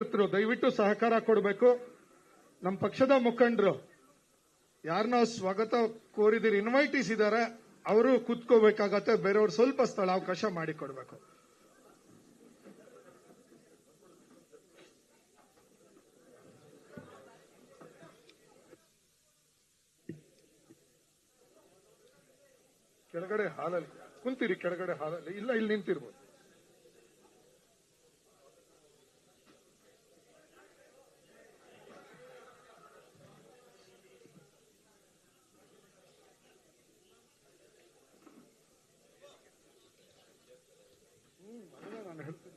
ದಯವಿಟ್ಟು ಸಹಕಾರ ಕೊಡಬೇಕು. ನಮ್ಮ ಪಕ್ಷದ ಮುಖಂಡರು ಯಾರನ್ನ ಸ್ವಾಗತ ಕೋರಿದಿರಿ, ಇನ್ವೈಟೀಸ್ ಇದ್ದಾರೆ, ಅವರು ಕೂತ್ಕೋಬೇಕಾಗತ್ತೆ. ಬೇರೆಯವರು ಸ್ವಲ್ಪ ಸ್ಥಳ ಅವಕಾಶ ಮಾಡಿಕೊಡ್ಬೇಕು. ಕೆಳಗಡೆ ಹಾಲಲ್ಲಿ ಕುಂತೀರಿ, ಕೆಳಗಡೆ ಹಾಲಲ್ಲಿ ಇಲ್ಲ, ಇಲ್ಲಿ ನಿಂತಿರ್ಬೋದು. ನಾನು ಹೇಳ್ತೀನಿ,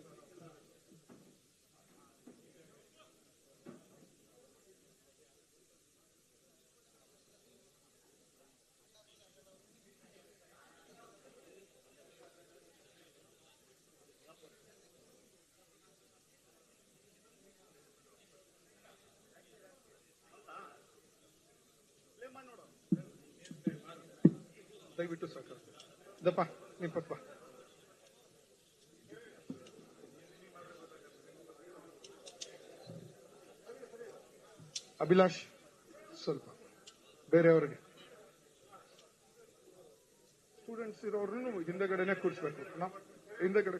ದಯವಿಟ್ಟು ಸಹಕಾರ ದಪ್ಪ ನಿಂಪಪ್ಪ. ಅಭಿಲಾಷ್ ಸ್ವಲ್ಪ ಬೇರೆಯವರಿಗೆ, ಸ್ಟೂಡೆಂಟ್ಸ್ ಇರೋರು ಹಿಂದೆಗಡೆನೆ ಕೂರಿಸ್ಬೇಕು. ಹಿಂದೆಗಡೆ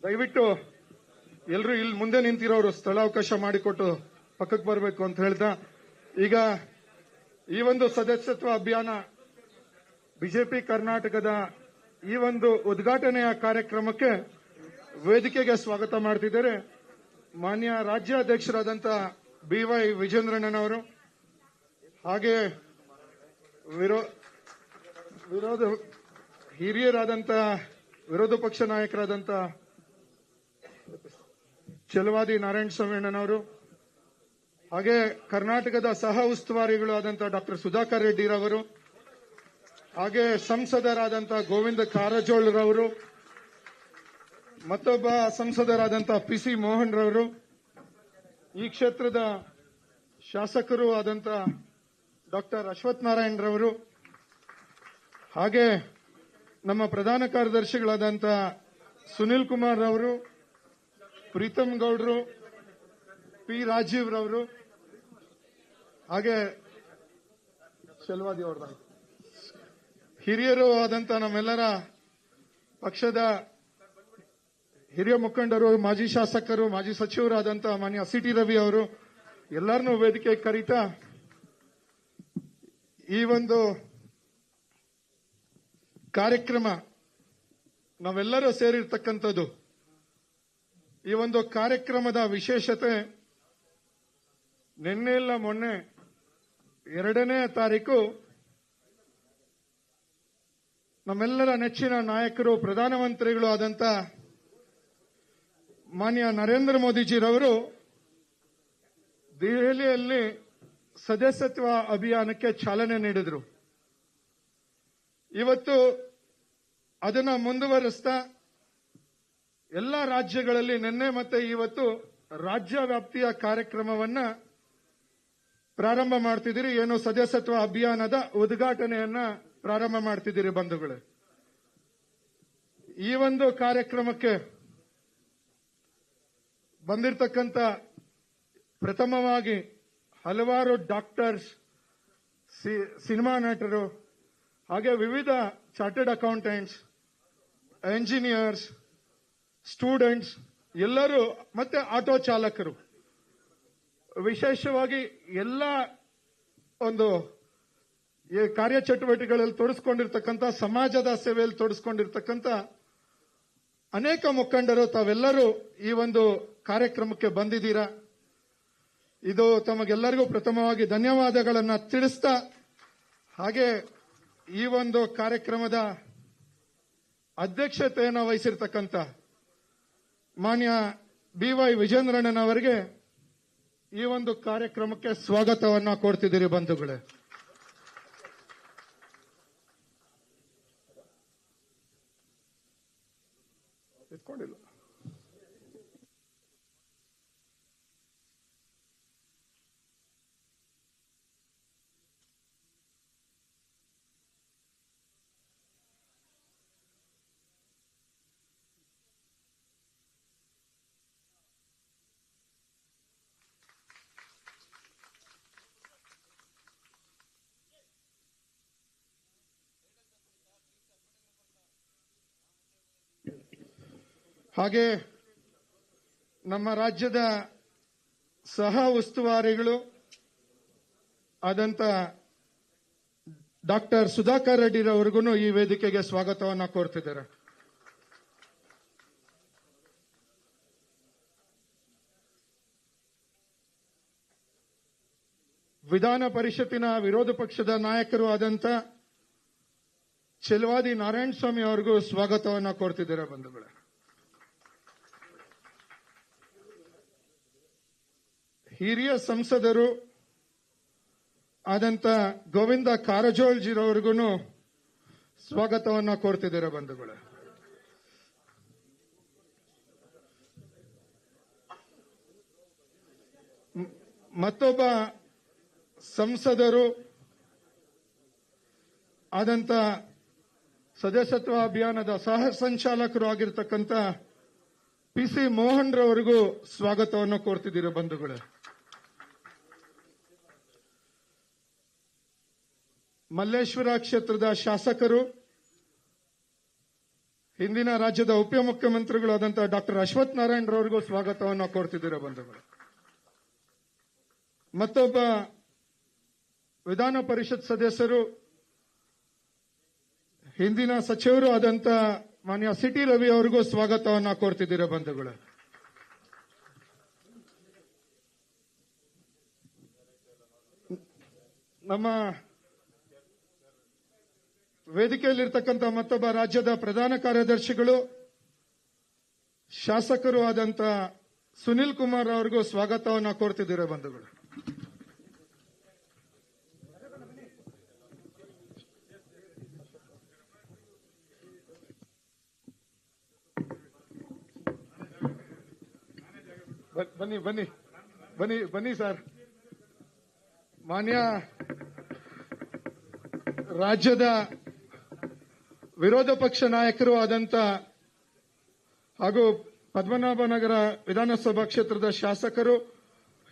ದಯವಿಟ್ಟು ಎಲ್ರು ಇಲ್ಲಿ ಮುಂದೆ ನಿಂತಿರೋರು ಸ್ಥಳಾವಕಾಶ ಮಾಡಿಕೊಟ್ಟು ಪಕ್ಕಕ್ಕೆ ಬರಬೇಕು ಅಂತ ಹೇಳ್ತಾ, ಈಗ ಈ ಒಂದು ಸದಸ್ಯತ್ವ ಅಭಿಯಾನ ಬಿಜೆಪಿ ಕರ್ನಾಟಕದ ಈ ಒಂದು ಉದ್ಘಾಟನೆಯ ಕಾರ್ಯಕ್ರಮಕ್ಕೆ ವೇದಿಕೆಗೆ ಸ್ವಾಗತ ಮಾಡ್ತಿದ್ದಾರೆ ಮಾನ್ಯ ರಾಜ್ಯಾಧ್ಯಕ್ಷರಾದಂಥ BY ವಿಜೇಂದ್ರಣ್ಣನವರು, ಹಾಗೆ ಹಿರಿಯರಾದಂಥ ವಿರೋಧ ಪಕ್ಷ ನಾಯಕರಾದಂಥ ಛಲವಾದಿ ನಾರಾಯಣ ಸ್ವಾಮಣ್ಣನವರು, ಹಾಗೆ ಕರ್ನಾಟಕದ ಸಹ ಉಸ್ತುವಾರಿಗಳು ಆದಂಥ ಡಾಕ್ಟರ್ ಸುಧಾಕರ್ ರೆಡ್ಡಿರವರು, ಹಾಗೆ ಸಂಸದರಾದಂಥ ಗೋವಿಂದ ಕಾರಜೋಳರವರು, ಮತ್ತೊಬ್ಬ ಸಂಸದರಾದಂಥ PC ಮೋಹನ್ ರವರು, ಈ ಕ್ಷೇತ್ರದ ಶಾಸಕರು ಆದಂಥ ಡಾಕ್ಟರ್ ಅಶ್ವಥ್ ನಾರಾಯಣ್ ರವರು, ಹಾಗೆ ನಮ್ಮ ಪ್ರಧಾನ ಕಾರ್ಯದರ್ಶಿಗಳಾದಂಥ ಸುನಿಲ್ ಕುಮಾರ್ ರವರು, ಪ್ರೀತಮ್ ಗೌಡ್ರು, P ರಾಜೀವ್ ರವರು, ಹಾಗೆ ಶೆಲ್ವಾದಿ ಅವ್ರದ್ದು ಹಿರಿಯರು ಆದಂಥ ನಮ್ಮೆಲ್ಲರ ಪಕ್ಷದ ಹಿರಿಯ ಮುಖಂಡರು, ಮಾಜಿ ಶಾಸಕರು, ಮಾಜಿ ಸಚಿವರಾದಂಥ ಮಾನ್ಯ CT ರವಿ ಅವರು, ಎಲ್ಲರನ್ನೂ ವೇದಿಕೆಗೆ ಕರೀತಾ ಈ ಒಂದು ಕಾರ್ಯಕ್ರಮ ನಾವೆಲ್ಲರೂ ಸೇರಿರ್ತಕ್ಕಂಥದ್ದು. ಈ ಒಂದು ಕಾರ್ಯಕ್ರಮದ ವಿಶೇಷತೆ ನಿನ್ನೆ ಇಲ್ಲ ಮೊನ್ನೆ 2ನೇ ತಾರೀಕು ನಮ್ಮೆಲ್ಲರ ನೆಚ್ಚಿನ ನಾಯಕರು, ಪ್ರಧಾನಮಂತ್ರಿಗಳು ಆದಂಥ ಮಾನ್ಯ ನರೇಂದ್ರ ಮೋದಿಜಿರವರು ದೆಹಲಿಯಲ್ಲಿ ಸದಸ್ಯತ್ವ ಅಭಿಯಾನಕ್ಕೆ ಚಾಲನೆ ನೀಡಿದರು. ಇವತ್ತು ಅದನ್ನ ಮುಂದುವರಿಸ್ತಾ ಎಲ್ಲ ರಾಜ್ಯಗಳಲ್ಲಿ ನಿನ್ನೆ ಮತ್ತೆ ಇವತ್ತು ರಾಜ್ಯ ವ್ಯಾಪ್ತಿಯ ಕಾರ್ಯಕ್ರಮವನ್ನ ಪ್ರಾರಂಭ ಮಾಡ್ತಿದ್ದೀರಿ. ಏನು ಸದಸ್ಯತ್ವ ಅಭಿಯಾನದ ಉದ್ಘಾಟನೆಯನ್ನ ಪ್ರಾರಂಭ ಮಾಡ್ತಿದ್ದೀರಿ ಬಂಧುಗಳೇ. ಈ ಒಂದು ಕಾರ್ಯಕ್ರಮಕ್ಕೆ ಬಂದಿರತಕ್ಕಂಥ ಪ್ರಥಮವಾಗಿ ಹಲವಾರು ಡಾಕ್ಟರ್ಸ್, ಸಿನಿಮಾ ನಟರು, ಹಾಗೆ ವಿವಿಧ ಚಾರ್ಟರ್ಡ್ ಅಕೌಂಟೆಂಟ್ಸ್, ಎಂಜಿನಿಯರ್ಸ್, ಸ್ಟೂಡೆಂಟ್ಸ್ ಎಲ್ಲರೂ, ಮತ್ತೆ ಆಟೋ ಚಾಲಕರು, ವಿಶೇಷವಾಗಿ ಎಲ್ಲ ಒಂದು ಕಾರ್ಯಚಟುವಟಿಕೆಗಳಲ್ಲಿ ತೊಡಸ್ಕೊಂಡಿರ್ತಕ್ಕಂಥ, ಸಮಾಜದ ಸೇವೆಯಲ್ಲಿ ತೊಡಸ್ಕೊಂಡಿರ್ತಕ್ಕಂಥ ಅನೇಕ ಮುಖಂಡರು ತಾವೆಲ್ಲರೂ ಈ ಒಂದು ಕಾರ್ಯಕ್ರಮಕ್ಕೆ ಬಂದಿದ್ದೀರಾ. ಇದು ತಮಗೆಲ್ಲರಿಗೂ ಪ್ರಥಮವಾಗಿ ಧನ್ಯವಾದಗಳನ್ನ ತಿಳಿಸ್ತಾ, ಹಾಗೆ ಈ ಒಂದು ಕಾರ್ಯಕ್ರಮದ ಅಧ್ಯಕ್ಷತೆಯನ್ನು ವಹಿಸಿರ್ತಕ್ಕಂಥ ಮಾನ್ಯ BY ವಿಜೇಂದ್ರಣ್ಣನವರಿಗೆ ಈ ಒಂದು ಕಾರ್ಯಕ್ರಮಕ್ಕೆ ಸ್ವಾಗತವನ್ನ ಕೊಡ್ತಿದ್ದೀರಿ ಬಂಧುಗಳೇ. ಇಟ್ಕೊಂಡಿಲ್ಲ ಹಾಗೆ ನಮ್ಮ ರಾಜ್ಯದ ಸಹ ಉಸ್ತುವಾರಿಗಳು ಆದಂತ ಡಾಕ್ಟರ್ ಸುಧಾಕರ್ ರೆಡ್ಡಿರವರಿಗೂ ಈ ವೇದಿಕೆಗೆ ಸ್ವಾಗತವನ್ನು ಕೋರ್ತಿದ್ದಾರೆ. ವಿಧಾನ ಪರಿಷತ್ತಿನ ವಿರೋಧ ಪಕ್ಷದ ನಾಯಕರು ಆದಂತ ಚೆಲುವಾದಿ ನಾರಾಯಣ ಸ್ವಾಮಿ ಅವರಿಗೂ ಸ್ವಾಗತವನ್ನು ಕೋರ್ತಿದ್ದಾರೆ ಬಂಧುಗಳೇ. ಹಿರಿಯ ಸಂಸದರು ಆದಂತ ಗೋವಿಂದ ಕಾರಜೋಳಜಿರವರಿಗೂ ಸ್ವಾಗತವನ್ನು ಕೋರ್ತಿದ್ದಾರೆ ಬಂಧುಗಳೇ. ಮತ್ತೊಬ್ಬ ಸಂಸದರು ಆದಂತ ಸದಸ್ಯತ್ವ ಅಭಿಯಾನದ ಸಹ ಸಂಚಾಲಕರು ಆಗಿರತಕ್ಕಂಥ ಪಿಸಿ ಮೋಹನ್ ರವರಿಗೂ ಸ್ವಾಗತವನ್ನು ಕೋರ್ತಿದ್ದೀರಿ ಬಂಧುಗಳೇ. ಮಲ್ಲೇಶ್ವರ ಕ್ಷೇತ್ರದ ಶಾಸಕರು ಹಿಂದಿನ ರಾಜ್ಯದ ಉಪಮುಖ್ಯಮಂತ್ರಿಗಳಾದಂತಹ ಡಾಕ್ಟರ್ ಅಶ್ವಥ್ ನಾರಾಯಣ್ ರವರಿಗೂ ಸ್ವಾಗತವನ್ನು ಕೋರ್ತಿದ್ದೀರಿ ಬಂಧುಗಳೇ. ಮತ್ತೊಬ್ಬ ವಿಧಾನ ಪರಿಷತ್ ಸದಸ್ಯರು ಹಿಂದಿನ ಸಚಿವರು ಆದಂತ ಮಾನ್ಯ ಸಿಟಿ ರವಿ ಅವರಿಗೂ ಸ್ವಾಗತವನ್ನು ಕೋರ್ತಿದ್ದೀರಿ ಬಂಧುಗಳೇ. ನಮ್ಮ ವೇದಿಕೆಯಲ್ಲಿರ್ತಕ್ಕಂಥ ಮತ್ತೊಬ್ಬ ರಾಜ್ಯದ ಪ್ರಧಾನ ಕಾರ್ಯದರ್ಶಿಗಳು ಶಾಸಕರು ಆದಂತ ಸುನಿಲ್ ಕುಮಾರ್ ಅವರಿಗೂ ಸ್ವಾಗತವನ್ನು ಕೋರ್ತಿದ್ದೀರಿ ಬಂಧುಗಳು. ಬನ್ನಿ ಬನ್ನಿ ಬನ್ನಿ ಬನ್ನಿ ಸರ್. ಮಾನ್ಯ ರಾಜ್ಯದ ವಿರೋಧ ಪಕ್ಷ ನಾಯಕರು ಆದಂತ ಹಾಗೂ ಪದ್ಮನಾಭನಗರ ವಿಧಾನಸಭಾ ಕ್ಷೇತ್ರದ ಶಾಸಕರು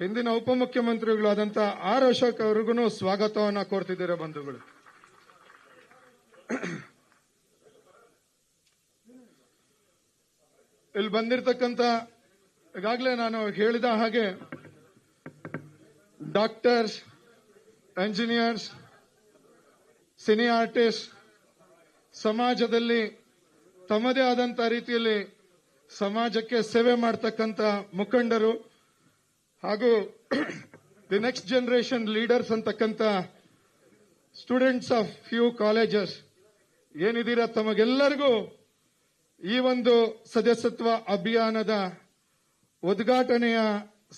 ಹಿಂದಿನ ಉಪಮುಖ್ಯಮಂತ್ರಿಗಳಾದಂತ ಆರ್ ಅಶೋಕ್ ಅವರಿಗೂ ಸ್ವಾಗತವನ್ನು ಕೋರ್ತಿದ್ದಾರೆ ಬಂಧುಗಳು. ಇಲ್ಲಿ ಬಂದಿರತಕ್ಕಂತ ಈಗಾಗಲೇ ನಾನು ಹೇಳಿದ ಹಾಗೆ ಡಾಕ್ಟರ್ಸ್, ಎಂಜಿನಿಯರ್ಸ್, ಸಿನಿ ಆರ್ಟಿಸ್ಟ್, ಸಮಾಜದಲ್ಲಿ ತಮ್ಮದೇ ಆದಂತ ರೀತಿಯಲ್ಲಿ ಸಮಾಜಕ್ಕೆ ಸೇವೆ ಮಾಡತಕ್ಕಂತ ಮುಖಂಡರು ಹಾಗೂ ದಿ ನೆಕ್ಸ್ಟ್ ಜನರೇಷನ್ ಲೀಡರ್ಸ್ ಅಂತಕ್ಕಂಥ ಸ್ಟೂಡೆಂಟ್ಸ್ ಆಫ್ ಫ್ಯೂ ಕಾಲೇಜಸ್ ಏನಿದ್ದೀರಾ, ತಮಗೆಲ್ಲರಿಗೂ ಈ ಒಂದು ಸದಸ್ಯತ್ವ ಅಭಿಯಾನದ ಉದ್ಘಾಟನೆಯ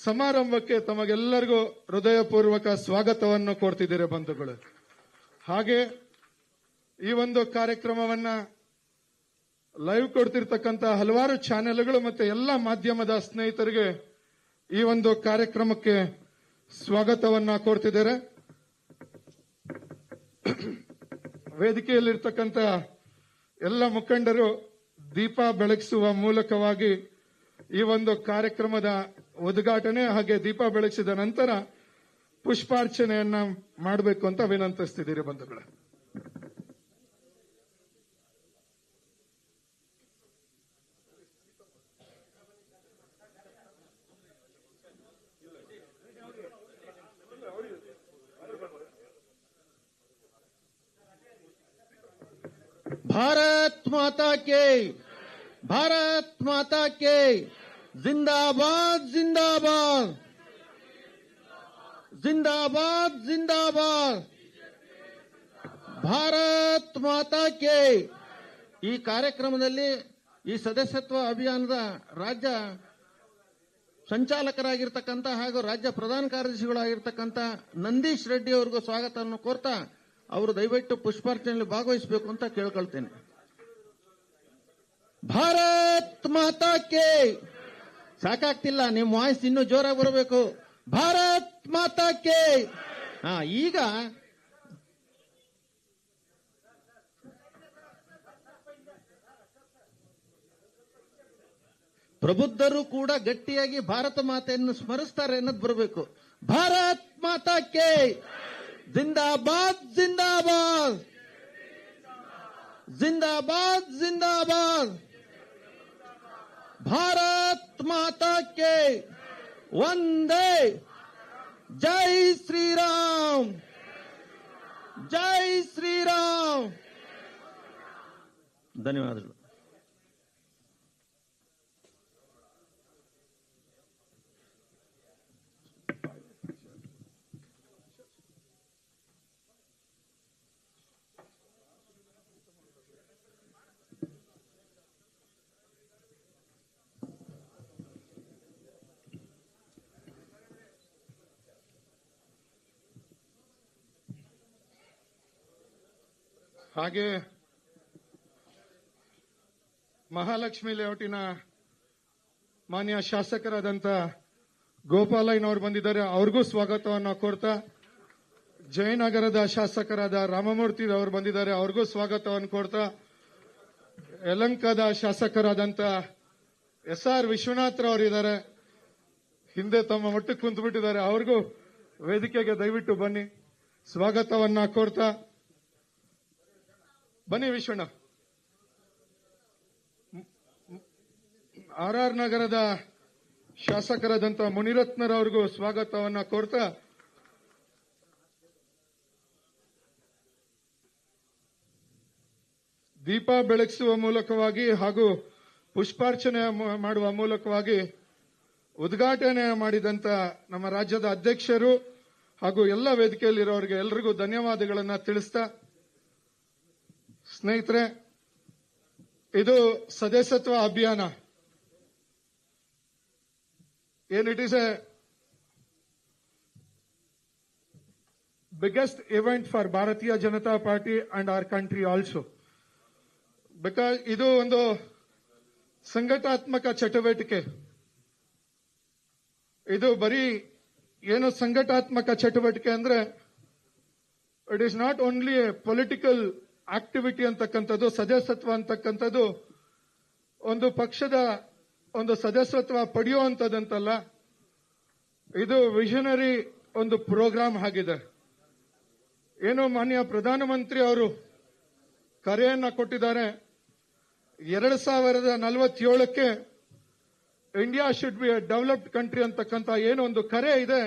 ಸಮಾರಂಭಕ್ಕೆ ತಮಗೆಲ್ಲರಿಗೂ ಹೃದಯಪೂರ್ವಕ ಸ್ವಾಗತವನ್ನು ಕೋರ್ತಿದ್ದೀರಿ ಬಂಧುಗಳು. ಹಾಗೆ ಈ ಒಂದು ಕಾರ್ಯಕ್ರಮವನ್ನ ಲೈವ್ ಕೊಡ್ತಿರ್ತಕ್ಕಂಥ ಹಲವಾರು ಚಾನೆಲ್ಗಳು ಮತ್ತೆ ಎಲ್ಲ ಮಾಧ್ಯಮದ ಸ್ನೇಹಿತರಿಗೆ ಈ ಒಂದು ಕಾರ್ಯಕ್ರಮಕ್ಕೆ ಸ್ವಾಗತವನ್ನ ಕೋರ್ತಿದ್ದಾರೆ. ವೇದಿಕೆಯಲ್ಲಿರ್ತಕ್ಕಂಥ ಎಲ್ಲ ಮುಖಂಡರು ದೀಪ ಬೆಳಗಿಸುವ ಮೂಲಕವಾಗಿ ಈ ಒಂದು ಕಾರ್ಯಕ್ರಮದ ಉದ್ಘಾಟನೆ ಹಾಗೆ ದೀಪ ಬೆಳಗಿಸಿದ ನಂತರ ಪುಷ್ಪಾರ್ಚನೆಯನ್ನ ಮಾಡಬೇಕು ಅಂತ ವಿನಂತಿಸ್ತಿದ್ದೀರಿ ಬಂಧುಗಳೇ. भारत माता के, भारत माता के, जिंदाबाद जिंदाबाद, जिंदाबाद जिंदाबाद, ಭಾರತ್ ಮಾತಾ ಕೆ. ಈ ಕಾರ್ಯಕ್ರಮದಲ್ಲಿ ಈ ಸದಸ್ಯತ್ವ ಅಭಿಯಾನದ ರಾಜ್ಯ ಸಂಚಾಲಕರಾಗಿರ್ತಕ್ಕಂಥ ಹಾಗೂ ರಾಜ್ಯ ಪ್ರಧಾನ ಕಾರ್ಯದರ್ಶಿಗಳಾಗಿರ್ತಕ್ಕಂಥ ನಂದೀಶ್ ರೆಡ್ಡಿ ಅವರಿಗೂ ಸ್ವಾಗತವನ್ನು ಕೋರ್ತಾ ಅವರು ದಯವಿಟ್ಟು ಪುಷ್ಪಾರ್ಚನೆಯಲ್ಲಿ ಭಾಗವಹಿಸಬೇಕು ಅಂತ ಕೇಳ್ಕೊಳ್ತೇನೆ. ಭಾರತ್ ಮಾತಾ ಕೆ. ಸಾಕಾಗ್ತಿಲ್ಲ, ನಿಮ್ಮ ವಾಯ್ಸ್ ಇನ್ನೂ ಜೋರಾಗಿ ಬರಬೇಕು. ಭಾರತ್ ಮಾತಾ ಕೆ. ಈಗ ಪ್ರಬುದ್ಧರು ಕೂಡ ಗಟ್ಟಿಯಾಗಿ ಭಾರತ ಮಾತೆಯನ್ನು ಸ್ಮರಿಸ್ತಾರೆ ಅನ್ನೋದು ಬರಬೇಕು. ಭಾರತ್ ಮಾತಾ ಕೆ. जिंदाबाद जिंदाबाद, जिंदाबाद जिंदाबाद, ಭಾರತ್ ಮಾತಾ ಕೆ ವಂದೇ ಜೈ ಶ್ರೀರಾಮ್ ಜೈ ಶ್ರೀರಾಮ್. ಧನ್ಯವಾದಗಳು. ಹಾಗೆ ಮಹಾಲಕ್ಷ್ಮಿ ಲೇಔಟಿನ ಮಾನ್ಯ ಶಾಸಕರಾದಂತ ಗೋಪಾಲಯ್ಯನವರು ಬಂದಿದ್ದಾರೆ, ಅವ್ರಿಗೂ ಸ್ವಾಗತವನ್ನು ಕೋರ್ತಾ, ಜಯನಗರದ ಶಾಸಕರಾದ ರಾಮಮೂರ್ತಿ ಅವರು ಬಂದಿದ್ದಾರೆ, ಅವ್ರಿಗೂ ಸ್ವಾಗತವನ್ನು ಕೋರ್ತಾ, ಯಲಹಂಕದ ಶಾಸಕರಾದಂತ SR ವಿಶ್ವನಾಥ್ ಅವರಿದ್ದಾರೆ, ಹಿಂದೆ ತಮ್ಮ ಮಟ್ಟಕ್ಕೆ ಕುಂತು ಬಿಟ್ಟಿದ್ದಾರೆ, ಅವ್ರಿಗೂ ವೇದಿಕೆಗೆ ದಯವಿಟ್ಟು ಬನ್ನಿ, ಸ್ವಾಗತವನ್ನ ಕೋರ್ತಾ. ಬನ್ನಿ ವಿಶ್ವಣ್ಣ. RR ನಗರದ ಶಾಸಕರಾದಂತ ಮುನಿರತ್ನರವರಿಗೂ ಸ್ವಾಗತವನ್ನ ಕೋರ್ತಾ, ದೀಪ ಬೆಳಗಿಸುವ ಮೂಲಕವಾಗಿ ಹಾಗೂ ಪುಷ್ಪಾರ್ಚನೆ ಮಾಡುವ ಮೂಲಕವಾಗಿ ಉದ್ಘಾಟನೆ ಮಾಡಿದಂತ ನಮ್ಮ ರಾಜ್ಯದ ಅಧ್ಯಕ್ಷರು ಹಾಗೂ ಎಲ್ಲ ವೇದಿಕೆಯಲ್ಲಿರೋರಿಗೆ ಎಲ್ಲರಿಗೂ ಧನ್ಯವಾದಗಳನ್ನ ತಿಳಿಸ್ತಾ, ಸ್ನೇಹಿತರೆ, ಇದು ಸದಸ್ಯತ್ವ ಅಭಿಯಾನ. It is a biggest event for Bharatiya Janata Party and our country also. Because ಇದು ಒಂದು ಸಂಘಟನಾತ್ಮಕ ಚಟುವಟಿಕೆ. ಇದು ಬರೀ ಏನು ಸಂಘಟನಾತ್ಮಕ ಚಟುವಟಿಕೆ ಅಂದ್ರೆ it is not only A political activity ಅಂತಕ್ಕಂಥದ್ದು, ಸದಸ್ಯತ್ವ ಅಂತಕ್ಕಂಥದ್ದು ಒಂದು ಪಕ್ಷದ ಒಂದು ಸದಸ್ಯತ್ವ ಪಡೆಯುವಂಥದ್ದಂತಲ್ಲ, ಇದು ವಿಷನರಿ ಒಂದು ಪ್ರೋಗ್ರಾಮ್ ಆಗಿದೆ. ಏನು ಮಾನ್ಯ ಪ್ರಧಾನಮಂತ್ರಿ ಅವರು ಕರೆಯನ್ನ ಕೊಟ್ಟಿದ್ದಾರೆ, 2047ಕ್ಕೆ India should be a developed country ಅಂತಕ್ಕಂಥ ಏನೋ ಒಂದು ಕರೆ ಇದೆ.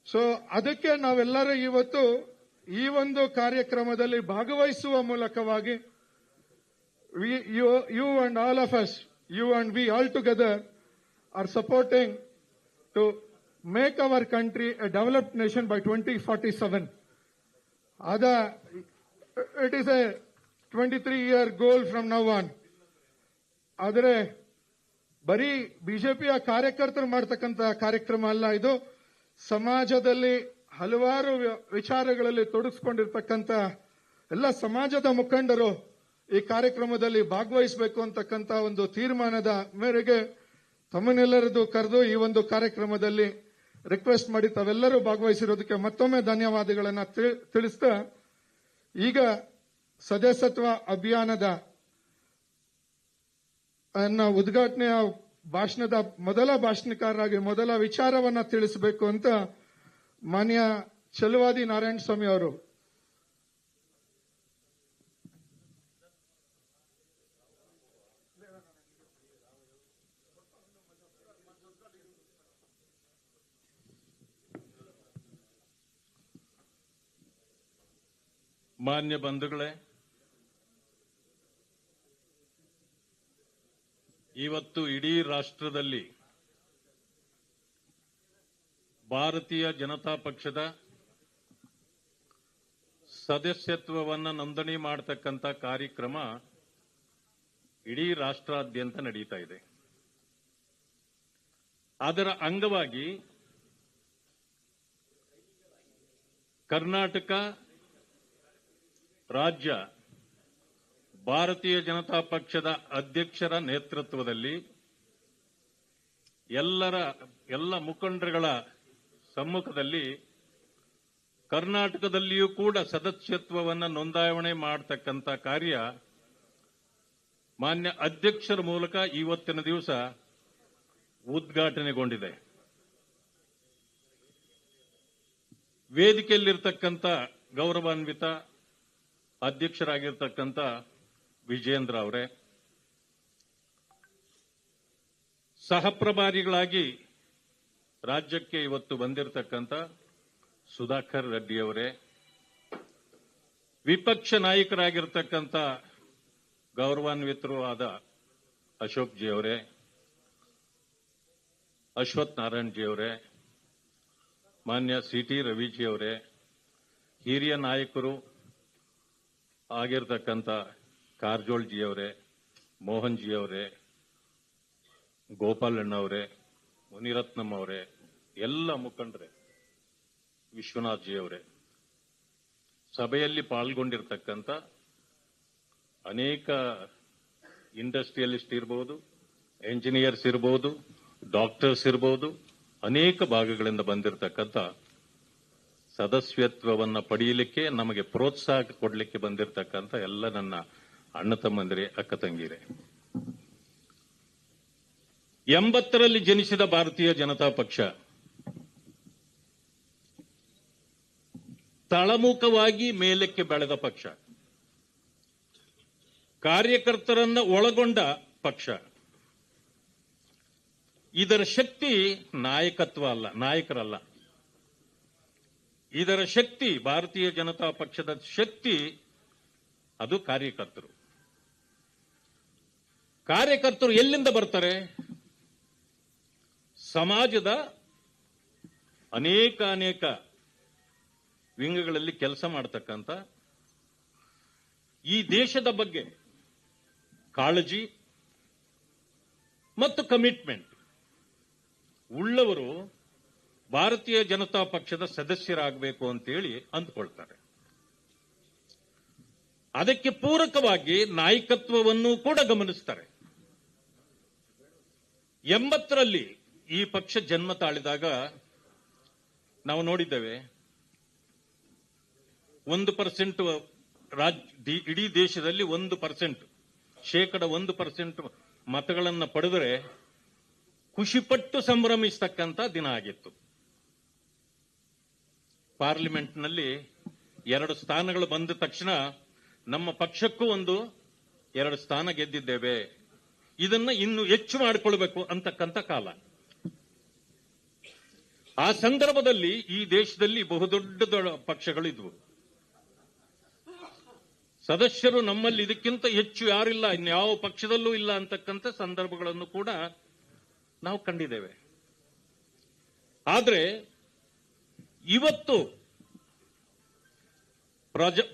ಸೊ ಅದಕ್ಕೆ ನಾವೆಲ್ಲರೂ ಇವತ್ತು ಈ ಒಂದು ಕಾರ್ಯಕ್ರಮದಲ್ಲಿ ಭಾಗವಹಿಸುವ ಮೂಲಕವಾಗಿ you and all of us, you and we all together are supporting to make our country a developed nation by 2047. It is a 23-year goal from now on. ಆದರೆ ಬರೀ ಬಿಜೆಪಿಯ ಕಾರ್ಯಕರ್ತರು ಮಾಡತಕ್ಕಂತ ಕಾರ್ಯಕ್ರಮ ಅಲ್ಲ ಇದು. ಸಮಾಜದಲ್ಲಿ ಹಲವಾರು ವಿಚಾರಗಳಲ್ಲಿ ತೊಡಗಿಸಿಕೊಂಡಿರ್ತಕ್ಕಂಥ ಎಲ್ಲ ಸಮಾಜದ ಮುಖಂಡರು ಈ ಕಾರ್ಯಕ್ರಮದಲ್ಲಿ ಭಾಗವಹಿಸಬೇಕು ಅಂತಕ್ಕಂಥ ಒಂದು ತೀರ್ಮಾನದ ಮೇರೆಗೆ ತಮ್ಮನ್ನೆಲ್ಲರದು ಕರೆದು ಈ ಒಂದು ಕಾರ್ಯಕ್ರಮದಲ್ಲಿ ರಿಕ್ವೆಸ್ಟ್ ಮಾಡಿ ತಾವೆಲ್ಲರೂ ಭಾಗವಹಿಸಿರೋದಕ್ಕೆ ಮತ್ತೊಮ್ಮೆ ಧನ್ಯವಾದಗಳನ್ನು ತಿಳಿಸ್ತಾ, ಈಗ ಸದಸ್ಯತ್ವ ಅಭಿಯಾನದ ಉದ್ಘಾಟನೆಯ ಭಾಷಣದ ಮೊದಲ ಭಾಷಣಕಾರರಾಗಿ ಮೊದಲ ವಿಚಾರವನ್ನ ತಿಳಿಸಬೇಕು ಅಂತ ಮಾನ್ಯ ಚಲುವಾದಿ ನಾರಾಯಣ ಸ್ವಾಮಿ ಅವರು. ಮಾನ್ಯ ಬಂಧುಗಳೇ, ಇವತ್ತು ಇಡೀ ರಾಷ್ಟ್ರದಲ್ಲಿ ಭಾರತೀಯ ಜನತಾ ಪಕ್ಷದ ಸದಸ್ಯತ್ವವನ್ನು ನೋಂದಣಿ ಮಾಡತಕ್ಕಂಥ ಕಾರ್ಯಕ್ರಮ ಇಡೀ ರಾಷ್ಟ್ರಾದ್ಯಂತ ನಡೀತಾ ಇದೆ. ಅದರ ಅಂಗವಾಗಿ ಕರ್ನಾಟಕ ರಾಜ್ಯ ಭಾರತೀಯ ಜನತಾ ಪಕ್ಷದ ಅಧ್ಯಕ್ಷರ ನೇತೃತ್ವದಲ್ಲಿ ಎಲ್ಲ ಮುಖಂಡರುಗಳ ಸಮ್ಮುಖದಲ್ಲಿ ಕರ್ನಾಟಕದಲ್ಲಿಯೂ ಕೂಡ ಸದಸ್ಯತ್ವವನ್ನು ನೋಂದಾವಣೆ ಮಾಡತಕ್ಕಂಥ ಕಾರ್ಯ ಮಾನ್ಯ ಅಧ್ಯಕ್ಷರ ಮೂಲಕ ಇವತ್ತಿನ ದಿವಸ ಉದ್ಘಾಟನೆಗೊಂಡಿದೆ. ವೇದಿಕೆಯಲ್ಲಿರ್ತಕ್ಕಂಥ ಗೌರವಾನ್ವಿತ ಅಧ್ಯಕ್ಷರಾಗಿರ್ತಕ್ಕಂಥ ವಿಜೇಂದ್ರ ಅವರೇ, ಸಹ ಪ್ರಭಾರಿಗಳಾಗಿ ರಾಜ್ಯಕ್ಕೆ ಇವತ್ತು ಬಂದಿರತಕ್ಕಂಥ ಸುಧಾಕರ್ ರೆಡ್ಡಿ ಅವರೇ, ವಿಪಕ್ಷ ನಾಯಕರಾಗಿರ್ತಕ್ಕಂಥ ಗೌರವಾನ್ವಿತರೂ ಆದ ಅಶೋಕ್ ಜಿ ಅವರೇ, ಅಶ್ವಥ್ ನಾರಾಯಣ್ ಜಿ ಅವರೇ, ಮಾನ್ಯ ಸಿ.ಟಿ. ರವಿಜಿ ಅವರೇ, ಹಿರಿಯ ನಾಯಕರು ಆಗಿರ್ತಕ್ಕಂಥ ಕಾರಜೋಳ್ ಜಿ ಅವರೇ, ಮೋಹನ್ ಜಿ ಅವರೇ, ಗೋಪಾಲಣ್ಣ ಅವರೇ, ಮುನಿರತ್ನಂ ಅವರೇ, ಎಲ್ಲ ಮುಖಂಡರೇ, ವಿಶ್ವನಾಥ್ ಜಿ ಅವರೇ, ಸಭೆಯಲ್ಲಿ ಪಾಲ್ಗೊಂಡಿರ್ತಕ್ಕಂಥ ಅನೇಕ ಇಂಡಸ್ಟ್ರಿಯಲಿಸ್ಟ್ ಇರಬಹುದು, ಎಂಜಿನಿಯರ್ಸ್ ಇರಬಹುದು, ಡಾಕ್ಟರ್ಸ್ ಇರಬಹುದು, ಅನೇಕ ಭಾಗಗಳಿಂದ ಬಂದಿರತಕ್ಕಂಥ ಸದಸ್ಯತ್ವವನ್ನು ಪಡೆಯಲಿಕ್ಕೆ ನಮಗೆ ಪ್ರೋತ್ಸಾಹ ಕೊಡಲಿಕ್ಕೆ ಬಂದಿರತಕ್ಕಂಥ ಎಲ್ಲ ನನ್ನ ಅಣ್ಣ ತಮ್ಮಂದಿರೇ, ಅಕ್ಕ ತಂಗಿರೇ, 80ರಲ್ಲಿ ಜನಿಸಿದ ಭಾರತೀಯ ಜನತಾ ಪಕ್ಷ ತಳಮುಖವಾಗಿ ಮೇಲಕ್ಕೆ ಬೆಳೆದ ಪಕ್ಷ, ಕಾರ್ಯಕರ್ತರನ್ನ ಒಳಗೊಂಡ ಪಕ್ಷ. ಇದರ ಶಕ್ತಿ ನಾಯಕತ್ವ ಅಲ್ಲ, ನಾಯಕರಲ್ಲ. ಇದರ ಶಕ್ತಿ, ಭಾರತೀಯ ಜನತಾ ಪಕ್ಷದ ಶಕ್ತಿ ಅದು ಕಾರ್ಯಕರ್ತರು. ಕಾರ್ಯಕರ್ತರು ಎಲ್ಲಿಂದ ಬರ್ತಾರೆ? ಸಮಾಜದ ಅನೇಕ ವಿಂಗಗಳಲ್ಲಿ ಕೆಲಸ ಮಾಡತಕ್ಕಂಥ, ಈ ದೇಶದ ಬಗ್ಗೆ ಕಾಳಜಿ ಮತ್ತು ಕಮಿಟ್ಮೆಂಟ್ ಉಳ್ಳವರು ಭಾರತೀಯ ಜನತಾ ಪಕ್ಷದ ಸದಸ್ಯರಾಗಬೇಕು ಅಂತೇಳಿ ಅಂದ್ಕೊಳ್ತಾರೆ. ಅದಕ್ಕೆ ಪೂರಕವಾಗಿ ನಾಯಕತ್ವವನ್ನು ಕೂಡ ಗಮನಿಸ್ತಾರೆ. 80ರಲ್ಲಿ ಈ ಪಕ್ಷ ಜನ್ಮ ತಾಳಿದಾಗ ನಾವು ನೋಡಿದ್ದೇವೆ, 1% ಇಡೀ ದೇಶದಲ್ಲಿ 1%, 1% ಮತಗಳನ್ನು ಪಡೆದರೆ ಖುಷಿಪಟ್ಟು ಸಂಭ್ರಮಿಸತಕ್ಕಂಥ ದಿನ ಆಗಿತ್ತು. ಪಾರ್ಲಿಮೆಂಟ್ನಲ್ಲಿ 2 ಸ್ಥಾನಗಳು ಬಂದ ತಕ್ಷಣ ನಮ್ಮ ಪಕ್ಷಕ್ಕೂ 2 ಸ್ಥಾನ ಗೆದ್ದಿದ್ದೇವೆ, ಇದನ್ನ ಇನ್ನು ಹೆಚ್ಚು ಮಾಡಿಕೊಳ್ಬೇಕು ಅಂತಕ್ಕಂಥ ಕಾಲ. ಆ ಸಂದರ್ಭದಲ್ಲಿ ಈ ದೇಶದಲ್ಲಿ ಬಹುದೊಡ್ಡ ಪಕ್ಷಗಳಿದ್ವು. ಸದಸ್ಯರು ನಮ್ಮಲ್ಲಿ ಇದಕ್ಕಿಂತ ಹೆಚ್ಚು ಯಾರಿಲ್ಲ, ಇನ್ಯಾವ ಪಕ್ಷದಲ್ಲೂ ಇಲ್ಲ ಅಂತಕ್ಕಂಥ ಸಂದರ್ಭಗಳನ್ನು ಕೂಡ ನಾವು ಕಂಡಿದ್ದೇವೆ. ಆದರೆ ಇವತ್ತು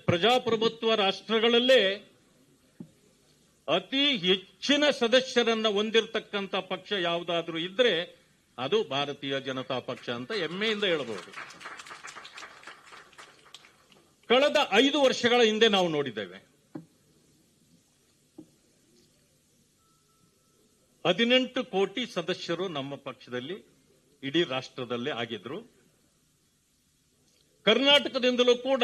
ಪ್ರಜಾಪ್ರಭುತ್ವ ರಾಷ್ಟ್ರಗಳಲ್ಲೇ ಅತಿ ಹೆಚ್ಚಿನ ಸದಸ್ಯರನ್ನ ಹೊಂದಿರತಕ್ಕಂಥ ಪಕ್ಷ ಯಾವುದಾದ್ರೂ ಇದ್ರೆ ಅದು ಭಾರತೀಯ ಜನತಾ ಪಕ್ಷ ಅಂತ ಹೆಮ್ಮೆಯಿಂದ ಹೇಳಬಹುದು. ಕಳೆದ 5 ವರ್ಷಗಳ ಹಿಂದೆ ನಾವು ನೋಡಿದ್ದೇವೆ, 18 ಕೋಟಿ ಸದಸ್ಯರು ನಮ್ಮ ಪಕ್ಷದಲ್ಲಿ ಇಡೀ ರಾಷ್ಟ್ರದಲ್ಲೇ ಆಗಿದ್ರು. ಕರ್ನಾಟಕದಿಂದಲೂ ಕೂಡ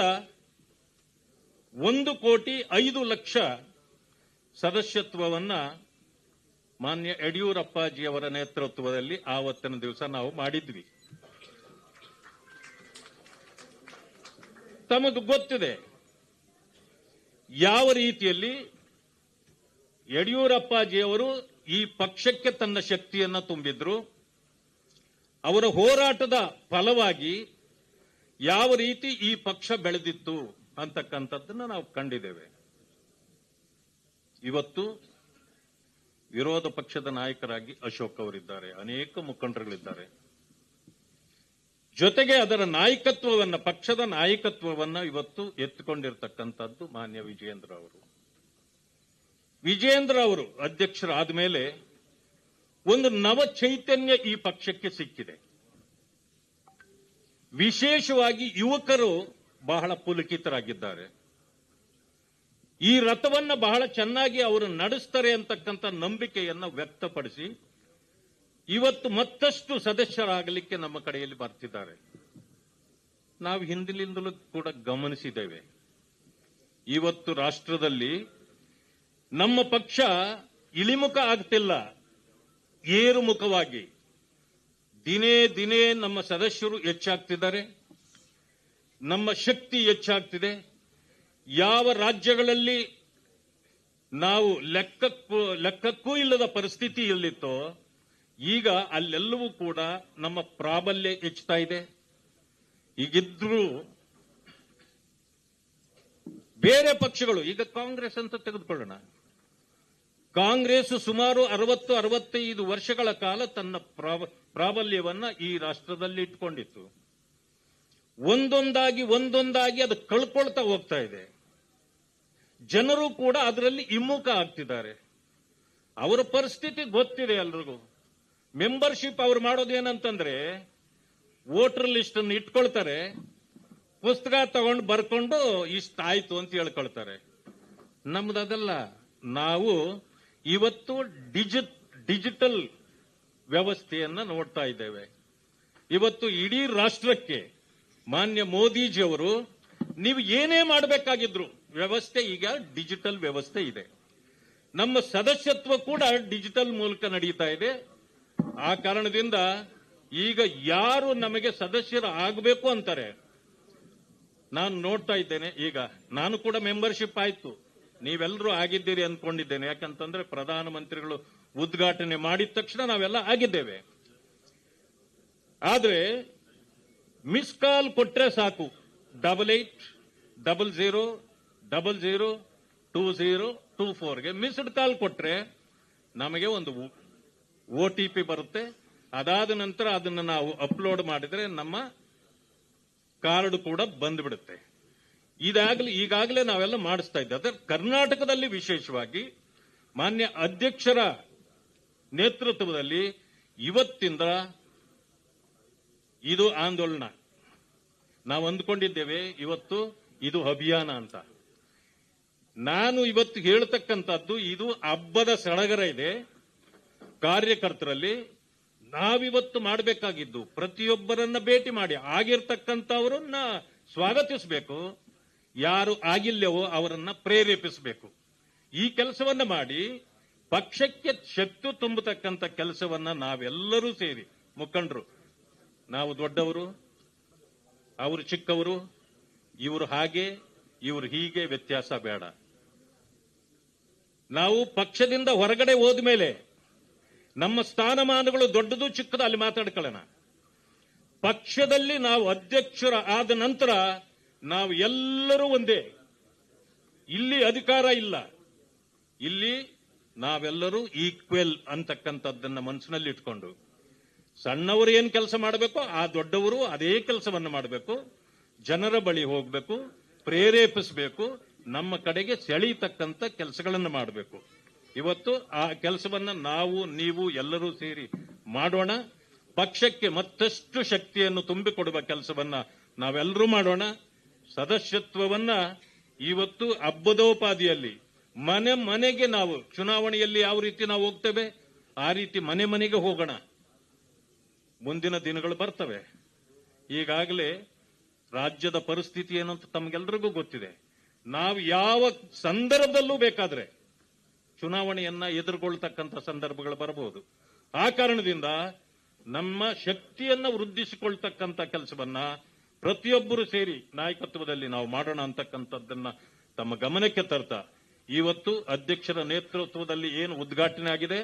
1,05,00,000 ಸದಸ್ಯತ್ವವನ್ನ ಮಾನ್ಯ ಯಡಿಯೂರಪ್ಪಾಜಿಯವರ ನೇತೃತ್ವದಲ್ಲಿ ಆವತ್ತಿನ ದಿವಸ ನಾವು ಮಾಡಿದ್ವಿ. ತಮಗೂ ಗೊತ್ತಿದೆ ಯಾವ ರೀತಿಯಲ್ಲಿ ಯಡಿಯೂರಪ್ಪಾಜಿಯವರು ಈ ಪಕ್ಷಕ್ಕೆ ತನ್ನ ಶಕ್ತಿಯನ್ನ ತುಂಬಿದ್ರು. ಅವರ ಹೋರಾಟದ ಫಲವಾಗಿ ಯಾವ ರೀತಿ ಈ ಪಕ್ಷ ಬೆಳೆದಿತ್ತು ಅಂತಕ್ಕಂಥದ್ದನ್ನ ನಾವು ಕಂಡಿದ್ದೇವೆ. ಇವತ್ತು ವಿರೋಧ ಪಕ್ಷದ ನಾಯಕರಾಗಿ ಅಶೋಕ್ ಅವರಿದ್ದಾರೆ, ಅನೇಕ ಮುಖಂಡರುಗಳಿದ್ದಾರೆ. ಜೊತೆಗೆ ಅದರ ನಾಯಕತ್ವವನ್ನ, ಪಕ್ಷದ ನಾಯಕತ್ವವನ್ನ ಇವತ್ತು ಎತ್ತುಕೊಂಡಿರ್ತಕ್ಕಂಥದ್ದು ಮಾನ್ಯ ವಿಜಯೇಂದ್ರ ಅವರು. ವಿಜಯೇಂದ್ರ ಅವರು ಅಧ್ಯಕ್ಷರಾದ ಮೇಲೆ ಒಂದು ನವ ಚೈತನ್ಯ ಈ ಪಕ್ಷಕ್ಕೆ ಸಿಕ್ಕಿದೆ. ವಿಶೇಷವಾಗಿ ಯುವಕರು ಬಹಳ ಪುಲಕಿತರಾಗಿದ್ದಾರೆ. ಈ ರಥವನ್ನ ಬಹಳ ಚೆನ್ನಾಗಿ ಅವರು ನಡೆಸ್ತಾರೆ ಅಂತಕ್ಕಂಥ ನಂಬಿಕೆಯನ್ನ ವ್ಯಕ್ತಪಡಿಸಿ ಇವತ್ತು ಮತ್ತಷ್ಟು ಸದಸ್ಯರಾಗಲಿಕ್ಕೆ ನಮ್ಮ ಕಡೆಯಲ್ಲಿ ಬರ್ತಿದ್ದಾರೆ. ನಾವು ಹಿಂದಿನಿಂದಲೂ ಕೂಡ ಗಮನಿಸಿದ್ದೇವೆ. ಇವತ್ತು ರಾಷ್ಟ್ರದಲ್ಲಿ ನಮ್ಮ ಪಕ್ಷ ಇಳಿಮುಖ ಆಗ್ತಿಲ್ಲ, ಏರುಮುಖವಾಗಿ ದಿನೇ ದಿನೇ ನಮ್ಮ ಸದಸ್ಯರು ಹೆಚ್ಚಾಗ್ತಿದ್ದಾರೆ, ನಮ್ಮ ಶಕ್ತಿ ಹೆಚ್ಚಾಗ್ತಿದೆ. ಯಾವ ರಾಜ್ಯಗಳಲ್ಲಿ ನಾವು ಲೆಕ್ಕಕ್ಕೂ ಇಲ್ಲದ ಪರಿಸ್ಥಿತಿಯಲ್ಲಿತ್ತೋ ಈಗ ಅಲ್ಲೆಲ್ಲವೂ ಕೂಡ ನಮ್ಮ ಪ್ರಾಬಲ್ಯ ಹೆಚ್ಚುತ್ತಾ ಇದೆ. ಈಗಿದ್ರೂ ಬೇರೆ ಪಕ್ಷಗಳು, ಈಗ ಕಾಂಗ್ರೆಸ್ ಅಂತ ತೆಗೆದುಕೊಳ್ಳೋಣ, ಕಾಂಗ್ರೆಸ್ ಸುಮಾರು 60-65 ವರ್ಷಗಳ ಕಾಲ ತನ್ನ ಪ್ರಾಬಲ್ಯವನ್ನ ಈ ರಾಷ್ಟ್ರದಲ್ಲಿ ಇಟ್ಕೊಂಡಿತ್ತು. ಒಂದೊಂದಾಗಿ ಅದು ಕಳ್ಕೊಳ್ತಾ ಹೋಗ್ತಾ ಇದೆ. ಜನರು ಕೂಡ ಅದರಲ್ಲಿ ಹಿಮ್ಮುಖ ಆಗ್ತಿದ್ದಾರೆ. ಅವರ ಪರಿಸ್ಥಿತಿ ಗೊತ್ತಿದೆ ಎಲ್ರಿಗೂ. ಮೆಂಬರ್ಶಿಪ್ ಅವ್ರು ಮಾಡೋದೇನಂತಂದ್ರೆ ವೋಟರ್ ಲಿಸ್ಟ್ ಅನ್ನು ಇಟ್ಕೊಳ್ತಾರೆ, ಪುಸ್ತಕ ತಗೊಂಡು ಬರ್ಕೊಂಡು ಇಷ್ಟ ಆಯ್ತು ಅಂತ ಹೇಳ್ಕೊಳ್ತಾರೆ. ನಮ್ದದಲ್ಲ. ನಾವು ಇವತ್ತು ಡಿಜಿಟಲ್ ವ್ಯವಸ್ಥೆಯನ್ನ ನೋಡ್ತಾ ಇದ್ದೇವೆ. ಇವತ್ತು ಇಡೀ ರಾಷ್ಟ್ರಕ್ಕೆ ಮಾನ್ಯ ಮೋದಿಜಿಯವರು ನೀವು ಏನೇ ಮಾಡಬೇಕಾಗಿದ್ರು ವ್ಯವಸ್ಥೆ ಈಗ ಡಿಜಿಟಲ್ ವ್ಯವಸ್ಥೆ ಇದೆ. ನಮ್ಮ ಸದಸ್ಯತ್ವ ಕೂಡ ಡಿಜಿಟಲ್ ಮೂಲಕ ನಡೀತಾ ಇದೆ. ಆ ಕಾರಣದಿಂದ ಈಗ ಯಾರು ನಮಗೆ ಸದಸ್ಯರು ಆಗಬೇಕು ಅಂತಾರೆ, ನಾನು ನೋಡ್ತಾ ಇದ್ದೇನೆ. ಈಗ ನಾನು ಕೂಡ ಮೆಂಬರ್ಶಿಪ್ ಆಯ್ತು, ನೀವೆಲ್ಲರೂ ಆಗಿದ್ದೀರಿ ಅಂದ್ಕೊಂಡಿದ್ದೇನೆ. ಯಾಕಂತಂದ್ರೆ ಪ್ರಧಾನಮಂತ್ರಿಗಳು ಉದ್ಘಾಟನೆ ಮಾಡಿದ ತಕ್ಷಣ ನಾವೆಲ್ಲ ಆಗಿದ್ದೇವೆ. ಆದ್ರೆ ಮಿಸ್ ಕಾಲ್ ಕೊಟ್ರೆ ಸಾಕು, 8800002024ಗೆ ಮಿಸ್ಡ್ ಕಾಲ್ ಕೊಟ್ರೆ ನಮಗೆ ಒಂದು OTP ಬರುತ್ತೆ. ಅದಾದ ನಂತರ ಅದನ್ನು ನಾವು ಅಪ್ಲೋಡ್ ಮಾಡಿದ್ರೆ ನಮ್ಮ ಕಾರ್ಡ್ ಕೂಡ ಬಂದ್ಬಿಡುತ್ತೆ. ಈಗಾಗಲೇ ನಾವೆಲ್ಲ ಮಾಡಿಸ್ತಾ ಇದ್ದೇವೆ. ಅದೇ ಕರ್ನಾಟಕದಲ್ಲಿ ವಿಶೇಷವಾಗಿ ಮಾನ್ಯ ಅಧ್ಯಕ್ಷರ ನೇತೃತ್ವದಲ್ಲಿ ಇವತ್ತಿಂದ ಇದು ಆಂದೋಲನ. ನಾವು ಅಂದ್ಕೊಂಡಿದ್ದೇವೆ ಇವತ್ತು ಇದು ಅಭಿಯಾನ ಅಂತ. ನಾನು ಇವತ್ತು ಹೇಳ್ತಕ್ಕಂಥದ್ದು ಇದು ಹಬ್ಬದ ಸಡಗರ ಇದೆ ಕಾರ್ಯಕರ್ತರಲ್ಲಿ. ನಾವಿವತ್ತು ಮಾಡಬೇಕಾಗಿದ್ದು ಪ್ರತಿಯೊಬ್ಬರನ್ನ ಭೇಟಿ ಮಾಡಿ ಆಗಿರ್ತಕ್ಕಂಥವರನ್ನ ಸ್ವಾಗತಿಸಬೇಕು, ಯಾರು ಆಗಿಲ್ಲವೋ ಅವರನ್ನ ಪ್ರೇರೇಪಿಸಬೇಕು. ಈ ಕೆಲಸವನ್ನ ಮಾಡಿ ಪಕ್ಷಕ್ಕೆ ಶಕ್ತಿ ತುಂಬತಕ್ಕಂಥ ಕೆಲಸವನ್ನ ನಾವೆಲ್ಲರೂ ಸೇರಿ, ಮುಖಂಡರು, ನಾವು ದೊಡ್ಡವರು, ಅವರು ಚಿಕ್ಕವರು, ಇವರು ಹಾಗೆ ಇವರು ಹೀಗೆ ವ್ಯತ್ಯಾಸ ಬೇಡ. ನಾವು ಪಕ್ಷದಿಂದ ಹೊರಗಡೆ ಹೋದ್ಮೇಲೆ ನಮ್ಮ ಸ್ಥಾನಮಾನಗಳು ದೊಡ್ಡದು ಚಿಕ್ಕದು ಅಲ್ಲಿ ಮಾತಾಡ್ಕೊಳ್ಳೋಣ. ಪಕ್ಷದಲ್ಲಿ ನಾವು ಅಧ್ಯಕ್ಷರ ಆದ ನಂತರ ನಾವು ಎಲ್ಲರೂ ಒಂದೇ. ಇಲ್ಲಿ ಅಧಿಕಾರ ಇಲ್ಲ, ಇಲ್ಲಿ ನಾವೆಲ್ಲರೂ ಈಕ್ವೆಲ್ ಅಂತಕ್ಕಂಥದ್ದನ್ನ ಮನಸ್ಸಿನಲ್ಲಿ ಇಟ್ಕೊಂಡು ಸಣ್ಣವರು ಏನ್ ಕೆಲಸ ಮಾಡಬೇಕು ಆ ದೊಡ್ಡವರು ಅದೇ ಕೆಲಸವನ್ನು ಮಾಡಬೇಕು. ಜನರ ಬಳಿ ಹೋಗಬೇಕು, ಪ್ರೇರೇಪಿಸಬೇಕು, ನಮ್ಮ ಕಡೆಗೆ ಸೆಳೀತಕ್ಕಂಥ ಕೆಲಸಗಳನ್ನು ಮಾಡಬೇಕು. ಇವತ್ತು ಆ ಕೆಲಸವನ್ನ ನಾವು ನೀವು ಎಲ್ಲರೂ ಸೇರಿ ಮಾಡೋಣ. ಪಕ್ಷಕ್ಕೆ ಮತ್ತಷ್ಟು ಶಕ್ತಿಯನ್ನು ತುಂಬಿಕೊಡುವ ಕೆಲಸವನ್ನ ನಾವೆಲ್ಲರೂ ಮಾಡೋಣ. ಸದಸ್ಯತ್ವವನ್ನ ಇವತ್ತು ಹಬ್ಬದೋಪಾದಿಯಲ್ಲಿ ಮನೆ ಮನೆಗೆ ನಾವು ಚುನಾವಣೆಯಲ್ಲಿ ಯಾವ ರೀತಿ ನಾವು ಹೋಗ್ತೇವೆ ಆ ರೀತಿ ಮನೆ ಮನೆಗೆ ಹೋಗೋಣ. ಮುಂದಿನ ದಿನಗಳು ಬರ್ತವೆ. ಈಗಾಗಲೇ ರಾಜ್ಯದ ಪರಿಸ್ಥಿತಿ ಏನು ಅಂತ ತಮಗೆಲ್ಲರಿಗೂ ಗೊತ್ತಿದೆ. ನಾವು ಯಾವ ಸಂದರ್ಭದಲ್ಲೂ ಬೇಕಾದ್ರೆ ಚುನಾವಣೆಯನ್ನ ಎದುರುಗೊಳ್ತಕ್ಕಂಥ ಸಂದರ್ಭಗಳು ಬರಬಹುದು. ಆ ಕಾರಣದಿಂದ ನಮ್ಮ ಶಕ್ತಿಯನ್ನ ವೃದ್ಧಿಸಿಕೊಳ್ತಕ್ಕಂಥ ಕೆಲಸವನ್ನ ಪ್ರತಿಯೊಬ್ಬರು ಸೇರಿ ನಾಯಕತ್ವದಲ್ಲಿ ನಾವು ಮಾಡೋಣ ಅಂತಕ್ಕಂಥದ್ದನ್ನ ತಮ್ಮ ಗಮನಕ್ಕೆ ತರ್ತಾ, ಇವತ್ತು ಅಧ್ಯಕ್ಷರ ನೇತೃತ್ವದಲ್ಲಿ ಏನು ಉದ್ಘಾಟನೆ ಆಗಿದೆ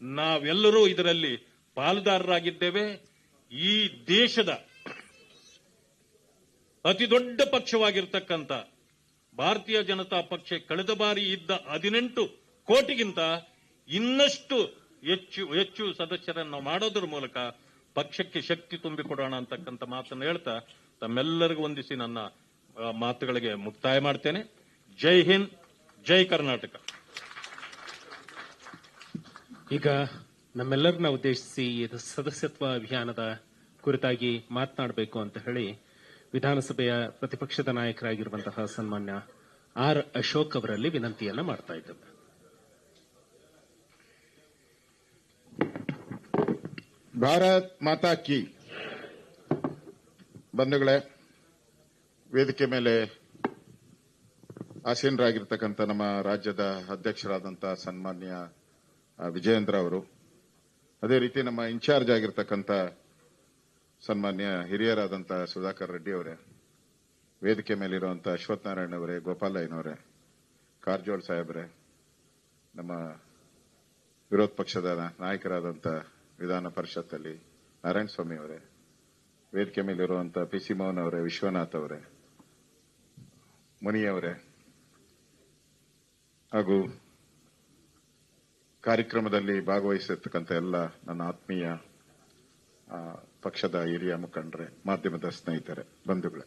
ನಾವೆಲ್ಲರೂ ಇದರಲ್ಲಿ ಪಾಲುದಾರರಾಗಿದ್ದೇವೆ. ಈ ದೇಶದ ಅತಿ ದೊಡ್ಡ ಪಕ್ಷವಾಗಿರ್ತಕ್ಕಂಥ ಭಾರತೀಯ ಜನತಾ ಪಕ್ಷ ಕಳೆದ ಬಾರಿ ಇದ್ದ 18 ಕೋಟಿಗಿಂತ ಇನ್ನಷ್ಟು ಹೆಚ್ಚು ಸದಸ್ಯರನ್ನು ಮಾಡೋದ್ರ ಮೂಲಕ ಪಕ್ಷಕ್ಕೆ ಶಕ್ತಿ ತುಂಬಿಕೊಡೋಣ ಅಂತಕ್ಕಂಥ ಮಾತನ್ನು ಹೇಳ್ತಾ ತಮ್ಮೆಲ್ಲರಿಗೂ ವಂದಿಸಿ ನನ್ನ ಮಾತುಗಳಿಗೆ ಮುಕ್ತಾಯ ಮಾಡ್ತೇನೆ. ಜೈ ಹಿಂದ್, ಜೈ ಕರ್ನಾಟಕ. ಈಗ ನಮ್ಮೆಲ್ಲರನ್ನ ಉದ್ದೇಶಿಸಿ ಇದು ಸದಸ್ಯತ್ವ ಅಭಿಯಾನದ ಕುರಿತಾಗಿ ಮಾತನಾಡಬೇಕು ಅಂತ ಹೇಳಿ ವಿಧಾನಸಭೆಯ ಪ್ರತಿಪಕ್ಷದ ನಾಯಕರಾಗಿರುವಂತಹ ಸನ್ಮಾನ್ಯ ಆರ್ ಅಶೋಕ್ ಅವರಲ್ಲಿ ವಿನಂತಿಯನ್ನ ಮಾಡ್ತಾ ಇದ್ದೇವೆ. ಭಾರತ್ ಮಾತಾ ಕಿ. ಬಂಧುಗಳೇ, ವೇದಿಕೆ ಮೇಲೆ ಆಸೀನರಾಗಿರ್ತಕ್ಕಂಥ ನಮ್ಮ ರಾಜ್ಯದ ಅಧ್ಯಕ್ಷರಾದಂತಹ ಸನ್ಮಾನ್ಯ ವಿಜಯೇಂದ್ರ ಅವರು, ಅದೇ ರೀತಿ ನಮ್ಮ ಇನ್ಚಾರ್ಜ್ ಆಗಿರ್ತಕ್ಕಂಥ ಸನ್ಮಾನ್ಯ ಹಿರಿಯರಾದಂತಹ ಸುಧಾಕರ್ ರೆಡ್ಡಿ ಅವರೇ, ವೇದಿಕೆ ಮೇಲಿರುವಂತಹ ಅಶ್ವಥ್ ನಾರಾಯಣ ಅವರೇ, ಗೋಪಾಲಯ್ಯನವರೇ, ಕಾರಜೋಳ್ ಸಾಹೇಬ್ರೆ, ನಮ್ಮ ವಿರೋಧ ಪಕ್ಷದ ನಾಯಕರಾದಂತಹ ವಿಧಾನ ಪರಿಷತ್ತಲ್ಲಿ, ನಾರಾಯಣ ಸ್ವಾಮಿ ಅವರೇ, ವೇದಿಕೆ ಮೇಲಿರುವಂತಹ ಪಿ ಸಿ ಮೋಹನ್ ಅವರೇ, ವಿಶ್ವನಾಥ್ ಅವರೇ, ಮುನಿಯವರೇ, ಹಾಗೂ ಕಾರ್ಯಕ್ರಮದಲ್ಲಿ ಭಾಗವಹಿಸಿರ್ತಕ್ಕಂಥ ಎಲ್ಲ ನನ್ನ ಆತ್ಮೀಯ ಪಕ್ಷದ ಹಿರಿಯ ಮುಖಂಡರೇ, ಮಾಧ್ಯಮದ ಸ್ನೇಹಿತರೆ, ಬಂಧುಗಳೇ,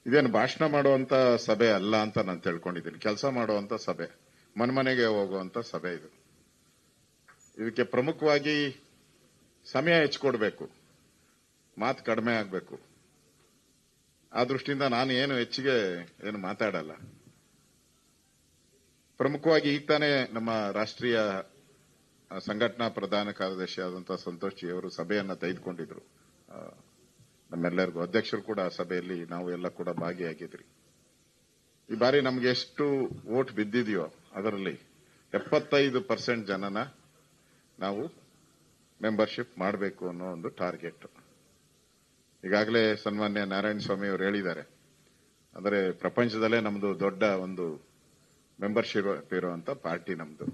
ಇದೇನು ಭಾಷಣ ಮಾಡುವಂತ ಸಭೆ ಅಲ್ಲ ಅಂತ ನಾನು ತಿಳ್ಕೊಂಡಿದ್ದೀನಿ. ಕೆಲಸ ಮಾಡುವಂತ ಸಭೆ, ಮನೆಗೆ ಹೋಗುವಂತ ಸಭೆ ಇದು. ಇದಕ್ಕೆ ಪ್ರಮುಖವಾಗಿ ಸಮಯ ಹೆಚ್ಚಿಕೊಡ್ಬೇಕು, ಮಾತು ಕಡಿಮೆ ಆಗಬೇಕು. ಆ ದೃಷ್ಟಿಯಿಂದ ನಾನು ಏನು ಹೆಚ್ಚಿಗೆ ಏನು ಮಾತಾಡಲ್ಲ. ಪ್ರಮುಖವಾಗಿ ಈಗ ತಾನೇ ನಮ್ಮ ರಾಷ್ಟ್ರೀಯ ಸಂಘಟನಾ ಪ್ರಧಾನ ಕಾರ್ಯದರ್ಶಿ ಆದಂತಹ ಸಂತೋಷ್ ಜಿ ಅವರು ಸಭೆಯನ್ನ ತೆಗೆದುಕೊಂಡಿದ್ರು. ನಮ್ಮೆಲ್ಲರಿಗೂ ಅಧ್ಯಕ್ಷರು ಕೂಡ ಆ ಸಭೆಯಲ್ಲಿ ನಾವು ಎಲ್ಲ ಕೂಡ ಭಾಗಿಯಾಗಿದ್ರಿ. ಈ ಬಾರಿ ನಮ್ಗೆ ಎಷ್ಟು ವೋಟ್ ಬಿದ್ದಿದೆಯೋ ಅದರಲ್ಲಿ 75% ಜನನ ನಾವು ಮೆಂಬರ್ಶಿಪ್ ಮಾಡಬೇಕು ಅನ್ನೋ ಒಂದು ಟಾರ್ಗೆಟ್. ಈಗಾಗಲೇ ಸನ್ಮಾನ್ಯ ನಾರಾಯಣ ಸ್ವಾಮಿ ಅವರು ಹೇಳಿದ್ದಾರೆ, ಅಂದರೆ ಪ್ರಪಂಚದಲ್ಲೇ ನಮ್ದು ದೊಡ್ಡ ಒಂದು ಮೆಂಬರ್ಶಿಪ್ ಇರುವಂತ ಪಾರ್ಟಿ ನಮ್ದು.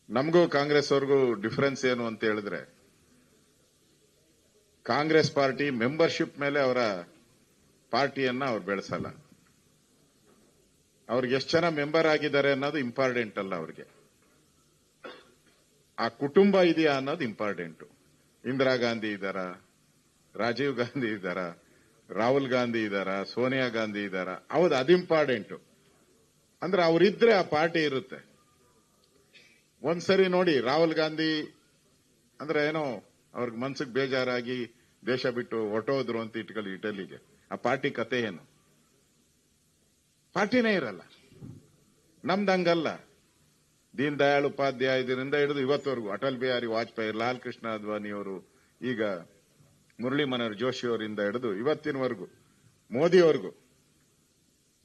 ನಮಗೂ ಕಾಂಗ್ರೆಸ್ ಅವ್ರಿಗೂ ಡಿಫರೆನ್ಸ್ ಏನು ಅಂತ ಹೇಳಿದ್ರೆ, ಕಾಂಗ್ರೆಸ್ ಪಾರ್ಟಿ ಮೆಂಬರ್ಶಿಪ್ ಮೇಲೆ ಅವರ ಪಾರ್ಟಿಯನ್ನ ಅವ್ರು ಬೆಳೆಸಲ್ಲ. ಅವ್ರಿಗೆ ಎಷ್ಟು ಜನ ಮೆಂಬರ್ ಆಗಿದ್ದಾರೆ ಅನ್ನೋದು ಇಂಪಾರ್ಟೆಂಟ್ ಅಲ್ಲ. ಅವ್ರಿಗೆ ಆ ಕುಟುಂಬ ಇದೆಯಾ ಅನ್ನೋದು ಇಂಪಾರ್ಟೆಂಟ್. ಇಂದಿರಾ ಗಾಂಧಿ ಇದ್ದಾರ, ರಾಜೀವ್ ಗಾಂಧಿ ಇದ್ದಾರ, ರಾಹುಲ್ ಗಾಂಧಿ ಇದ್ದಾರ, ಸೋನಿಯಾ ಗಾಂಧಿ ಇದ್ದಾರ, ಹೌದು, ಅದು ಇಂಪಾರ್ಟೆಂಟ್. ಅಂದ್ರೆ ಅವರಿದ್ರೆ ಆ ಪಾರ್ಟಿ ಇರುತ್ತೆ. ಒಂದ್ಸರಿ ನೋಡಿ, ರಾಹುಲ್ ಗಾಂಧಿ ಅಂದ್ರೆ ಏನೋ ಅವ್ರಿಗೆ ಮನ್ಸಿಗೆ ಬೇಜಾರಾಗಿ ದೇಶ ಬಿಟ್ಟು ಹೊರಟೋದ್ರು ಅಂತ ಇಟ್ಕೊಳ್ಳಿ ಇಟಲಿಗೆ. ಆ ಪಾರ್ಟಿ ಕತೆ ಏನು? ಪಾರ್ಟಿನೇ ಇರಲ್ಲ. ನಮ್ದಂಗಲ್ಲ. ದೀನ್ ದಯಾಳ್ ಉಪಾಧ್ಯಾಯದಿಂದ ಹಿಡಿದು ಇವತ್ತವರೆಗೂ ಅಟಲ್ ಬಿಹಾರಿ ವಾಜಪೇಯಿ, ಲಾಲ್ ಕೃಷ್ಣ ಅದ್ವಾನಿ ಅವರು, ಈಗ ಮುರಳಿ ಮನೋಹರ್ ಜೋಶಿ ಅವರಿಂದ ಹಿಡಿದು ಇವತ್ತಿನವರೆಗೂ ಮೋದಿವರೆಗೂ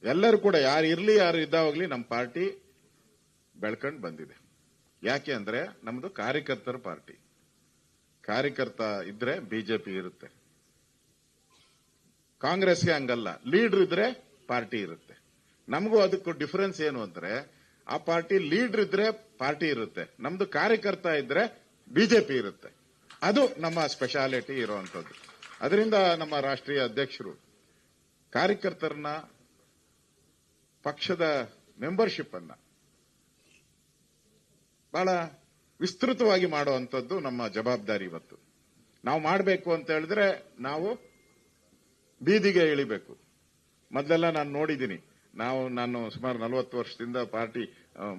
ಎಲ್ಲರೂ ಕೂಡ ಯಾರು ಇರ್ಲಿ ಯಾರು ಇದ್ದಾವಾಗ್ಲಿ ನಮ್ಮ ಪಾರ್ಟಿ ಬೆಳ್ಕೊಂಡು ಬಂದಿದೆ. ಯಾಕೆ ಅಂದ್ರೆ ನಮ್ದು ಕಾರ್ಯಕರ್ತರ ಪಾರ್ಟಿ. ಕಾರ್ಯಕರ್ತ ಇದ್ರೆ ಬಿಜೆಪಿ ಇರುತ್ತೆ. ಕಾಂಗ್ರೆಸ್ಗೆ ಹಂಗಲ್ಲ, ಲೀಡರ್ ಇದ್ರೆ ಪಾರ್ಟಿ ಇರುತ್ತೆ. ನಮಗೂ ಅದಕ್ಕೂ ಡಿಫರೆನ್ಸ್ ಏನು ಅಂದ್ರೆ, ಆ ಪಾರ್ಟಿ ಲೀಡರ್ ಇದ್ರೆ ಪಾರ್ಟಿ ಇರುತ್ತೆ, ನಮ್ದು ಕಾರ್ಯಕರ್ತ ಇದ್ರೆ ಬಿಜೆಪಿ ಇರುತ್ತೆ. ಅದು ನಮ್ಮ ಸ್ಪೆಷಾಲಿಟಿ ಇರುವಂತದ್ದು. ಅದರಿಂದ ನಮ್ಮ ರಾಷ್ಟ್ರೀಯ ಅಧ್ಯಕ್ಷರು ಕಾರ್ಯಕರ್ತರನ್ನ, ಪಕ್ಷದ ಮೆಂಬರ್ಶಿಪ್ ಅನ್ನ ಬಹಳ ವಿಸ್ತೃತವಾಗಿ ಮಾಡುವಂತದ್ದು ನಮ್ಮ ಜವಾಬ್ದಾರಿ. ಇವತ್ತು ನಾವು ಮಾಡಬೇಕು ಅಂತ ಹೇಳಿದ್ರೆ ನಾವು ಬೀದಿಗೆ ಇಳಿಬೇಕು. ಮೊದಲೆಲ್ಲ ನಾನು ನೋಡಿದ್ದೀನಿ, ನಾನು ಸುಮಾರು 40 ವರ್ಷದಿಂದ ಪಾರ್ಟಿ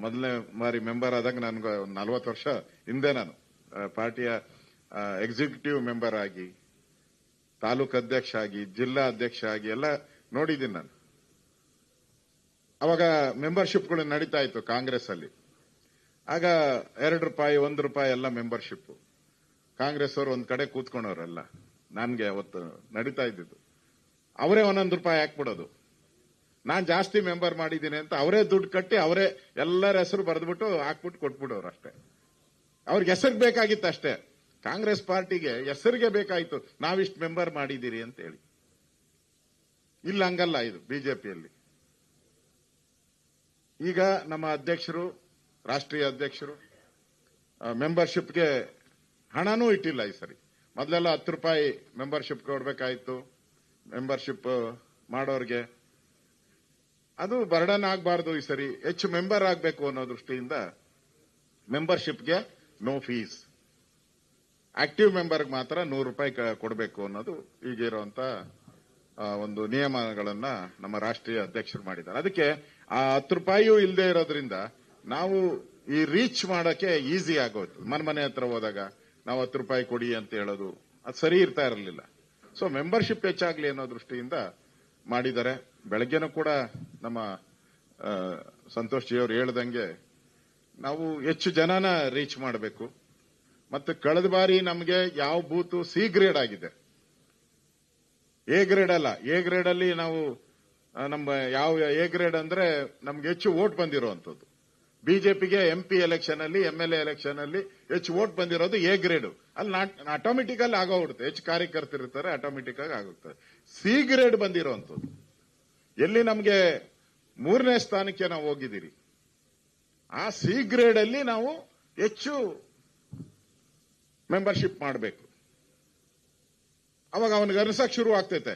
ಮೊದಲನೇ ಬಾರಿ ಮೆಂಬರ್ ಆದಾಗ ನನ್ಗೆ 40 ವರ್ಷ ಹಿಂದೆ ನಾನು ಪಾರ್ಟಿಯ ಎಕ್ಸಿಕ್ಯೂಟಿವ್ ಮೆಂಬರ್ ಆಗಿ, ತಾಲೂಕು ಅಧ್ಯಕ್ಷ ಆಗಿ, ಜಿಲ್ಲಾ ಅಧ್ಯಕ್ಷ ಆಗಿ ಎಲ್ಲ ನೋಡಿದ್ದೀನಿ ನಾನು. ಅವಾಗ ಮೆಂಬರ್ಶಿಪ್ಗಳು ನಡೀತಾ ಇತ್ತು ಕಾಂಗ್ರೆಸ್ ಅಲ್ಲಿ. ಆಗ ₹2, ₹1 ಎಲ್ಲ ಮೆಂಬರ್ಶಿಪ್. ಕಾಂಗ್ರೆಸ್ ಅವರು ಒಂದ್ ಕಡೆ ಕೂತ್ಕೊಂಡವ್ರೆಲ್ಲ. ನನ್ಗೆ ಅವತ್ತು ನಡೀತಾ ಇದ್ದಿದ್ದು ಅವರೇ ₹1 ಹಾಕ್ಬಿಡೋದು. ನಾನ್ ಜಾಸ್ತಿ ಮೆಂಬರ್ ಮಾಡಿದ್ದೀನಿ ಅಂತ ಅವರೇ ದುಡ್ಡು ಕಟ್ಟಿ ಅವರೇ ಎಲ್ಲರ ಹೆಸರು ಬರೆದ್ಬಿಟ್ಟು ಹಾಕ್ಬಿಟ್ಟು ಕೊಟ್ಬಿಡೋರು ಅಷ್ಟೇ. ಅವ್ರಿಗೆ ಹೆಸರು ಬೇಕಾಗಿತ್ತು ಅಷ್ಟೇ. ಕಾಂಗ್ರೆಸ್ ಪಾರ್ಟಿಗೆ ಹೆಸರಿಗೆ ಬೇಕಾಯ್ತು, ನಾವಿಷ್ಟು ಮೆಂಬರ್ ಮಾಡಿದ್ದೀರಿ ಅಂತ ಹೇಳಿ. ಇಲ್ಲ ಹಂಗಲ್ಲ ಇದು ಬಿಜೆಪಿಯಲ್ಲಿ. ಈಗ ನಮ್ಮ ಅಧ್ಯಕ್ಷರು, ರಾಷ್ಟ್ರೀಯ ಅಧ್ಯಕ್ಷರು ಮೆಂಬರ್ಶಿಪ್ಗೆ ಹಣನೂ ಇಟ್ಟಿಲ್ಲ ಈ ಸರಿ. ಮೊದಲೆಲ್ಲ ₹10 ಮೆಂಬರ್ಶಿಪ್ ಕೊಡ್ಬೇಕಾಯ್ತು. ಮೆಂಬರ್ಶಿಪ್ ಮಾಡೋರ್ಗೆ ಅದು ಬರ್ಡನ್ ಆಗಬಾರ್ದು. ಈ ಸರಿ ಹೆಚ್ಚು ಮೆಂಬರ್ ಆಗಬೇಕು ಅನ್ನೋ ದೃಷ್ಟಿಯಿಂದ ಮೆಂಬರ್ಶಿಪ್ಗೆ ನೋ ಫೀಸ್, ಆಕ್ಟಿವ್ ಮೆಂಬರ್ಗೆ ಮಾತ್ರ ₹100 ಕೊಡಬೇಕು ಅನ್ನೋದು ಈಗಿರುವಂತ ಒಂದು ನಿಯಮಗಳನ್ನ ನಮ್ಮ ರಾಷ್ಟ್ರೀಯ ಅಧ್ಯಕ್ಷರು ಮಾಡಿದ್ದಾರೆ. ಅದಕ್ಕೆ ಆ ₹10 ಇಲ್ಲದೆ ಇರೋದ್ರಿಂದ ನಾವು ಈ ರೀಚ್ ಮಾಡಕ್ಕೆ ಈಸಿ ಆಗೋಯ್ತು. ಮನೆ ಹತ್ರ ಹೋದಾಗ ನಾವು ₹10 ಕೊಡಿ ಅಂತ ಹೇಳೋದು ಅದು ಸರಿ ಇರ್ತಾ ಇರಲಿಲ್ಲ. ಸೊ ಮೆಂಬರ್ಶಿಪ್ ಹೆಚ್ಚಾಗ್ಲಿ ಅನ್ನೋ ದೃಷ್ಟಿಯಿಂದ ಮಾಡಿದ್ದಾರೆ. ಬೆಳಗ್ಗೆನೂ ಕೂಡ ನಮ್ಮ ಸಂತೋಷ್ ಜಿ ಅವರು ಹೇಳ್ದಂಗೆ ನಾವು ಹೆಚ್ಚು ಜನನ ರೀಚ್ ಮಾಡಬೇಕು. ಮತ್ತು ಕಳೆದ ಬಾರಿ ನಮಗೆ ಯಾವ ಬೂತು ಸಿ ಗ್ರೇಡ್ ಆಗಿದೆ, ಎ ಗ್ರೇಡ್ ಅಲ್ಲ. ಎ ಗ್ರೇಡ್ ಅಲ್ಲಿ ನಾವು ನಮ್ಮ ಯಾವ ಎ ಗ್ರೇಡ್ ಅಂದ್ರೆ ನಮ್ಗೆ ಹೆಚ್ಚು ವೋಟ್ ಬಂದಿರುವಂತದ್ದು. ಬಿಜೆಪಿಗೆ ಎಂಪಿ ಎಲೆಕ್ಷನ್ ಅಲ್ಲಿ, ಎಂಎಲ್ಎ ಎಲೆಕ್ಷನ್ ಅಲ್ಲಿ ಹೆಚ್ಚು ವೋಟ್ ಬಂದಿರೋದು ಎ ಗ್ರೇಡ್. ಅಲ್ಲಿ ಆಟೋಮೆಟಿಕ್ ಅಲ್ಲಿ ಆಗೋಗ್ಬಿಡುತ್ತೆ. ಹೆಚ್ಚು ಕಾರ್ಯಕರ್ತರಿರ್ತಾರೆ, ಆಟೋಮೆಟಿಕ್ ಆಗಿ ಆಗುತ್ತೆ. ಸಿ ಗ್ರೇಡ್ ಬಂದಿರುವಂತದ್ದು ಎಲ್ಲಿ ನಮ್ಗೆ 3ನೇ ಸ್ಥಾನಕ್ಕೆ ನಾವು ಹೋಗಿದ್ದೀರಿ. ಆ ಸಿ ಗ್ರೇಡ್ ಅಲ್ಲಿ ನಾವು ಹೆಚ್ಚು ಮೆಂಬರ್ಶಿಪ್ ಮಾಡಬೇಕು. ಅವಾಗ ಅವನಿಗೆ ಅನಿಸಕ್ ಶುರು ಆಗ್ತೈತೆ,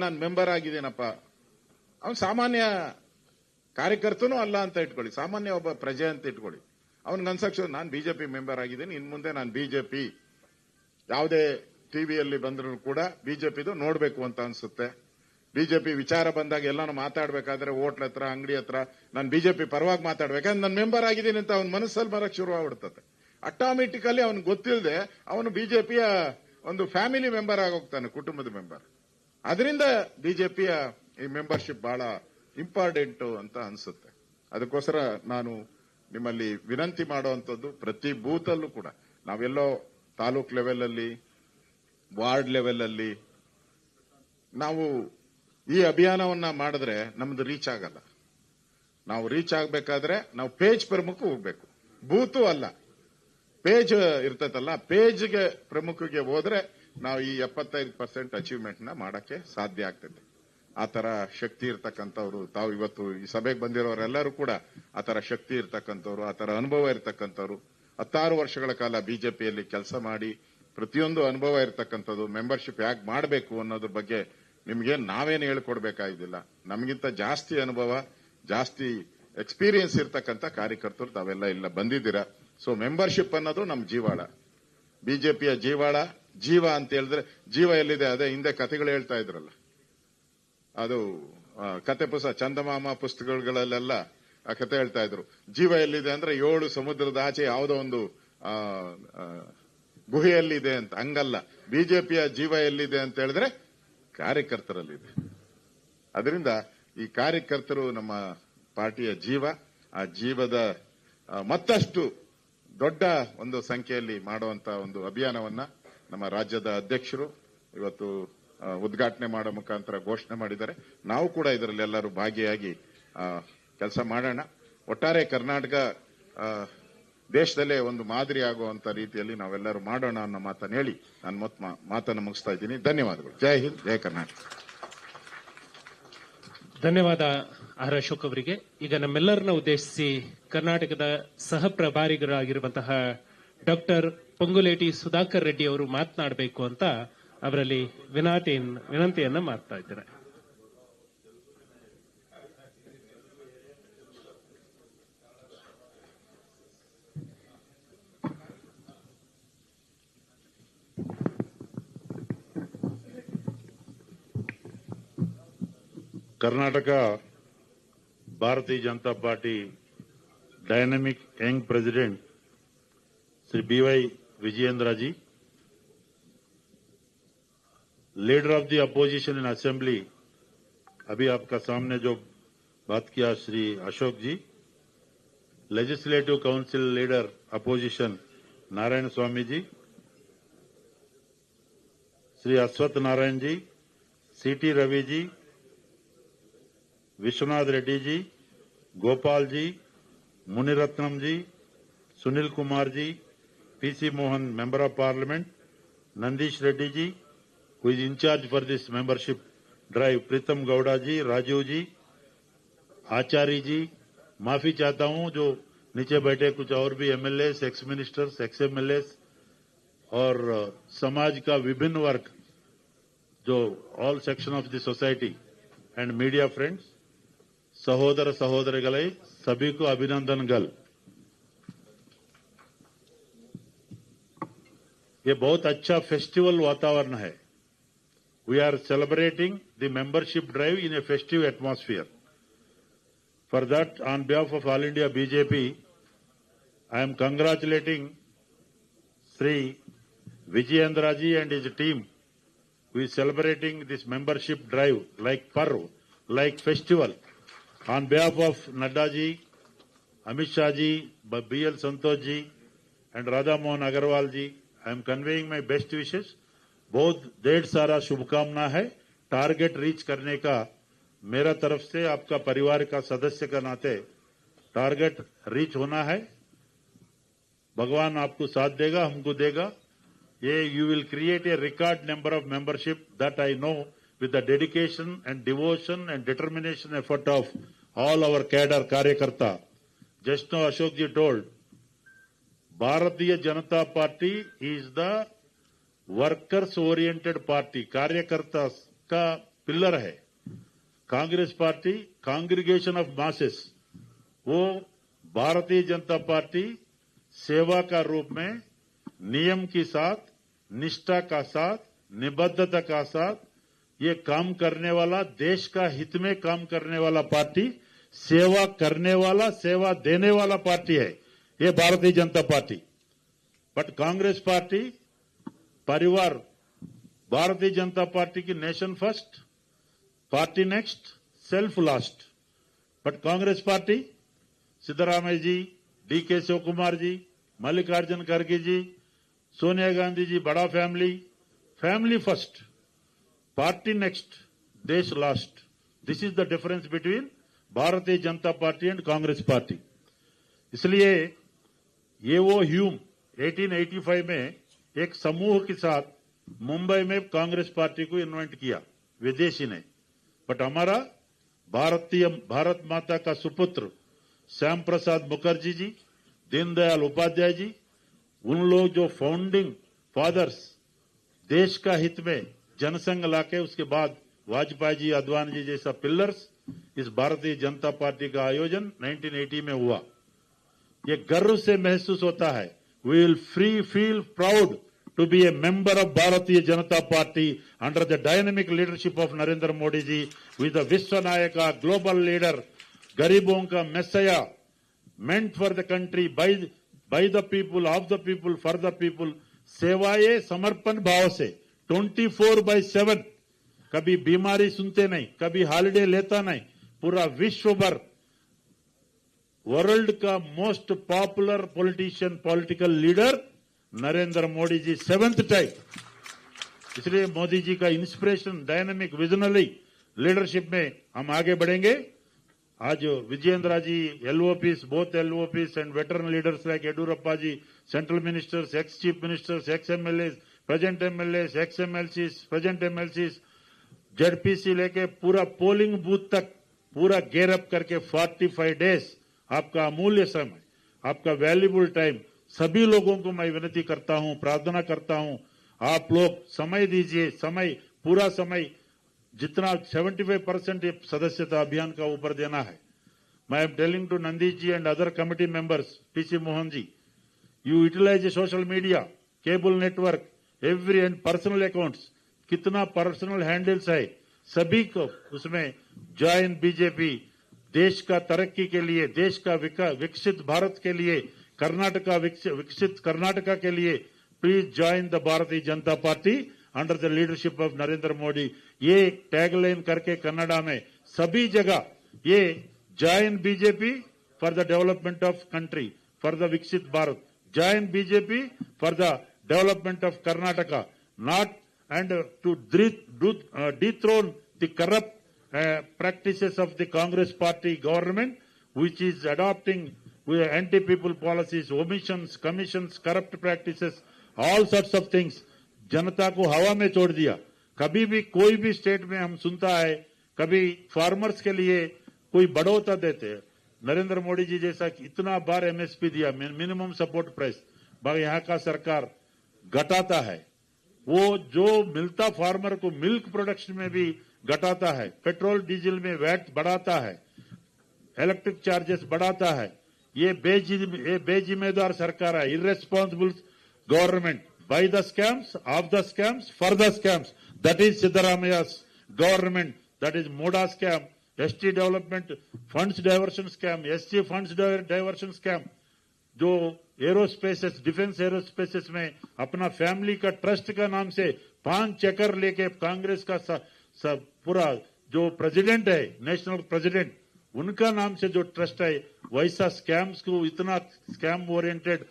ನಾನು ಮೆಂಬರ್ ಆಗಿದ್ದೀನಪ್ಪ. ಅವನು ಸಾಮಾನ್ಯ ಕಾರ್ಯಕರ್ತನೂ ಅಲ್ಲ ಅಂತ ಇಟ್ಕೊಳ್ಳಿ, ಸಾಮಾನ್ಯ ಒಬ್ಬ ಪ್ರಜೆ ಅಂತ ಇಟ್ಕೊಳ್ಳಿ. ಅವನಿಗೆ ಅನ್ಸಕ್ ಶುರು, ನಾನು ಬಿಜೆಪಿ ಮೆಂಬರ್ ಆಗಿದ್ದೀನಿ, ಇನ್ ಮುಂದೆ ನಾನು ಬಿಜೆಪಿ ಯಾವುದೇ ಟಿವಿಯಲ್ಲಿ ಬಂದರೂ ಕೂಡ ಬಿಜೆಪಿದು ನೋಡ್ಬೇಕು ಅಂತ ಅನ್ಸುತ್ತೆ. ಬಿಜೆಪಿ ವಿಚಾರ ಬಂದಾಗ ಎಲ್ಲಾನು ಮಾತಾಡ್ಬೇಕಾದ್ರೆ ಹೋಟ್ಲ್ ಹತ್ರ, ಅಂಗಡಿ ಹತ್ರ ನಾನು ಬಿಜೆಪಿ ಪರವಾಗಿ ಮಾತಾಡ್ಬೇಕಂದ್ರೆ ನಾನು ಮೆಂಬರ್ ಆಗಿದ್ದೀನಿ ಅಂತ ಅವನ ಮನಸ್ಸಲ್ಲಿ ಬರಕ್ ಶುರು ಆಗ್ಬಿಡ್ತದೆ. ಆಟೋಮೆಟಿಕಲಿ ಅವನು ಗೊತ್ತಿಲ್ಲದೆ ಅವನು ಬಿಜೆಪಿಯ ಒಂದು ಫ್ಯಾಮಿಲಿ ಮೆಂಬರ್ ಆಗೋಗ್ತಾನೆ, ಕುಟುಂಬದ ಮೆಂಬರ್. ಅದರಿಂದ ಬಿಜೆಪಿಯ ಈ ಮೆಂಬರ್ಶಿಪ್ ಬಹಳ ಇಂಪಾರ್ಟೆಂಟ್ ಅಂತ ಅನ್ಸುತ್ತೆ. ಅದಕ್ಕೋಸ್ಕರ ನಾನು ನಿಮ್ಮಲ್ಲಿ ವಿನಂತಿ ಮಾಡುವಂತದ್ದು, ಪ್ರತಿ ಬೂತ್ ಅಲ್ಲೂ ಕೂಡ ನಾವೆಲ್ಲೋ ತಾಲೂಕ್ ಲೆವೆಲ್ ಅಲ್ಲಿ, ವಾರ್ಡ್ ಲೆವೆಲ್ ಅಲ್ಲಿ ನಾವು ಈ ಅಭಿಯಾನವನ್ನ ಮಾಡಿದ್ರೆ ನಮ್ದು ರೀಚ್ ಆಗಲ್ಲ. ನಾವು ರೀಚ್ ಆಗ್ಬೇಕಾದ್ರೆ ನಾವು ಪೇಜ್ ಪ್ರಮುಖ ಹೋಗ್ಬೇಕು, ಬೂತು ಅಲ್ಲ. ಪೇಜ್ ಇರ್ತೈತಲ್ಲ, ಪೇಜ್ಗೆ ಪ್ರಮುಖಗೆ ಹೋದ್ರೆ ನಾವು ಈ 75% ಅಚೀವ್ಮೆಂಟ್ ನ ಮಾಡಕ್ಕೆ ಸಾಧ್ಯ ಆಗ್ತೈತೆ. ಆ ತರ ಶಕ್ತಿ ಇರ್ತಕ್ಕಂಥವ್ರು ತಾವು ಇವತ್ತು ಈ ಸಭೆಗೆ ಬಂದಿರೋರೆಲ್ಲರೂ ಕೂಡ ಆ ತರ ಶಕ್ತಿ ಇರ್ತಕ್ಕಂಥವ್ರು, ಆ ತರ ಅನುಭವ ಇರ್ತಕ್ಕಂಥವ್ರು, 16 ವರ್ಷಗಳ ಕಾಲ ಬಿಜೆಪಿಯಲ್ಲಿ ಕೆಲಸ ಮಾಡಿ ಪ್ರತಿಯೊಂದು ಅನುಭವ ಇರ್ತಕ್ಕಂಥದ್ದು. ಮೆಂಬರ್ಶಿಪ್ ಯಾಕೆ ಮಾಡಬೇಕು ಅನ್ನೋದ್ರ ಬಗ್ಗೆ ನಿಮ್ಗೆ ನಾವೇನು ಹೇಳ್ಕೊಡ್ಬೇಕಾಗಿಲ್ಲ. ನಮಗಿಂತ ಜಾಸ್ತಿ ಅನುಭವ, ಜಾಸ್ತಿ ಎಕ್ಸ್ಪೀರಿಯನ್ಸ್ ಇರ್ತಕ್ಕಂಥ ಕಾರ್ಯಕರ್ತರು ತಾವೆಲ್ಲ ಇಲ್ಲ ಬಂದಿದ್ದೀರಾ. ಸೊ ಮೆಂಬರ್ಶಿಪ್ ಅನ್ನೋದು ನಮ್ ಜೀವಾಳ, ಬಿಜೆಪಿಯ ಜೀವಾಳ. ಜೀವ ಅಂತ ಹೇಳಿದ್ರೆ ಜೀವ ಎಲ್ಲಿದೆ? ಅದೇ ಹಿಂದೆ ಕಥೆಗಳು ಹೇಳ್ತಾ ಇದ್ರಲ್ಲ, ಅದು ಕತೆ ಪುಸ್ತಕ, ಚಂದಮಾಮ ಪುಸ್ತಕಗಳಲ್ಲೆಲ್ಲ ಆ ಕತೆ ಹೇಳ್ತಾ ಇದ್ರು. ಜೀವ ಎಲ್ಲಿದೆ ಅಂದ್ರೆ 7 ಸಮುದ್ರದ ಆಚೆ ಯಾವುದೋ ಒಂದು ಗುಹೆಯಲ್ಲಿದೆ ಅಂತ. ಹಂಗಲ್ಲ, ಬಿಜೆಪಿಯ ಜೀವ ಎಲ್ಲಿದೆ ಅಂತ ಹೇಳಿದ್ರೆ ಕಾರ್ಯಕರ್ತರಲ್ಲಿದೆ. ಅದರಿಂದ ಈ ಕಾರ್ಯಕರ್ತರು ನಮ್ಮ ಪಾರ್ಟಿಯ ಜೀವ. ಆ ಜೀವದ ಮತ್ತಷ್ಟು ದೊಡ್ಡ ಒಂದು ಸಂಖ್ಯೆಯಲ್ಲಿ ಮಾಡುವಂತ ಒಂದು ಅಭಿಯಾನವನ್ನ ನಮ್ಮ ರಾಜ್ಯದ ಅಧ್ಯಕ್ಷರು ಇವತ್ತು ಉದ್ಘಾಟನೆ ಮಾಡೋ ಮುಖಾಂತರ ಘೋಷಣೆ ಮಾಡಿದ್ದಾರೆ. ನಾವು ಕೂಡ ಇದರಲ್ಲಿ ಎಲ್ಲರೂ ಭಾಗಿಯಾಗಿ ಕೆಲಸ ಮಾಡೋಣ. ಒಟ್ಟಾರೆ ಕರ್ನಾಟಕ ದೇಶದಲ್ಲೇ ಒಂದು ಮಾದರಿ ಆಗುವಂತ ರೀತಿಯಲ್ಲಿ ನಾವೆಲ್ಲರೂ ಮಾಡೋಣ ಅನ್ನೋ ಮಾತನ್ನು ಹೇಳಿ ನಾನು ಮಾತನ್ನು ಮುಗಿಸ್ತಾ ಇದ್ದೀನಿ. ಧನ್ಯವಾದಗಳು. ಜೈ ಹಿಂದ್, ಜೈ ಕರ್ನಾಟಕ. ಧನ್ಯವಾದ ಆರ್ ಅಶೋಕ್ ಅವರಿಗೆ. ಈಗ ನಮ್ಮೆಲ್ಲರನ್ನ ಉದ್ದೇಶಿಸಿ ಕರ್ನಾಟಕದ ಸಹ ಪ್ರಭಾರಿಗರಾಗಿರುವಂತಹ ಡಾಕ್ಟರ್ ಪೊಂಗುಲೇಟಿ ಸುಧಾಕರ್ ರೆಡ್ಡಿ ಅವರು ಮಾತನಾಡಬೇಕು ಅಂತ ಅವರಲ್ಲಿ ವಿನಂತಿಯನ್ನ ಮಾಡ್ತಾ ಇದ್ದಾರೆ. Karnataka Bharatiya Janata party dynamic young president Shri BY Vijayendra ji, leader of the opposition in assembly, अभी आपका सामने जो बात किया Shri Ashok ji, legislative council leader opposition Narayan Swamy ji, Shri Ashwath Narayan ji, CT Ravi ji, Vishwanath Reddy ji, Gopal ji, Munirathnam ji, Sunil Kumar ji, PC Mohan member of parliament, Nandish Reddy ji who is incharge for this membership drive, Preetham Gowda ji, Rajiv जी, आचार्य जी, माफी चाहता हूं जो नीचे बैठे कुछ और भी MLAs, x ministers, x MLAs और समाज का विभिन्न वर्ग, जो all section of the society and media friends, सहोदर सहोदरिगळे सभी को अभिनंदनगल। ये बहुत अच्छा फेस्टिवल वातावरण है। We are celebrating the membership drive in a festive atmosphere. For that, on behalf of all India BJP, I am congratulating Sri Vijayendra ji and his team who is celebrating this membership drive like Parv, like festival. On behalf of Nadda ji, Amit Shah ji, BL Santosh ji and Radha Mohan Agarwal ji, I am conveying my best wishes. बहुत ढेर सारा शुभकामना है। Target reach करने का मेरा तरफ से, आपका परिवार का सदस्य का नाते टारगेट रीच होना है। भगवान आपको साथ देगा, हमको देगा। ये you will create a record number of membership that I know with the dedication and devotion and determination effort of all our cadre कार्यकर्ता. Just now Ashok ji told, भारतीय Janata party is the workers oriented party, कार्यकर्ता का pillar है। Congress party congregation of masses, वो भारतीय Janata party सेवा का रूप में नियम के साथ, निष्ठा का साथ, निबद्धता का साथ ये काम करने वाला, देश का हित में काम करने वाला पार्टी, सेवा करने वाला, सेवा देने वाला पार्टी है ये भारतीय Janata party. But Congress party परिवार, भारतीय जनता पार्टी की nation first, party next, self last. But Congress party Siddaramaiah ji, DK Shiv Kumar ji, Mallikarjun खड़गे जी, सोनिया गांधी जी, बड़ा family, family first, party next, देश last. This is the difference between Bharatiya Janata party and Congress party. इसलिए ये वो ह्यूम 1885 में एक समूह के साथ मुंबई में कांग्रेस पार्टी को इन्वेंट किया विदेशी ने। बट हमारा भारत माता का सुपुत्र श्याम प्रसाद मुखर्जी जी, दीनदयाल उपाध्याय जी, उन लोग जो फाउंडिंग फादर्स, देश का हित में जनसंघ लाके उसके बाद वाजपेयी जी, आडवाणी जी जैसा पिलर्स, इस भारतीय जनता पार्टी का आयोजन 1980 में हुआ। ये गर्व से महसूस होता है। We will feel proud to be a member of Bharatiya Janata Party under the dynamic leadership of Narendra Modi ji, with the Vishwanayaka, global leader, Garibon ka Messiah, meant for the country, by the people, of the people, for the people, सेवाए समर्पण भाव से 24/7, कभी बीमारी सुनते नहीं, कभी holiday लेता नहीं, पूरा विश्व भर वर्ल्ड का most popular politician, political leader Narendra Modi ji 7th time. इसलिए मोदी जी का इंस्पिरेशन, डायनामिक, विजनरी लीडरशिप में हम आगे बढ़ेंगे। आज विजयेंद्र जी, LOPs, both LOPs and veteran leaders like Yedurappa ji, central ministers, ex-chief ministers, ex-MLAs, present MLAs, ex-MLCs, present MLCs, ZPC लेके पूरा polling booth तक पूरा गेयर अप करके 45 डेज आपका अमूल्य समय, आपका वैल्यूबल टाइम, सभी लोगों को मैं विनती करता हूं, प्रार्थना करता हूं, आप लोग समय दीजिए। समय, पूरा समय जितना 75% सदस्यता अभियान का ऊपर देना है। मैं am telling to Nandish ji and other committee members, PC Mohan ji, you utilize social media, cable network, every and personal accounts, कितना पर्सनल हैंडल्स है, सभी को उसमें जॉइन BJP, देश का तरक्की के लिए, देश का विकसित भारत के लिए, कर्नाटका विकसित कर्नाटका के लिए, please join the Bharatiya Janata party under the leadership of Narendra Modi. ये टैगलाइन करके कन्नड़ा में सभी जगह ये join BJP for the development of country, for the विकसित Bharat, join BJP for the development of Karnataka, not and to dethrone the corrupt practices of the Congress party government, which is adopting anti-people policies, omissions, commissions, corrupt practices, all sorts of things। जनता को हवा में छोड़ दिया। कभी भी कोई भी state में हम सुनता है, कभी फार्मर्स के लिए कोई बढ़ोतरी देते हैं, नरेंद्र मोदी जी जैसा इतना बार MSP दिया, मिनिमम सपोर्ट प्राइस, यहाँ का सरकार घटाता है। वो जो मिलता फार्मर को मिल्क प्रोडक्शन में भी घटाता है, पेट्रोल डीजल में वैट बढ़ाता है, इलेक्ट्रिक चार्जेस बढ़ाता है। ये बेजिम्मेदार सरकार है, irresponsible government, by the scams, of the scams, for the scams. That is Siddaramaiah's government, that is MUDA scam, ST development funds diversion scam, SC funds diversion scam, जो एरोस्पेसेस, डिफेंस एरोस्पेसेस में अपना फैमिली का ट्रस्ट का नाम से 5 चक्कर लेके कांग्रेस का पूरा जो प्रेसिडेंट है, नेशनल प्रेसिडेंट, उनका नाम से जो ट्रस्ट है, वैसा स्कैम्स को, इतना scam oriented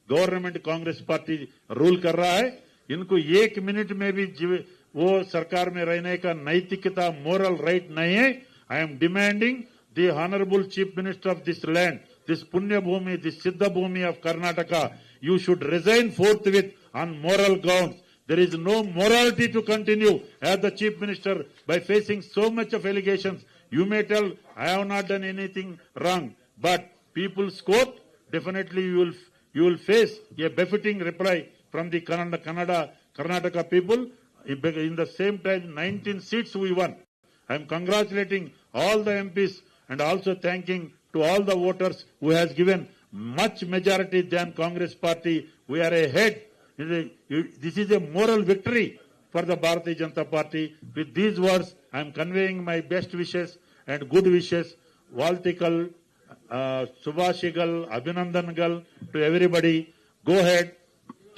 government Congress party rule कर रहा है। इनको 1 मिनट में भी वो सरकार में रहने का नैतिकता, मोरल राइट नहीं है। I am demanding the honourable chief minister of this land, this Punya Bhumi, this Siddha Bhumi of Karnataka, you should resign forthwith on moral grounds. There is no morality to continue as the chief minister by facing so much of allegations. You may tell, I have not done anything wrong, but people's court, definitely you will face a befitting reply from the Karnataka people. In the same time, 19 seats we won. I am congratulating all the MPs and also thanking to all the voters who has given much majority than Congress party. We are ahead. This is a moral victory for the Bharatiya Janata Party. With these words, I am conveying my best wishes and good wishes, Valtikal, Subhashigal, Abhinandangal to everybody. Go ahead.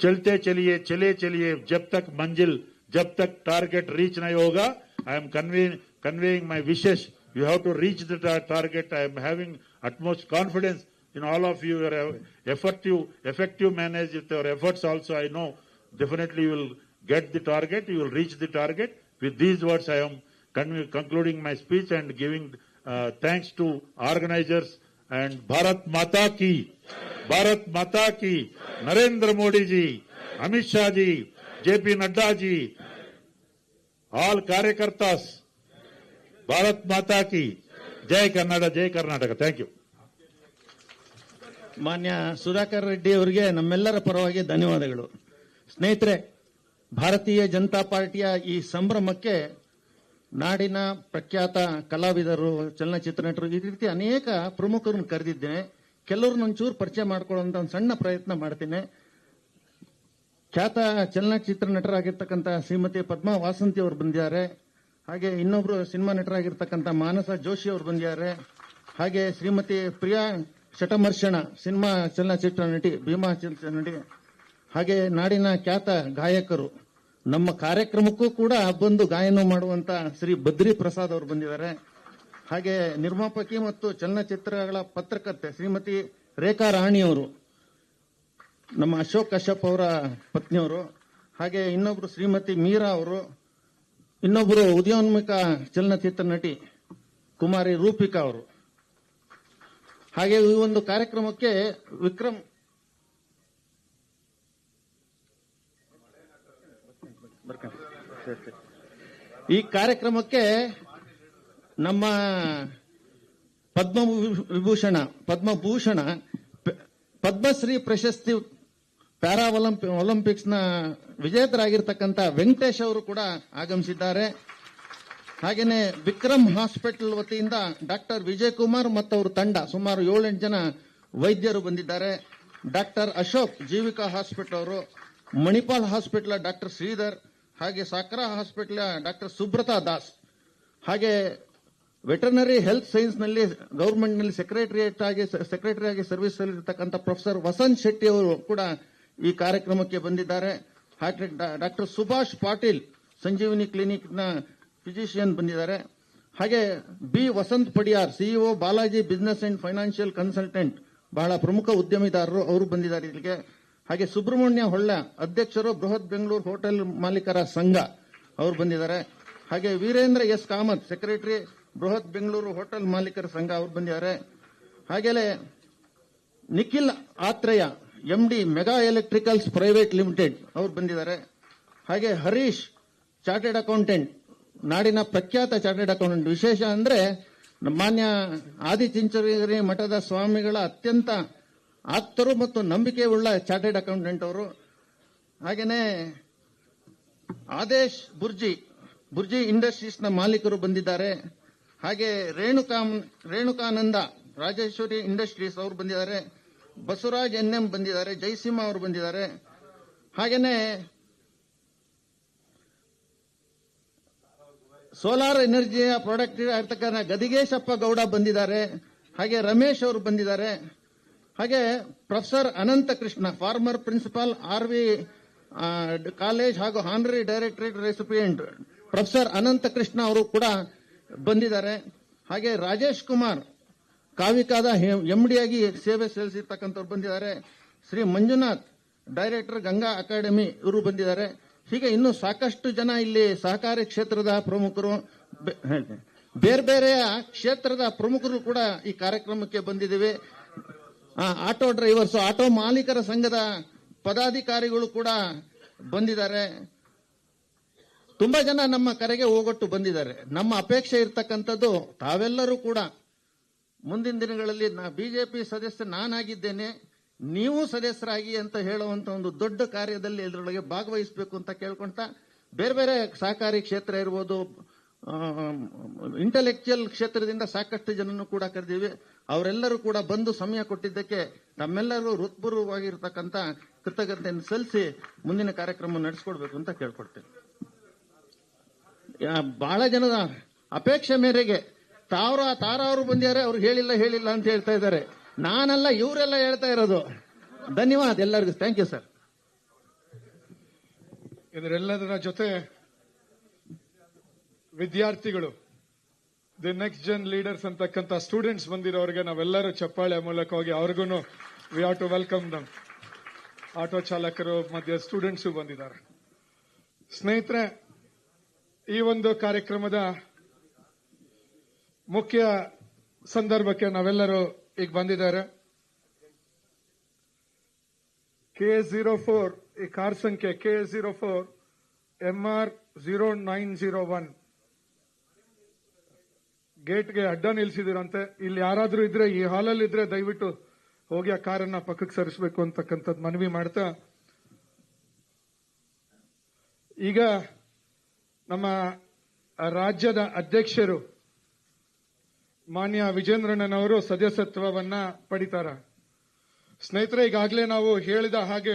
चलते चलिए चले चलिए जब तक मंजिल जब तक target reach नहीं होगा. I am conveying my wishes. You have to reach the target. I am having utmost confidence in all of you. Your effective manage with your efforts also. I know definitely you will get the target. You will reach the target. With these words, I am concluding my speech and giving thanks to organizers and Bharat Mata Ki, Narendra Modi ji, Amit Shah ji, JP Nadda ji, all Karyakartas, Bharat Mata Ki, Jai Kannada, Jai Karnataka. Thank you. ಮಾನ್ಯ ಸುಧಾಕರ್ ರೆಡ್ಡಿ ಅವರಿಗೆ ನಮ್ಮೆಲ್ಲರ ಪರವಾಗಿ ಧನ್ಯವಾದಗಳು. ಸ್ನೇಹಿತರೆ, ಭಾರತೀಯ ಜನತಾ ಪಾರ್ಟಿಯ ಈ ಸಂಭ್ರಮಕ್ಕೆ ನಾಡಿನ ಪ್ರಖ್ಯಾತ ಕಲಾವಿದರು, ಚಲನಚಿತ್ರ ನಟರು, ಈ ರೀತಿ ಅನೇಕ ಪ್ರಮುಖರನ್ನು ಕರೆದಿದ್ದೇನೆ. ಕೆಲವ್ರನ್ನ ಒಂಚೂರು ಪರಿಚಯ ಮಾಡ್ಕೊಳ್ಳುವಂತ ಒಂದು ಸಣ್ಣ ಪ್ರಯತ್ನ ಮಾಡ್ತೇನೆ. ಖ್ಯಾತ ಚಲನಚಿತ್ರ ನಟರಾಗಿರ್ತಕ್ಕಂಥ ಶ್ರೀಮತಿ ಪದ್ಮಾ ವಾಸಂತಿ ಅವರು ಬಂದಿದ್ದಾರೆ. ಹಾಗೆ ಇನ್ನೊಬ್ರು ಸಿನಿಮಾ ನಟರಾಗಿರ್ತಕ್ಕಂಥ ಮಾನಸ ಜೋಶಿ ಅವರು ಬಂದಿದ್ದಾರೆ. ಹಾಗೆ ಶ್ರೀಮತಿ ಪ್ರಿಯಾ ಶಟಮರ್ಷಣ ಸಿನಿಮಾ ಚಲನಚಿತ್ರ ನಟಿ, ಭೀಮಾ ಚಲನಚಿತ್ರ ನಟಿ. ಹಾಗೆ ನಾಡಿನ ಖ್ಯಾತ ಗಾಯಕರು, ನಮ್ಮ ಕಾರ್ಯಕ್ರಮಕ್ಕೂ ಕೂಡ ಬಂದು ಗಾಯನ ಮಾಡುವಂತ ಶ್ರೀ ಬದ್ರಿ ಪ್ರಸಾದ್ ಅವರು ಬಂದಿದ್ದಾರೆ. ಹಾಗೆ ನಿರ್ಮಾಪಕಿ ಮತ್ತು ಚಲನಚಿತ್ರಗಳ ಪತ್ರಕರ್ತೆ ಶ್ರೀಮತಿ ರೇಖಾ ರಾಣಿ ಅವರು, ನಮ್ಮ ಅಶೋಕ್ ಕಶ್ಯಪ್ ಅವರ ಪತ್ನಿಯವರು. ಹಾಗೆ ಇನ್ನೊಬ್ರು ಶ್ರೀಮತಿ ಮೀರಾ ಅವರು, ಇನ್ನೊಬ್ರು ಉದಯೋನ್ಮುಖ ಚಲನಚಿತ್ರ ನಟಿ ಕುಮಾರಿ ರೂಪಿಕಾ ಅವರು. ಹಾಗೆ ಈ ಒಂದು ಕಾರ್ಯಕ್ರಮಕ್ಕೆ ಈ ಕಾರ್ಯಕ್ರಮಕ್ಕೆ ನಮ್ಮ ಪದ್ಮಭೂಷಣ ಪದ್ಮಶ್ರೀ ಪ್ರಶಸ್ತಿ ಪ್ಯಾರಾ ಒಲಿಂಪಿಕ್ಸ್ ನ ವಿಜೇತರಾಗಿರ್ತಕ್ಕಂಥ ವೆಂಕಟೇಶ್ ಅವರು ಕೂಡ ಆಗಮಿಸಿದ್ದಾರೆ. ಹಾಗೇನೆ ವಿಕ್ರಮ್ ಹಾಸ್ಪಿಟಲ್ ವತಿಯಿಂದ ಡಾಕ್ಟರ್ ವಿಜಯ್ ಕುಮಾರ್ ಮತ್ತು ಅವರ ತಂಡ ಸುಮಾರು 7-8 ಜನ ವೈದ್ಯರು ಬಂದಿದ್ದಾರೆ. ಡಾಕ್ಟರ್ ಅಶೋಕ್ ಜೀವಿಕಾ ಹಾಸ್ಪಿಟಲ್ ಅವರು, ಮಣಿಪಾಲ್ ಹಾಸ್ಪಿಟಲ್ ಡಾಕ್ಟರ್ ಶ್ರೀಧರ್, ಹಾಗೆ ಸಾಕ್ರಾ ಹಾಸ್ಪಿಟಲ್ ಡಾಕ್ಟರ್ ಸುಬ್ರತಾ ದಾಸ್, ಹಾಗೆ ವೆಟರ್ನರಿ ಹೆಲ್ತ್ ಸೈನ್ಸ್ ನಲ್ಲಿ ಗವರ್ಮೆಂಟ್ ನಲ್ಲಿ ಸೆಕ್ರೆಟರಿ ಆಗಿ ಸರ್ವಿಸ್ ಇರತಕ್ಕಂಥ ಪ್ರೊಫೆಸರ್ ವಸಂತ್ ಶೆಟ್ಟಿ ಅವರು ಕೂಡ ಈ ಕಾರ್ಯಕ್ರಮಕ್ಕೆ ಬಂದಿದ್ದಾರೆ. ಹಾಗೆ ಡಾಕ್ಟರ್ ಸುಭಾಷ್ ಪಾಟೀಲ್ ಸಂಜೀವಿನಿ ಕ್ಲಿನಿಕ್ ನ ಫಿಸಿಷಿಯನ್ ಬಂದಿದ್ದಾರೆ. ಹಾಗೆ B Vasant Padiyar, CEO Balaji business and financial consultant, ಬಹಳ ಪ್ರಮುಖ ಉದ್ಯಮಿದಾರರು, ಅವರು ಬಂದಿದ್ದಾರೆ ಇಲ್ಲಿಗೆ. ಹಾಗೆ ಸುಬ್ರಹ್ಮಣ್ಯ ಹೊಳ್ಳ, ಅಧ್ಯಕ್ಷರು ಬೃಹತ್ ಬೆಂಗಳೂರು ಹೋಟೆಲ್ ಮಾಲೀಕರ ಸಂಘ, ಅವರು ಬಂದಿದ್ದಾರೆ. ಹಾಗೆ ವೀರೇಂದ್ರ ಎಸ್ ಕಾಮತ್, ಸೆಕ್ರೆಟರಿ ಬೃಹತ್ ಬೆಂಗಳೂರು ಹೋಟೆಲ್ ಮಾಲೀಕರ ಸಂಘ, ಅವರು ಬಂದಿದ್ದಾರೆ. ಹಾಗೆಯೇ Nikhil Atreya, MD mega electricals private limited, ಅವರು ಬಂದಿದ್ದಾರೆ. ಹಾಗೆ ಹರೀಶ್, ಚಾರ್ಟೆಡ್ ಅಕೌಂಟೆಂಟ್, ನಾಡಿನ ಪ್ರಖ್ಯಾತ ಚಾರ್ಟೆಡ್ ಅಕೌಂಟೆಂಟ್. ವಿಶೇಷ ಅಂದ್ರೆ ಮಾನ್ಯ ಆದಿಚುಂಚನಗಿರಿ ಮಠದ ಸ್ವಾಮಿಗಳ ಅತ್ಯಂತ ಆಪ್ತರು ಮತ್ತು ನಂಬಿಕೆ ಉಳ್ಳ ಚಾರ್ಟೆಡ್ ಅಕೌಂಟೆಂಟ್ ಅವರು. ಹಾಗೇನೆ ಆದೇಶ್ ಬುರ್ಜಿ ಇಂಡಸ್ಟ್ರೀಸ್ ನ ಮಾಲೀಕರು ಬಂದಿದ್ದಾರೆ. ಹಾಗೆ ರೇಣುಕಾನಂದ ರಾಜೇಶ್ವರಿ ಇಂಡಸ್ಟ್ರೀಸ್ ಅವರು ಬಂದಿದ್ದಾರೆ. ಬಸವರಾಜ್ ಎನ್ಎಂ ಬಂದಿದ್ದಾರೆ. ಜಯಸಿಂಹ ಅವರು ಬಂದಿದ್ದಾರೆ. ಹಾಗೇನೆ ಸೋಲಾರ್ ಎನರ್ಜಿಯ ಪ್ರಾಡಕ್ಟ್ ಇರ್ತಕ್ಕಂಥ ಗದಿಗೇಶಪ್ಪ ಗೌಡ ಬಂದಿದ್ದಾರೆ. ಹಾಗೆ ರಮೇಶ್ ಅವರು ಬಂದಿದ್ದಾರೆ. ಹಾಗೆ professor Anantha Krishna, former principal RV college ಹಾಗೂ honorary directorate recipient professor Anantha Krishna ಅವರು ಕೂಡ ಬಂದಿದ್ದಾರೆ. ಹಾಗೆ ರಾಜೇಶ್ ಕುಮಾರ್, ಕಾವಿಕಾದ ಎಂಡಿಯಾಗಿ ಸೇವೆ ಸಲ್ಲಿಸಿರ್ತಕ್ಕಂಥವ್ರು ಬಂದಿದ್ದಾರೆ. ಶ್ರೀ ಮಂಜುನಾಥ್, ಡೈರೆಕ್ಟರ್ ಗಂಗಾ ಅಕಾಡೆಮಿ, ಇವರು ಬಂದಿದ್ದಾರೆ. ಹೀಗೆ ಇನ್ನೂ ಸಾಕಷ್ಟು ಜನ ಇಲ್ಲಿ ಸಹಕಾರಿ ಕ್ಷೇತ್ರದ ಪ್ರಮುಖರು, ಬೇರೆ ಬೇರೆಯ ಕ್ಷೇತ್ರದ ಪ್ರಮುಖರು ಕೂಡ ಈ ಕಾರ್ಯಕ್ರಮಕ್ಕೆ ಬಂದಿದ್ದೇವೆ. ಆಟೋ ಡ್ರೈವರ್ಸ್, ಆಟೋ ಮಾಲೀಕರ ಸಂಘದ ಪದಾಧಿಕಾರಿಗಳು ಕೂಡ ಬಂದಿದ್ದಾರೆ. ತುಂಬಾ ಜನ ನಮ್ಮ ಕರೆಗೆ ಹೋಗೊಟ್ಟು ಬಂದಿದ್ದಾರೆ. ನಮ್ಮ ಅಪೇಕ್ಷೆ ಇರ್ತಕ್ಕಂಥದ್ದು ತಾವೆಲ್ಲರೂ ಕೂಡ ಮುಂದಿನ ದಿನಗಳಲ್ಲಿ ಬಿಜೆಪಿ ಸದಸ್ಯ ನಾನಾಗಿದ್ದೇನೆ, ನೀವು ಸದಸ್ಯರಾಗಿ ಅಂತ ಹೇಳುವಂತ ಒಂದು ದೊಡ್ಡ ಕಾರ್ಯದಲ್ಲಿ ಇದರೊಳಗೆ ಭಾಗವಹಿಸಬೇಕು ಅಂತ ಕೇಳ್ಕೊಂತ ಬೇರೆ ಬೇರೆ ಸಹಕಾರಿ ಕ್ಷೇತ್ರ ಇರ್ಬೋದು, ಇಂಟೆಲೆಕ್ಚುಯಲ್ ಕ್ಷೇತ್ರದಿಂದ ಸಾಕಷ್ಟು ಜನನ್ನು ಕೂಡ ಕರೆದಿವಿ. ಅವರೆಲ್ಲರೂ ಕೂಡ ಬಂದು ಸಮಯ ಕೊಟ್ಟಿದ್ದಕ್ಕೆ ನಮ್ಮೆಲ್ಲರೂ ಹೃತ್ಪೂರ್ವವಾಗಿರ್ತಕ್ಕಂಥ ಕೃತಜ್ಞತೆಯನ್ನು ಸಲ್ಲಿಸಿ ಮುಂದಿನ ಕಾರ್ಯಕ್ರಮ ನಡೆಸ್ಕೊಡ್ಬೇಕು ಅಂತ ಕೇಳ್ಕೊಡ್ತೇನೆ. ಬಹಳ ಜನದ ಅಪೇಕ್ಷೆ ಮೇರೆಗೆ ತಾರವರು ಬಂದಿದ್ದಾರೆ, ಅವ್ರು ಹೇಳಿಲ್ಲ ಅಂತ ಹೇಳ್ತಾ ಇದ್ದಾರೆ. ನಾನಲ್ಲ, ಇವರೆಲ್ಲ ಹೇಳ್ತಾ ಇರೋದು. ಧನ್ಯವಾದ ಎಲ್ಲರಿಗೂ. Thank you sir. ಇದರೆಲ್ಲದರ ಜೊತೆ ವಿದ್ಯಾರ್ಥಿಗಳು, ದಿ ನೆಕ್ಸ್ಟ್ ಜನ್ ಲೀಡರ್ಸ್ ಅಂತಕ್ಕಂಥ ಸ್ಟೂಡೆಂಟ್ಸ್ ಬಂದಿರೋರಿಗೆ ನಾವೆಲ್ಲರೂ ಚಪ್ಪಾಳೆ ಮೂಲಕವಾಗಿ ಅವ್ರಿಗೂ we have to welcome them. Auto ಚಾಲಕರು ಮಧ್ಯೆ ಸ್ಟೂಡೆಂಟ್ಸು ಬಂದಿದ್ದಾರೆ. ಸ್ನೇಹಿತರೆ, ಈ ಒಂದು ಕಾರ್ಯಕ್ರಮದ ಮುಖ್ಯ ಸಂದರ್ಭಕ್ಕೆ ನಾವೆಲ್ಲರೂ ಈಗ ಬಂದಿದ್ದಾರೆ. KA04 ಈ ಕಾರ್ ಸಂಖ್ಯೆ KA04 MR 0901 ಗೇಟ್ಗೆ ಅಡ್ಡ ನಿಲ್ಸಿದಿರಂತೆ. ಇಲ್ಲಿ ಯಾರಾದ್ರೂ ಇದ್ರೆ, ಈ ಹಾಲಲ್ಲಿ ಇದ್ರೆ ದಯವಿಟ್ಟು ಹೋಗಿ ಆ ಕಾರನ್ನ ಪಕ್ಕಕ್ಕೆ ಸರಿಸಬೇಕು ಅಂತಕ್ಕಂಥದ್ದು ಮನವಿ ಮಾಡ್ತಾ, ಈಗ ನಮ್ಮ ರಾಜ್ಯದ ಅಧ್ಯಕ್ಷರು ಮಾನ್ಯ ವಿಜೇಂದ್ರಣ್ಣನವರು ಸದಸ್ಯತ್ವವನ್ನ ಪಡಿತಾರ. ಸ್ನೇಹಿತರೆ, ಈಗಾಗಲೇ ನಾವು ಹೇಳಿದ ಹಾಗೆ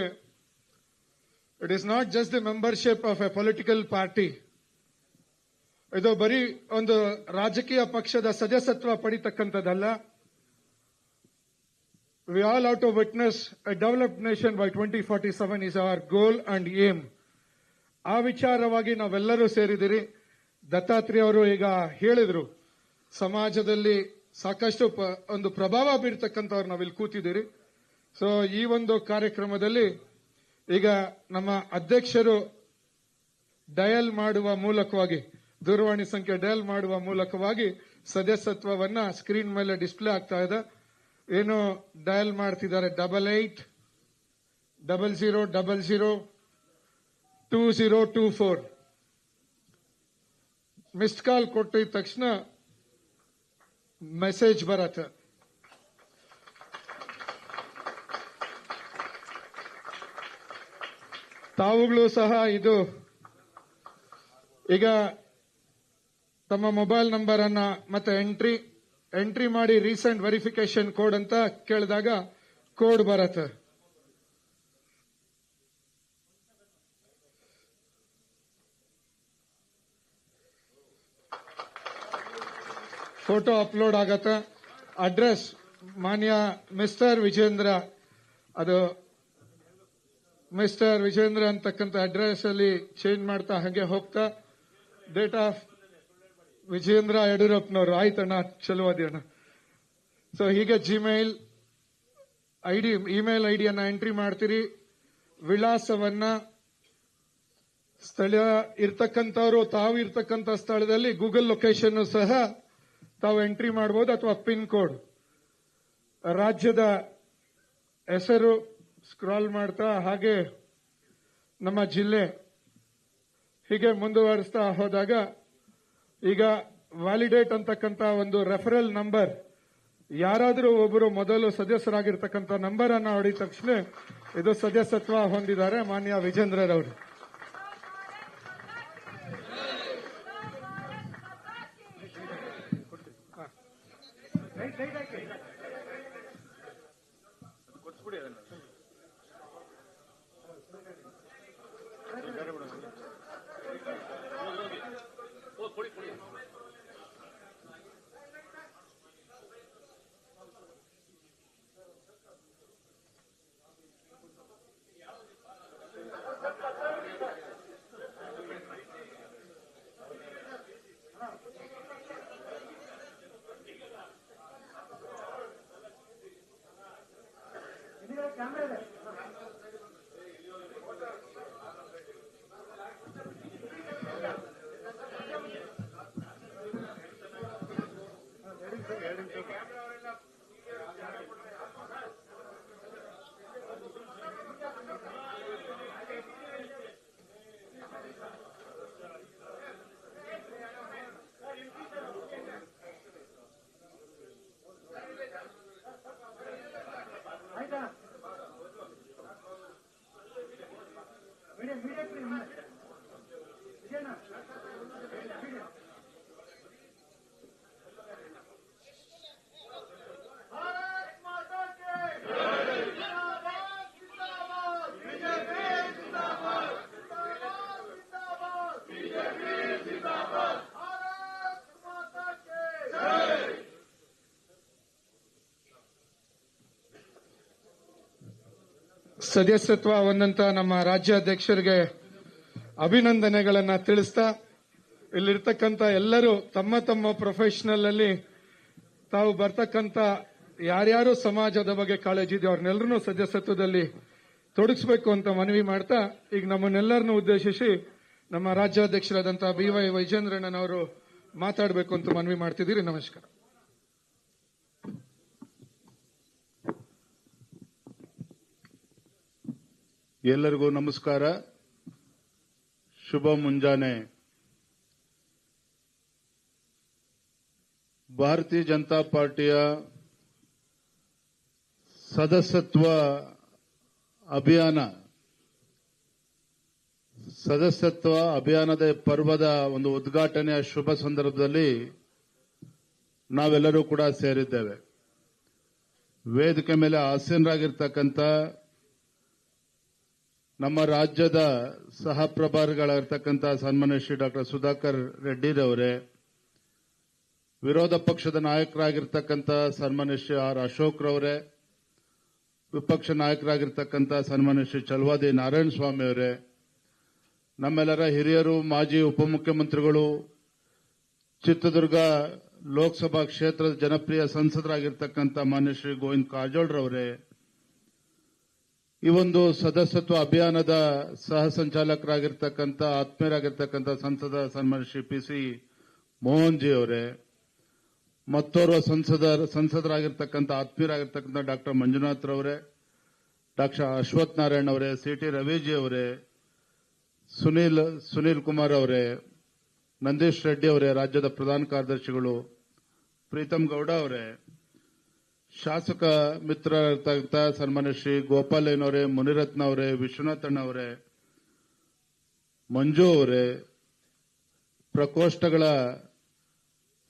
it is not just the membership of a political party. ಇದು ಬರೀ ಒಂದು ರಾಜಕೀಯ ಪಕ್ಷದ ಸದಸ್ಯತ್ವ ಪಡಿತಕ್ಕಂಥದ್ದಲ್ಲ. We all have to witness a developed nation by 2047 is our goal and aim. ಆ ವಿಚಾರವಾಗಿ ನಾವೆಲ್ಲರೂ ಸೇರಿದಿರಿ. ದತ್ತಾತ್ರೇಯ ಅವರು ಈಗ ಹೇಳಿದ್ರು, ಸಮಾಜದಲ್ಲಿ ಸಾಕಷ್ಟು ಒಂದು ಪ್ರಭಾವ ಬೀರ್ತಕ್ಕಂಥವ್ರು ನಾವಿಲ್ಲಿ ಕೂತಿದ್ದೀರಿ. ಸೊ ಈ ಒಂದು ಕಾರ್ಯಕ್ರಮದಲ್ಲಿ ಈಗ ನಮ್ಮ ಅಧ್ಯಕ್ಷರು ಡಯಲ್ ಮಾಡುವ ಮೂಲಕವಾಗಿ, ದೂರವಾಣಿ ಸಂಖ್ಯೆ ಡಯಲ್ ಮಾಡುವ ಮೂಲಕವಾಗಿ ಸದಸ್ಯತ್ವವನ್ನ ಸ್ಕ್ರೀನ್ ಮೇಲೆ ಡಿಸ್ಪ್ಲೇ ಆಗ್ತಾ ಇದೆ. ಏನು ಡಯಲ್ ಮಾಡ್ತಿದ್ದಾರೆ, 8800002024 ಮಿಸ್ಡ್ ಕಾಲ್ ಕೊಟ್ಟಿದ ತಕ್ಷಣ ಮೆಸೇಜ್ ಬರತ್ತೆ. ತಾವುಗಳು ಸಹ ಇದು ಈಗ ತಮ್ಮ ಮೊಬೈಲ್ ನಂಬರ್ ಅನ್ನ ಮತ್ತೆ ಎಂಟ್ರಿ ಮಾಡಿ ರೀಸೆಂಟ್ ವೆರಿಫಿಕೇಶನ್ ಕೋಡ್ ಅಂತ ಕೇಳಿದಾಗ ಕೋಡ್ ಬರತ್ತೆ. ಫೋಟೋ ಅಪ್ಲೋಡ್ ಆಗತ್ತೆ. ಅಡ್ರೆಸ್ ಮಾನ್ಯ ಮಿಸ್ಟರ್ ವಿಜೇಂದ್ರ, ಅದು ಮಿಸ್ಟರ್ ವಿಜೇಂದ್ರ ಅಂತಕ್ಕಂಥ ಅಡ್ರೆಸ್ ಅಲ್ಲಿ ಚೇಂಜ್ ಮಾಡ್ತಾ ಹಾಗೆ ಹೋಗ್ತಾ ಡೇಟ್ ಆಫ್ ವಿಜೇಂದ್ರ ಯಡಿಯೂರಪ್ಪನವರು. ಆಯ್ತಣ್ಣ, ಚಲೋ ಅದೇಣ್ಣ. ಸೊ ಹೀಗೆ ಜಿಮೇಲ್ ಐಡಿ, ಇಮೇಲ್ ಐಡಿಯನ್ನ ಎಂಟ್ರಿ ಮಾಡ್ತೀರಿ. ವಿಳಾಸವನ್ನ ಸ್ಥಳ ಇರ್ತಕ್ಕಂಥವ್ರು ತಾವು ಇರ್ತಕ್ಕಂಥ ಸ್ಥಳದಲ್ಲಿ ಗೂಗಲ್ ಲೊಕೇಶನ್ ಸಹ ತಾವು ಎಂಟ್ರಿ ಮಾಡಬಹುದು, ಅಥವಾ ಪಿನ್ ಕೋಡ್, ರಾಜ್ಯದ ಹೆಸರು ಸ್ಕ್ರಾಲ್ ಮಾಡ್ತಾ ಹಾಗೆ ನಮ್ಮ ಜಿಲ್ಲೆ ಹೀಗೆ ಮುಂದುವರಿಸ್ತಾ ಹೋದಾಗ ಈಗ ವ್ಯಾಲಿಡೇಟ್ ಅಂತಕ್ಕಂಥ ಒಂದು ರೆಫರಲ್ ನಂಬರ್, ಯಾರಾದರೂ ಒಬ್ಬರು ಮೊದಲು ಸದಸ್ಯರಾಗಿರ್ತಕ್ಕಂಥ ನಂಬರ್ ಅನ್ನ ಹೊಡಿದ ತಕ್ಷಣ ಇದು ಸದಸ್ಯತ್ವ ಹೊಂದಿದ್ದಾರೆ ಮಾನ್ಯ ವಿಜೇಂದ್ರರವರು. ಸದಸ್ಯತ್ವ ಹೊಂದಂತ ನಮ್ಮ ರಾಜ್ಯಾಧ್ಯಕ್ಷರಿಗೆ ಅಭಿನಂದನೆಗಳನ್ನ ತಿಳಿಸ್ತಾ ಇಲ್ಲಿರ್ತಕ್ಕಂಥ ಎಲ್ಲರೂ ತಮ್ಮ ತಮ್ಮ ಪ್ರೊಫೆಷನಲ್ ಅಲ್ಲಿ ತಾವು ಬರ್ತಕ್ಕಂಥ ಯಾರ್ಯಾರು ಸಮಾಜದ ಬಗ್ಗೆ ಕಾಳಜಿ ಇದೆಯೋ ಅವ್ರನ್ನೆಲ್ಲರೂ ಸದಸ್ಯತ್ವದಲ್ಲಿ ತೊಡಗಿಸಬೇಕು ಅಂತ ಮನವಿ ಮಾಡ್ತಾ ಈಗ ನಮ್ಮನ್ನೆಲ್ಲರನ್ನು ಉದ್ದೇಶಿಸಿ ನಮ್ಮ ರಾಜ್ಯಾಧ್ಯಕ್ಷರಾದಂತಹ BY ವಿಜೇಂದ್ರಣ್ಣನವರು ಮಾತಾಡಬೇಕು ಅಂತ ಮನವಿ ಮಾಡ್ತಿದ್ದೀರಿ. ನಮಸ್ಕಾರ. ಎಲ್ಲರಿಗೂ ನಮಸ್ಕಾರ, ಶುಭ ಮುಂಜಾನೆ. ಭಾರತೀಯ ಜನತಾ ಪಾರ್ಟಿಯ ಸದಸ್ಯತ್ವ ಅಭಿಯಾನದ ಪರ್ವದ ಒಂದು ಉದ್ಘಾಟನೆಯ ಶುಭ ಸಂದರ್ಭದಲ್ಲಿ ನಾವೆಲ್ಲರೂ ಕೂಡ ಸೇರಿದ್ದೇವೆ. ವೇದಿಕೆ ಮೇಲೆ ಆಸೀನರಾಗಿರ್ತಕ್ಕಂಥ ನಮ್ಮ ರಾಜ್ಯದ ಸಹ ಪ್ರಭಾರಿಗಳಾಗಿರ್ತಕ್ಕಂಥ ಸನ್ಮಾನ್ಯ ಶ್ರೀ ಡಾಕ್ಟರ್ ಸುಧಾಕರ್ ರೆಡ್ಡಿರವರೇ, ವಿರೋಧ ಪಕ್ಷದ ನಾಯಕರಾಗಿರ್ತಕ್ಕಂಥ ಸನ್ಮಾನ್ಯ ಶ್ರೀ ಆರ್ ಅಶೋಕ್ ರವರೇ, ವಿಪಕ್ಷ ನಾಯಕರಾಗಿರ್ತಕ್ಕಂಥ ಸನ್ಮಾನ್ಯ ಶ್ರೀ ಚಲವಾದಿ ನಾರಾಯಣ ಸ್ವಾಮಿ ಅವರೇ, ನಮ್ಮೆಲ್ಲರ ಹಿರಿಯರು, ಮಾಜಿ ಉಪಮುಖ್ಯಮಂತ್ರಿಗಳು, ಚಿತ್ರದುರ್ಗ ಲೋಕಸಭಾ ಕ್ಷೇತ್ರದ ಜನಪ್ರಿಯ ಸಂಸದರಾಗಿರ್ತಕ್ಕಂಥ ಮಾನ್ಯ ಶ್ರೀ ಗೋವಿಂದ ಕಾರಜೋಳರವರೇ, ಈ ಒಂದು ಸದಸ್ಯತ್ವ ಅಭಿಯಾನದ ಸಹ ಸಂಚಾಲಕರಾಗಿರ್ತಕ್ಕಂಥ ಆತ್ಮೀಯರಾಗಿರ್ತಕ್ಕಂಥ ಸಂಸದ ಸನ್ಮಾನ್ಯ ಶ್ರೀ PC ಮೋಹನ್ ಜಿ ಅವರೇ, ಮತ್ತೋರ್ವ ಸಂಸದರಾಗಿರ್ತಕ್ಕಂಥ ಆತ್ಮೀಯರಾಗಿರ್ತಕ್ಕಂಥ ಡಾಕ್ಟರ್ ಮಂಜುನಾಥ್ ರವರೇ, ಡಾಕ್ಟರ್ ಅಶ್ವಥ್ ನಾರಾಯಣ್ ಅವರೇ, CT ರವಿಜಿ ಅವರೇ, ಸುನೀಲ್ ಕುಮಾರ್ ಅವರೇ, ನಂದೀಶ್ ರೆಡ್ಡಿ ಅವರೇ, ರಾಜ್ಯದ ಪ್ರಧಾನ ಕಾರ್ಯದರ್ಶಿಗಳು, ಪ್ರೀತಮ್ ಗೌಡ ಅವರೇ, ಶಾಸಕ ಮಿತ್ರರಾಗಿರ್ತಕ್ಕಂಥ ಸನ್ಮಾನ್ಯ ಶ್ರೀ ಗೋಪಾಲಯ್ಯನವರೇ, ಮುನಿರತ್ನ ಅವರೇ, ವಿಶ್ವನಾಥಣ್ಣ ಅವರೇ, ಮಂಜು ಅವರೇ, ಪ್ರಕೋಷ್ಠಗಳ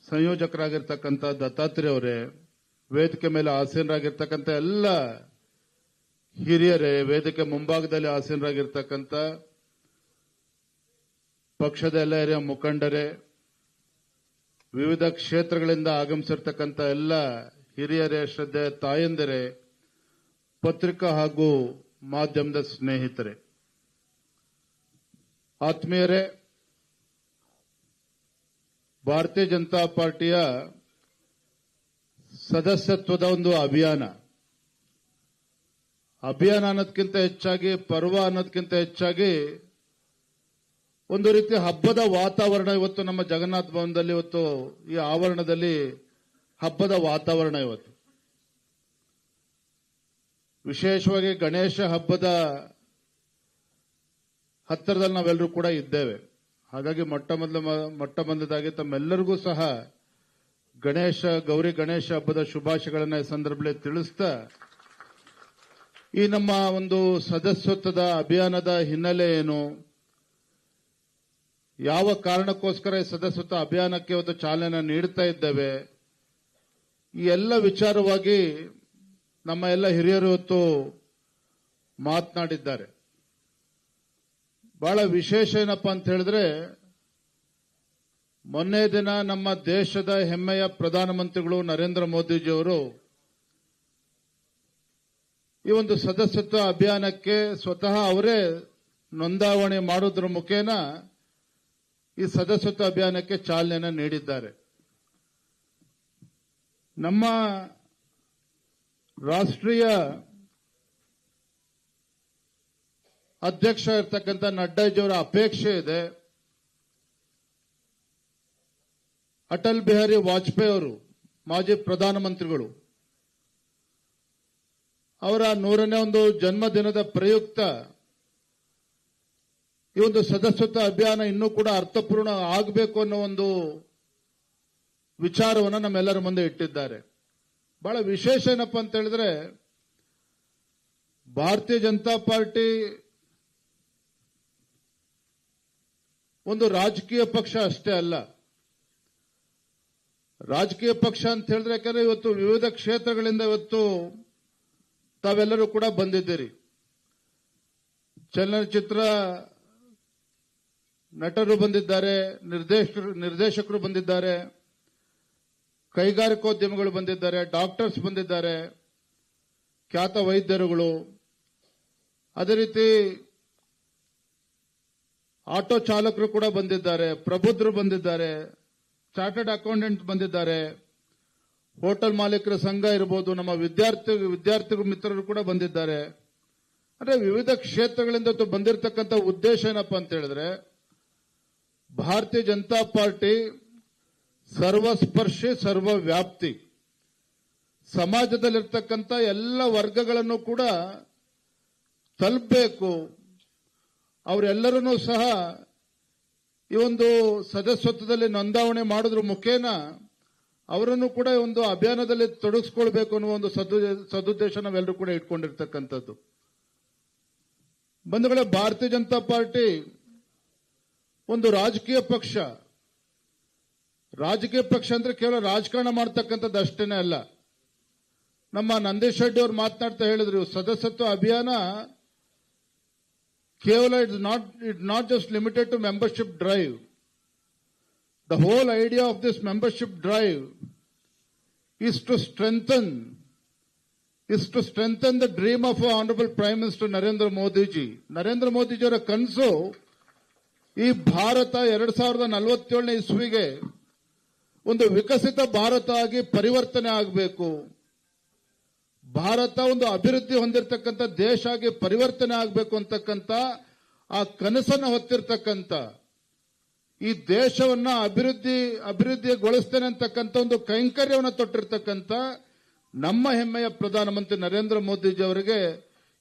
ಸಂಯೋಜಕರಾಗಿರ್ತಕ್ಕಂಥ ದತ್ತಾತ್ರೇಯ ಅವರೇ, ವೇದಿಕೆ ಮೇಲೆ ಆಸೀನರಾಗಿರ್ತಕ್ಕಂಥ ಎಲ್ಲ ಹಿರಿಯರೇ, ವೇದಿಕೆ ಮುಂಭಾಗದಲ್ಲಿ ಆಸೀನರಾಗಿರ್ತಕ್ಕಂಥ ಪಕ್ಷದ ಎಲ್ಲ ಹಿರಿಯ ಮುಖಂಡರೇ, ವಿವಿಧ ಕ್ಷೇತ್ರಗಳಿಂದ ಆಗಮಿಸಿರ್ತಕ್ಕಂಥ ಎಲ್ಲ ಹಿರಿಯರೇ, ಶ್ರದ್ಧೆ ತಾಯಂದಿರೇ, ಪತ್ರಿಕಾ ಹಾಗೂ ಮಾಧ್ಯಮದ ಸ್ನೇಹಿತರೆ, ಆತ್ಮೀಯರೇ, ಭಾರತೀಯ ಜನತಾ ಪಾರ್ಟಿಯ ಸದಸ್ಯತ್ವದ ಒಂದು ಅಭಿಯಾನ ಅನ್ನೋದಕ್ಕಿಂತ ಹೆಚ್ಚಾಗಿ, ಪರ್ವ ಅನ್ನೋದಕ್ಕಿಂತ ಹೆಚ್ಚಾಗಿ ಒಂದು ರೀತಿ ಹಬ್ಬದ ವಾತಾವರಣ ಇವತ್ತು ನಮ್ಮ ಜಗನ್ನಾಥ ಭವನದಲ್ಲಿ, ಇವತ್ತು ಈ ಆವರಣದಲ್ಲಿ ಹಬ್ಬದ ವಾತಾವರಣ ಇವತ್ತು. ವಿಶೇಷವಾಗಿ ಗಣೇಶ ಹಬ್ಬದ ಹತ್ತಿರದಲ್ಲಿ ನಾವೆಲ್ಲರೂ ಕೂಡ ಇದ್ದೇವೆ. ಹಾಗಾಗಿ ಮೊಟ್ಟ ಮೊದಲದಾಗಿ ತಮ್ಮೆಲ್ಲರಿಗೂ ಸಹ ಗೌರಿ ಗಣೇಶ ಹಬ್ಬದ ಶುಭಾಶಯಗಳನ್ನು ಈ ಸಂದರ್ಭದಲ್ಲಿ ತಿಳಿಸ್ತಾ, ಈ ನಮ್ಮ ಒಂದು ಸದಸ್ಯತ್ವದ ಅಭಿಯಾನದ ಹಿನ್ನೆಲೆ ಏನು, ಯಾವ ಕಾರಣಕ್ಕೋಸ್ಕರ ಈ ಸದಸ್ಯತ್ವ ಅಭಿಯಾನಕ್ಕೆ ಒಂದು ಚಾಲನೆ ನೀಡುತ್ತಾ ಇದ್ದೇವೆ, ಈ ಎಲ್ಲ ವಿಚಾರವಾಗಿ ನಮ್ಮ ಎಲ್ಲ ಹಿರಿಯರು ಇವತ್ತು ಮಾತನಾಡಿದ್ದಾರೆ. ಬಹಳ ವಿಶೇಷ ಏನಪ್ಪಾ ಅಂತ ಹೇಳಿದ್ರೆ, ಮೊನ್ನೆ ದಿನ ನಮ್ಮ ದೇಶದ ಹೆಮ್ಮೆಯ ಪ್ರಧಾನಮಂತ್ರಿಗಳು ನರೇಂದ್ರ ಮೋದಿಜಿಯವರು ಈ ಒಂದು ಸದಸ್ಯತ್ವ ಅಭಿಯಾನಕ್ಕೆ ಸ್ವತಃ ಅವರೇ ನೋಂದಾವಣೆ ಮಾಡೋದ್ರ ಮುಖೇನ ಈ ಸದಸ್ಯತ್ವ ಅಭಿಯಾನಕ್ಕೆ ಚಾಲನೆ ನೀಡಿದ್ದಾರೆ. ನಮ್ಮ ರಾಷ್ಟ್ರೀಯ ಅಧ್ಯಕ್ಷ ಇರ್ತಕ್ಕಂಥ ನಡ್ಡಾಜಿಯವರ ಅಪೇಕ್ಷೆ ಇದೆ, ಅಟಲ್ ಬಿಹಾರಿ ವಾಜಪೇಯಿ ಅವರು ಮಾಜಿ ಪ್ರಧಾನಮಂತ್ರಿಗಳು ಅವರ 100ನೇ ಒಂದು ಜನ್ಮದಿನದ ಪ್ರಯುಕ್ತ ಈ ಒಂದು ಸದಸ್ಯತ್ವ ಅಭಿಯಾನ ಇನ್ನೂ ಕೂಡ ಅರ್ಥಪೂರ್ಣ ಆಗಬೇಕು ಅನ್ನೋ ಒಂದು ವಿಚಾರವನ್ನು ನಮ್ಮೆಲ್ಲರ ಮುಂದೆ ಇಟ್ಟಿದ್ದಾರೆ. ಬಹಳ ವಿಶೇಷ ಏನಪ್ಪಾ ಅಂತ ಹೇಳಿದ್ರೆ, ಭಾರತೀಯ ಜನತಾ ಪಾರ್ಟಿ ಒಂದು ರಾಜಕೀಯ ಪಕ್ಷ ಅಷ್ಟೇ ಅಲ್ಲ. ರಾಜಕೀಯ ಪಕ್ಷ ಅಂತ ಹೇಳಿದ್ರೆ ಯಾಕಂದ್ರೆ ಇವತ್ತು ವಿವಿಧ ಕ್ಷೇತ್ರಗಳಿಂದ ಇವತ್ತು ತಾವೆಲ್ಲರೂ ಕೂಡ ಬಂದಿದ್ದೀರಿ. ಚಲನಚಿತ್ರ ನಟರು ಬಂದಿದ್ದಾರೆ, ನಿರ್ದೇಶಕರು ಬಂದಿದ್ದಾರೆ, ಕೈಗಾರಿಕೋದ್ಯಮಿಗಳು ಬಂದಿದ್ದಾರೆ, ಡಾಕ್ಟರ್ಸ್ ಬಂದಿದ್ದಾರೆ, ಖ್ಯಾತ ವೈದ್ಯರುಗಳು, ಅದೇ ರೀತಿ ಆಟೋ ಚಾಲಕರು ಕೂಡ ಬಂದಿದ್ದಾರೆ, ಪ್ರಬುದ್ಧರು ಬಂದಿದ್ದಾರೆ, ಚಾರ್ಟರ್ಡ್ ಅಕೌಂಟೆಂಟ್ ಬಂದಿದ್ದಾರೆ, ಹೋಟೆಲ್ ಮಾಲೀಕರ ಸಂಘ ಇರಬಹುದು, ನಮ್ಮ ವಿದ್ಯಾರ್ಥಿ ಮಿತ್ರರು ಕೂಡ ಬಂದಿದ್ದಾರೆ. ಅಂದ್ರೆ ವಿವಿಧ ಕ್ಷೇತ್ರಗಳಿಂದ ಬಂದಿರತಕ್ಕಂಥ ಉದ್ದೇಶ ಏನಪ್ಪಾ ಅಂತ ಹೇಳಿದ್ರೆ, ಭಾರತೀಯ ಜನತಾ ಪಾರ್ಟಿ ಸರ್ವಸ್ಪರ್ಶಿ ಸರ್ವವ್ಯಾಪ್ತಿ, ಸಮಾಜದಲ್ಲಿರ್ತಕ್ಕಂಥ ಎಲ್ಲ ವರ್ಗಗಳನ್ನು ಕೂಡ ತಲುಪಬೇಕು. ಅವರೆಲ್ಲರನ್ನೂ ಸಹ ಈ ಒಂದು ಸದಸ್ಯತ್ವದಲ್ಲಿ ನೋಂದಾವಣೆ ಮಾಡೋದ್ರ ಮುಖೇನ ಅವರನ್ನು ಕೂಡ ಒಂದು ಅಭಿಯಾನದಲ್ಲಿ ತೊಡಗಿಸ್ಕೊಳ್ಬೇಕು ಅನ್ನುವ ಒಂದು ಸದುದ್ದೇಶ ನಾವೆಲ್ಲರೂ ಕೂಡ ಇಟ್ಕೊಂಡಿರ್ತಕ್ಕಂಥದ್ದು. ಬಂಧುಗಳೇ, ಭಾರತೀಯ ಜನತಾ ಪಾರ್ಟಿ ಒಂದು ರಾಜಕೀಯ ಪಕ್ಷ. ರಾಜಕೀಯ ಪಕ್ಷ ಅಂದ್ರೆ ಕೇವಲ ರಾಜಕಾರಣ ಮಾಡ್ತಕ್ಕಂಥದ್ದು ಅಷ್ಟೇನೆ ಅಲ್ಲ. ನಮ್ಮ ನಂದೀಶ್ ರೆಡ್ಡಿ ಅವರು ಮಾತನಾಡ್ತಾ ಹೇಳಿದ್ರು, ಸದಸ್ಯತ್ವ ಅಭಿಯಾನ ಕೇವಲ it's not just limited to membership drive. The whole idea of this membership drive is to strengthen the dream of our honorable Prime Minister Narendra Modi ji. Narendra ಮೋದಿಜಿಯವರ ಕನಸು ಈ ಭಾರತ 2047ನೇ ಇಸ್ವಿಗೆ ಒಂದು ವಿಕಸಿತ ಭಾರತ ಆಗಿ ಪರಿವರ್ತನೆ ಆಗಬೇಕು. ಭಾರತ ಒಂದು ಅಭಿವೃದ್ಧಿ ಹೊಂದಿರತಕ್ಕಂಥ ದೇಶ ಆಗಿ ಪರಿವರ್ತನೆ ಆಗಬೇಕು ಅಂತಕ್ಕಂಥ ಆ ಕನಸನ್ನು ಹೊತ್ತಿರ್ತಕ್ಕಂಥ, ಈ ದೇಶವನ್ನ ಅಭಿವೃದ್ಧಿಗೊಳಿಸ್ತೇನೆ ಅಂತಕ್ಕಂಥ ಒಂದು ಕೈಂಕರ್ಯವನ್ನು ತೊಟ್ಟಿರ್ತಕ್ಕಂಥ ನಮ್ಮ ಹೆಮ್ಮೆಯ ಪ್ರಧಾನಮಂತ್ರಿ ನರೇಂದ್ರ ಮೋದಿಜಿ ಅವರಿಗೆ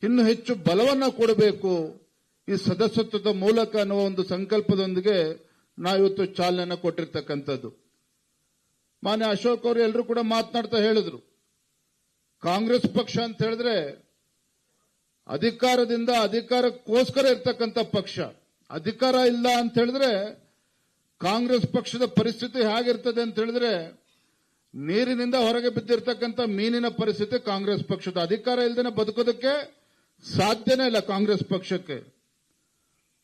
ಇನ್ನೂ ಹೆಚ್ಚು ಬಲವನ್ನ ಕೊಡಬೇಕು ಈ ಸದಸ್ಯತ್ವದ ಮೂಲಕ ಅನ್ನುವ ಒಂದು ಸಂಕಲ್ಪದೊಂದಿಗೆ ನಾವಿವತ್ತು ಚಾಲನೆಯನ್ನು ಕೊಟ್ಟಿರ್ತಕ್ಕಂಥದ್ದು. ಮಾನ್ಯ ಅಶೋಕ್ ಅವರು ಎಲ್ಲರೂ ಕೂಡ ಮಾತನಾಡ್ತಾ ಹೇಳಿದ್ರು, ಕಾಂಗ್ರೆಸ್ ಪಕ್ಷ ಅಂತ ಹೇಳಿದ್ರೆ ಅಧಿಕಾರಕ್ಕೋಸ್ಕರ ಇರ್ತಕ್ಕಂಥ ಪಕ್ಷ. ಅಧಿಕಾರ ಇಲ್ಲ ಅಂತ ಹೇಳಿದ್ರೆ ಕಾಂಗ್ರೆಸ್ ಪಕ್ಷದ ಪರಿಸ್ಥಿತಿ ಹೇಗಿರ್ತದೆ ಅಂತ ಹೇಳಿದ್ರೆ, ನೀರಿನಿಂದ ಹೊರಗೆ ಬಿದ್ದಿರ್ತಕ್ಕಂಥ ಮೀನಿನ ಪರಿಸ್ಥಿತಿ ಕಾಂಗ್ರೆಸ್ ಪಕ್ಷದ. ಅಧಿಕಾರ ಇಲ್ಲದೇನೆ ಬದುಕೋದಕ್ಕೆ ಸಾಧ್ಯನೇ ಇಲ್ಲ ಕಾಂಗ್ರೆಸ್ ಪಕ್ಷಕ್ಕೆ.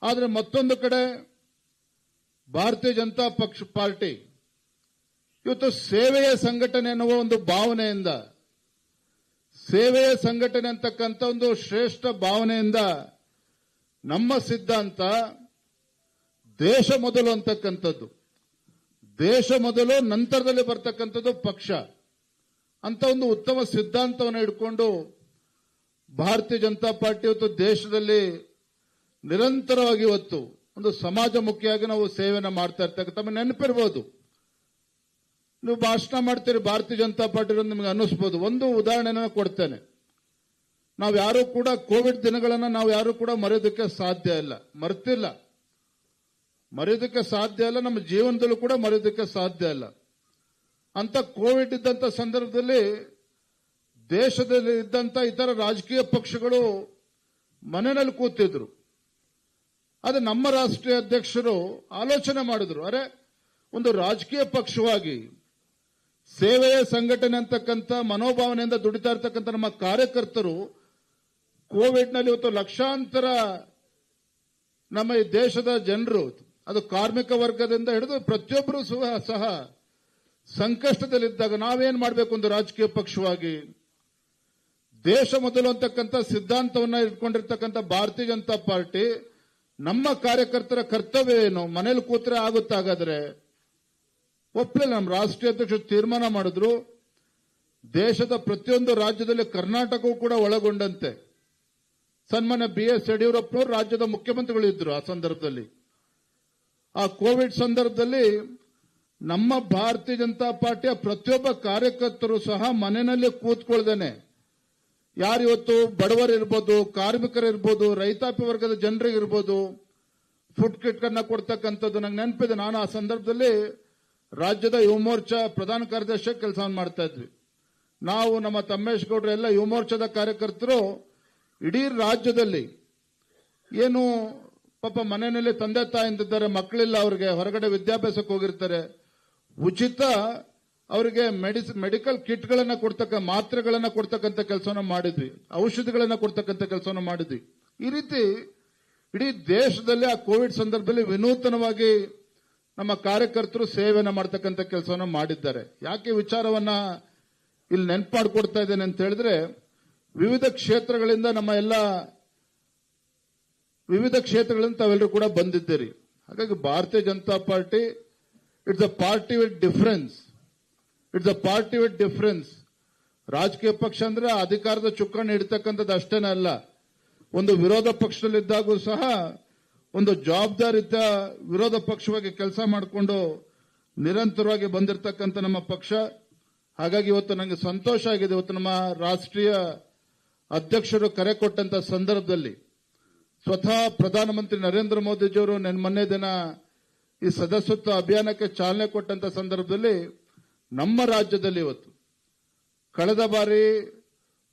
ಆದರೆ ಮತ್ತೊಂದು ಕಡೆ ಭಾರತೀಯ ಜನತಾ ಪಾರ್ಟಿ ಇವತ್ತು ಸೇವೆಯ ಸಂಘಟನೆ ಅನ್ನುವ ಒಂದು ಭಾವನೆಯಿಂದ, ಸೇವೆಯ ಸಂಘಟನೆ ಅಂತಕ್ಕಂಥ ಒಂದು ಶ್ರೇಷ್ಠ ಭಾವನೆಯಿಂದ ನಮ್ಮ ಸಿದ್ಧಾಂತ ದೇಶ ಮೊದಲು ಅಂತಕ್ಕಂಥದ್ದು, ದೇಶ ಮೊದಲು ನಂತರದಲ್ಲಿ ಬರ್ತಕ್ಕಂಥದ್ದು ಪಕ್ಷ ಅಂತ ಒಂದು ಉತ್ತಮ ಸಿದ್ಧಾಂತವನ್ನು ಇಟ್ಕೊಂಡು ಭಾರತೀಯ ಜನತಾ ಪಾರ್ಟಿ ಇವತ್ತು ದೇಶದಲ್ಲಿ ನಿರಂತರವಾಗಿ ಇವತ್ತು ಒಂದು ಸಮಾಜಮುಖಿಯಾಗಿ ನಾವು ಸೇವೆಯನ್ನು ಮಾಡ್ತಾ ಇರ್ತಕ್ಕಂಥ, ತಮ್ಮ ನೆನಪಿರ್ಬೋದು, ನೀವು ಭಾಷಣ ಮಾಡ್ತೀರಿ ಭಾರತೀಯ ಜನತಾ ಪಾರ್ಟಿ ನಿಮಗೆ ಅನ್ನಿಸ್ಬೋದು. ಒಂದು ಉದಾಹರಣೆನ ಕೊಡ್ತೇನೆ. ನಾವು ಯಾರು ಕೂಡ ಕೋವಿಡ್ ದಿನಗಳನ್ನು ನಾವು ಯಾರು ಕೂಡ ಮರೆಯೋದಕ್ಕೆ ಸಾಧ್ಯ ಇಲ್ಲ, ಮರೆಯೋದಕ್ಕೆ ಸಾಧ್ಯ ಇಲ್ಲ, ನಮ್ಮ ಜೀವನದಲ್ಲೂ ಕೂಡ ಮರೆಯೋದಕ್ಕೆ ಸಾಧ್ಯ ಇಲ್ಲ. ಅಂತ ಕೋವಿಡ್ ಇದ್ದಂತ ಸಂದರ್ಭದಲ್ಲಿ ದೇಶದಲ್ಲಿ ಇದ್ದಂತ ಇತರ ರಾಜಕೀಯ ಪಕ್ಷಗಳು ಮನೆಯಲ್ಲಿ ಕೂತಿದ್ರು. ಆದರೆ ನಮ್ಮ ರಾಷ್ಟ್ರೀಯ ಅಧ್ಯಕ್ಷರು ಆಲೋಚನೆ ಮಾಡಿದ್ರು, ಅರೆ ಒಂದು ರಾಜಕೀಯ ಪಕ್ಷವಾಗಿ ಸೇವೆಯ ಸಂಘಟನೆ ಅಂತಕ್ಕಂಥ ಮನೋಭಾವನೆಯಿಂದ ದುಡಿತಾ ಇರ್ತಕ್ಕಂಥ ನಮ್ಮ ಕಾರ್ಯಕರ್ತರು ಕೋವಿಡ್ನಲ್ಲಿ ಇವತ್ತು ಲಕ್ಷಾಂತರ ನಮ್ಮ ಈ ದೇಶದ ಜನರು, ಅದು ಕಾರ್ಮಿಕ ವರ್ಗದಿಂದ ಹಿಡಿದು ಪ್ರತಿಯೊಬ್ಬರು ಸಹ ಸಂಕಷ್ಟದಲ್ಲಿದ್ದಾಗ ನಾವೇನ್ ಮಾಡಬೇಕು? ಒಂದು ರಾಜಕೀಯ ಪಕ್ಷವಾಗಿ ದೇಶ ಮೊದಲು ಅಂತಕ್ಕಂಥ ಸಿದ್ಧಾಂತವನ್ನ ಇಟ್ಕೊಂಡಿರ್ತಕ್ಕಂಥ ಭಾರತೀಯ ಜನತಾ ಪಾರ್ಟಿ ನಮ್ಮ ಕಾರ್ಯಕರ್ತರ ಕರ್ತವ್ಯ ಏನು? ಮನೇಲಿ ಕೂತ್ರೆ ಆಗುತ್ತಾಗಾದ್ರೆ ಒಪ್ಪಲಿಲ್ಲ. ನಮ್ಮ ರಾಷ್ಟ್ರೀಯ ಅಧ್ಯಕ್ಷರು ತೀರ್ಮಾನ ಮಾಡಿದ್ರು, ದೇಶದ ಪ್ರತಿಯೊಂದು ರಾಜ್ಯದಲ್ಲಿ ಕರ್ನಾಟಕವೂ ಕೂಡ ಒಳಗೊಂಡಂತೆ. ಸನ್ಮಾನ್ಯ BS ಯಡಿಯೂರಪ್ಪನವರು ರಾಜ್ಯದ ಮುಖ್ಯಮಂತ್ರಿಗಳು ಇದ್ರು ಆ ಸಂದರ್ಭದಲ್ಲಿ. ಆ ಕೋವಿಡ್ ಸಂದರ್ಭದಲ್ಲಿ ನಮ್ಮ ಭಾರತೀಯ ಜನತಾ ಪಾರ್ಟಿಯ ಪ್ರತಿಯೊಬ್ಬ ಕಾರ್ಯಕರ್ತರು ಸಹ ಮನೆಯಲ್ಲಿ ಕೂತ್ಕೊಳ್ದೇನೆ, ಯಾರಿವತ್ತು ಬಡವರಿರ್ಬೋದು, ಕಾರ್ಮಿಕರಿರ್ಬೋದು, ರೈತಾಪಿ ವರ್ಗದ ಜನರಿಗಿರ್ಬೋದು, ಫುಡ್ ಕಿಟ್ ಅನ್ನ ಕೊಡ್ತಕ್ಕಂಥದ್ದು ನಂಗೆ ನೆನಪಿದೆ. ನಾನು ಆ ಸಂದರ್ಭದಲ್ಲಿ ರಾಜ್ಯದ ಯುವ ಮೋರ್ಚಾ ಪ್ರಧಾನ ಕಾರ್ಯದರ್ಶಿ ಕೆಲಸ ಮಾಡ್ತಾ ಇದ್ವಿ. ನಾವು ನಮ್ಮ ತಮ್ಮೇಶ್ ಗೌಡ್ರು ಎಲ್ಲ ಯುವ ಮೋರ್ಚಾದ ಕಾರ್ಯಕರ್ತರು ಇಡೀ ರಾಜ್ಯದಲ್ಲಿ ಏನು ಪಾಪ ಮನೆಯಲ್ಲಿ ತಂದೆ ತಾಯಿಂದಿದ್ದಾರೆ, ಮಕ್ಕಳಿಲ್ಲ ಅವ್ರಿಗೆ, ಹೊರಗಡೆ ವಿದ್ಯಾಭ್ಯಾಸಕ್ಕೆ ಹೋಗಿರ್ತಾರೆ. ಉಚಿತ ಅವರಿಗೆ ಮೆಡಿಕಲ್ ಕಿಟ್ಗಳನ್ನ ಮಾತ್ರೆಗಳನ್ನ ಕೊಡ್ತಕ್ಕಂಥ ಕೆಲಸವನ್ನ ಮಾಡಿದ್ವಿ, ಔಷಧಿಗಳನ್ನ ಕೊಡ್ತಕ್ಕಂಥ ಕೆಲಸವನ್ನ ಮಾಡಿದ್ವಿ. ಈ ರೀತಿ ಇಡೀ ದೇಶದಲ್ಲಿ ಆ ಕೋವಿಡ್ ಸಂದರ್ಭದಲ್ಲಿ ವಿನೂತನವಾಗಿ ನಮ್ಮ ಕಾರ್ಯಕರ್ತರು ಸೇವೆಯನ್ನು ಮಾಡತಕ್ಕಂಥ ಕೆಲಸವನ್ನ ಮಾಡಿದ್ದಾರೆ. ಯಾಕೆ ವಿಚಾರವನ್ನ ಇಲ್ಲಿ ನೆನಪು ಮಾಡಿಕೊಡ್ತಾ ಇದ್ದೇನೆ ಅಂತ ಹೇಳಿದ್ರೆ, ವಿವಿಧ ಕ್ಷೇತ್ರಗಳಿಂದ ತಾವೆಲ್ಲರೂ ಕೂಡ ಬಂದಿದ್ದೀರಿ. ಹಾಗಾಗಿ ಭಾರತೀಯ Janata party it's a party with difference. ರಾಜಕೀಯ ಪಕ್ಷ ಅಂದ್ರೆ ಅಧಿಕಾರದ ಚುಕ್ಕಾಣಿ ಹಿಡಿತಕ್ಕಂಥದ್ದು ಅಷ್ಟೇನೇ ಅಲ್ಲ, ಒಂದು ವಿರೋಧ ಪಕ್ಷದಲ್ಲಿದ್ದಾಗೂ ಸಹ ಒಂದು ಜವಾಬ್ದಾರಿಯುತ ವಿರೋಧ ಪಕ್ಷವಾಗಿ ಕೆಲಸ ಮಾಡಿಕೊಂಡು ನಿರಂತರವಾಗಿ ಬಂದಿರತಕ್ಕಂಥ ನಮ್ಮ ಪಕ್ಷ. ಹಾಗಾಗಿ ಇವತ್ತು ನನಗೆ ಸಂತೋಷ ಆಗಿದೆ. ಇವತ್ತು ನಮ್ಮ ರಾಷ್ಟ್ರೀಯ ಅಧ್ಯಕ್ಷರು ಕರೆ ಕೊಟ್ಟಂತ ಸಂದರ್ಭದಲ್ಲಿ ಸ್ವತಃ ಪ್ರಧಾನಮಂತ್ರಿ ನರೇಂದ್ರ ಮೋದಿಜಿಯವರು ಮೊನ್ನೆ ದಿನ ಈ ಸದಸ್ಯತ್ವ ಅಭಿಯಾನಕ್ಕೆ ಚಾಲನೆ ಕೊಟ್ಟಂತ ಸಂದರ್ಭದಲ್ಲಿ ನಮ್ಮ ರಾಜ್ಯದಲ್ಲಿ ಇವತ್ತು ಕಳೆದ ಬಾರಿ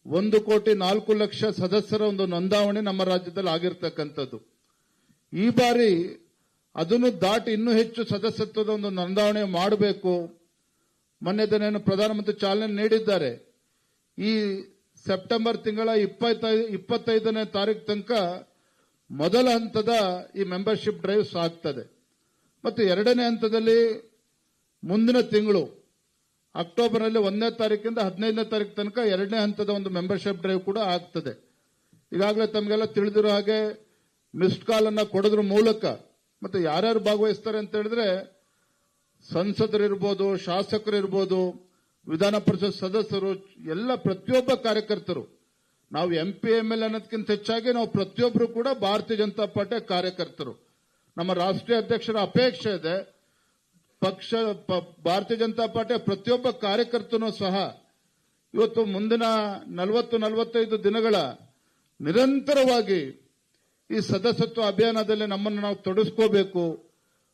1,04,00,000 ಸದಸ್ಯರ ಒಂದು ನೋಂದಾವಣೆ ನಮ್ಮ ರಾಜ್ಯದಲ್ಲಿ ಆಗಿರ್ತಕ್ಕಂಥದ್ದು. ಈ ಬಾರಿ ಅದನ್ನು ದಾಟಿ ಇನ್ನೂ ಹೆಚ್ಚು ಸದಸ್ಯತ್ವದ ಒಂದು ನೋಂದಾವಣೆ ಮಾಡಬೇಕು. ಮೊನ್ನೆ ದಿನ ಪ್ರಧಾನಮಂತ್ರಿ ಚಾಲನೆ ನೀಡಿದ್ದಾರೆ. ಈ ಸೆಪ್ಟೆಂಬರ್ ತಿಂಗಳ 25ನೇ ತಾರೀಕು ತನಕ ಮೊದಲ ಹಂತದ ಈ ಮೆಂಬರ್ಶಿಪ್ ಡ್ರೈವ್ ಸಾಗ್ತದೆ. ಮತ್ತು ಎರಡನೇ ಹಂತದಲ್ಲಿ ಮುಂದಿನ ತಿಂಗಳು ಅಕ್ಟೋಬರ್ನಲ್ಲಿ 1ನೇ ತಾರೀಕಿಂದ 15ನೇ ತಾರೀಕು ತನಕ ಎರಡನೇ ಹಂತದ ಒಂದು ಮೆಂಬರ್ಶಿಪ್ ಡ್ರೈವ್ ಕೂಡ ಆಗ್ತದೆ. ಈಗಾಗಲೇ ತಮಗೆಲ್ಲ ತಿಳಿದಿರೋ ಹಾಗೆ ಮಿಸ್ಡ್ ಕಾಲ್ ಅನ್ನ ಕೊಡೋದ್ರ ಮೂಲಕ ಮತ್ತೆ ಯಾರ್ಯಾರು ಭಾಗವಹಿಸ್ತಾರೆ ಅಂತ ಹೇಳಿದ್ರೆ ಸಂಸದರಿರ್ಬೋದು, ಶಾಸಕರಿರ್ಬೋದು, ವಿಧಾನ ಪರಿಷತ್ ಸದಸ್ಯರು, ಎಲ್ಲ ಪ್ರತಿಯೊಬ್ಬ ಕಾರ್ಯಕರ್ತರು, ನಾವು MP ML ಅನ್ನೋದಕ್ಕಿಂತ ಹೆಚ್ಚಾಗಿ ನಾವು ಪ್ರತಿಯೊಬ್ಬರು ಕೂಡ ಭಾರತೀಯ ಜನತಾ ಪಾರ್ಟಿಯ ಕಾರ್ಯಕರ್ತರು. ನಮ್ಮ ರಾಷ್ಟ್ರೀಯ ಅಧ್ಯಕ್ಷರ ಅಪೇಕ್ಷೆ ಇದೆ, ಭಾರತೀಯ ಜನತಾ ಪಾರ್ಟಿಯ ಪ್ರತಿಯೊಬ್ಬ ಕಾರ್ಯಕರ್ತನೂ ಸಹ ಇವತ್ತು ಮುಂದಿನ 40-45 ದಿನಗಳ ನಿರಂತರವಾಗಿ ಈ ಸದಸ್ಯತ್ವ ಅಭಿಯಾನದಲ್ಲಿ ನಮ್ಮನ್ನು ನಾವು ತೊಡಗಿಸ್ಕೋಬೇಕು,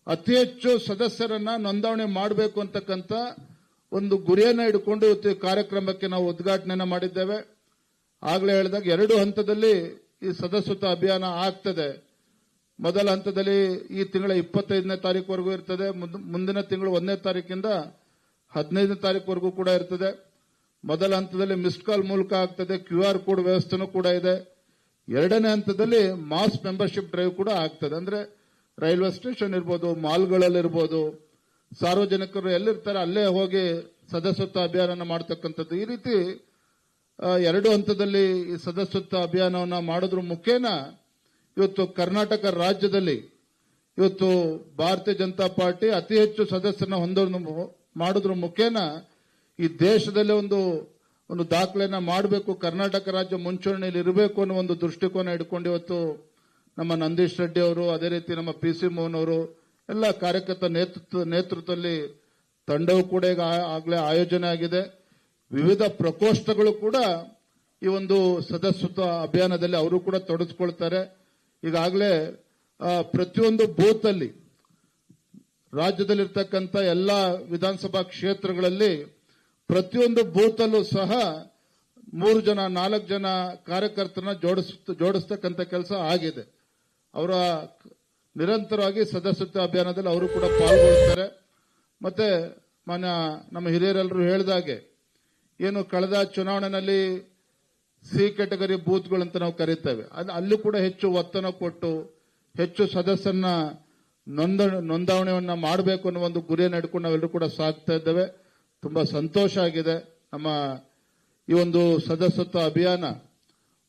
ಅತಿ ಹೆಚ್ಚು ಸದಸ್ಯರನ್ನ ನೋಂದಣಿ ಮಾಡಬೇಕು ಅಂತಕ್ಕಂಥ ಒಂದು ಗುರಿಯನ್ನ ಇಟ್ಕೊಂಡು ಇವತ್ತು ಈ ಕಾರ್ಯಕ್ರಮಕ್ಕೆ ನಾವು ಉದ್ಘಾಟನೆಯನ್ನ ಮಾಡಿದ್ದೇವೆ. ಆಗಲೇ ಹೇಳಿದಾಗ 2 ಹಂತದಲ್ಲಿ ಈ ಸದಸ್ಯತ್ವ ಅಭಿಯಾನ ಆಗ್ತದೆ. ಮೊದಲ ಹಂತದಲ್ಲಿ ಈ ತಿಂಗಳ 25ನೇ ತಾರೀಕುವರೆಗೂ ಇರ್ತದೆ. ಮುಂದಿನ ತಿಂಗಳು 1ನೇ ತಾರೀಕಿಂದ 15ನೇ ತಾರೀಕುವರೆಗೂ ಕೂಡ ಇರ್ತದೆ. ಮೊದಲ ಹಂತದಲ್ಲಿ ಮಿಸ್ಡ್ ಕಾಲ್ ಮೂಲಕ ಆಗ್ತದೆ, QR ಕೋಡ್ ವ್ಯವಸ್ಥೆನೂ ಕೂಡ ಇದೆ. ಎರಡನೇ ಹಂತದಲ್ಲಿ ಮಾಸ್ ಮೆಂಬರ್ಶಿಪ್ ಡ್ರೈವ್ ಕೂಡ ಆಗ್ತದೆ. ಅಂದ್ರೆ ರೈಲ್ವೆ ಸ್ಟೇಷನ್ ಇರ್ಬೋದು, ಮಾಲ್ಗಳಲ್ಲಿರ್ಬೋದು, ಸಾರ್ವಜನಿಕರು ಎಲ್ಲಿರ್ತಾರೆ ಅಲ್ಲೇ ಹೋಗಿ ಸದಸ್ಯತ್ವ ಅಭಿಯಾನ ಮಾಡತಕ್ಕಂಥದ್ದು. ಈ ರೀತಿ 2 ಹಂತದಲ್ಲಿ ಈ ಸದಸ್ಯತ್ವ ಅಭಿಯಾನವನ್ನು ಮಾಡೋದ್ರ ಮುಖೇನ ಇವತ್ತು ಕರ್ನಾಟಕ ರಾಜ್ಯದಲ್ಲಿ ಇವತ್ತು ಭಾರತೀಯ ಜನತಾ ಪಾರ್ಟಿ ಅತಿ ಹೆಚ್ಚು ಸದಸ್ಯರನ್ನ ಮಾಡೋದ್ರ ಮುಖೇನ ಈ ದೇಶದಲ್ಲೇ ಒಂದು ದಾಖಲೆಯನ್ನ ಮಾಡಬೇಕು, ಕರ್ನಾಟಕ ರಾಜ್ಯ ಮುಂಚೂಣಿಯಲ್ಲಿ ಇರಬೇಕು ಅನ್ನೋ ಒಂದು ದೃಷ್ಟಿಕೋನ ಇಟ್ಕೊಂಡು ಇವತ್ತು ನಮ್ಮ ನಂದೀಶ್ ರೆಡ್ಡಿ ಅವರು, ಅದೇ ರೀತಿ ನಮ್ಮ PC ಮೋಹನ್ ಅವರು, ಎಲ್ಲ ಕಾರ್ಯಕರ್ತ ನೇತೃತ್ವದಲ್ಲಿ ತಂಡವು ಕೂಡ ಈಗ ಆಗಲೇ ಆಯೋಜನೆ ಆಗಿದೆ. ವಿವಿಧ ಪ್ರಕೋಷ್ಠಗಳು ಕೂಡ ಈ ಒಂದು ಸದಸ್ಯತ್ವ ಅಭಿಯಾನದಲ್ಲಿ ಅವರು ಕೂಡ ತೊಡಗಿಸ್ಕೊಳ್ತಾರೆ. ಈಗಾಗಲೇ ಪ್ರತಿಯೊಂದು ಬೂತ್ ಅಲ್ಲಿ ರಾಜ್ಯದಲ್ಲಿರ್ತಕ್ಕಂಥ ಎಲ್ಲ ವಿಧಾನಸಭಾ ಕ್ಷೇತ್ರಗಳಲ್ಲಿ ಪ್ರತಿಯೊಂದು ಬೂತ್ ಅಲ್ಲೂ ಸಹ 3 ಜನ 4 ಜನ ಕಾರ್ಯಕರ್ತರನ್ನ ಜೋಡಿಸ್ತಕ್ಕಂಥ ಕೆಲಸ ಆಗಿದೆ. ಅವರ ನಿರಂತರವಾಗಿ ಸದಸ್ಯತ್ವ ಅಭಿಯಾನದಲ್ಲಿ ಅವರು ಕೂಡ ಪಾಲ್ಗೊಳ್ತಾರೆ. ಮತ್ತೆ ನಮ್ಮ ಹಿರಿಯರೆಲ್ಲರೂ ಹೇಳಿದಾಗೆ ಏನು ಕಳೆದ ಚುನಾವಣೆಯಲ್ಲಿ C ಕ್ಯಾಟಗರಿ ಬೂತ್ಗಳಂತ ನಾವು ಕರೀತೇವೆ, ಅಲ್ಲೂ ಕೂಡ ಹೆಚ್ಚು ಒತ್ತನ್ನು ಕೊಟ್ಟು ಹೆಚ್ಚು ಸದಸ್ಯರನ್ನ ನೋಂದಾವಣೆಯನ್ನ ಮಾಡಬೇಕು ಅನ್ನೋ ಒಂದು ಗುರಿಯನ್ನು ಇಟ್ಕೊಂಡು ನಾವೆಲ್ಲರೂ ಕೂಡ ಸಾಗ್ತಾ ಇದ್ದೇವೆ. ತುಂಬಾ ಸಂತೋಷ ಆಗಿದೆ. ನಮ್ಮ ಈ ಒಂದು ಸದಸ್ಯತ್ವ ಅಭಿಯಾನ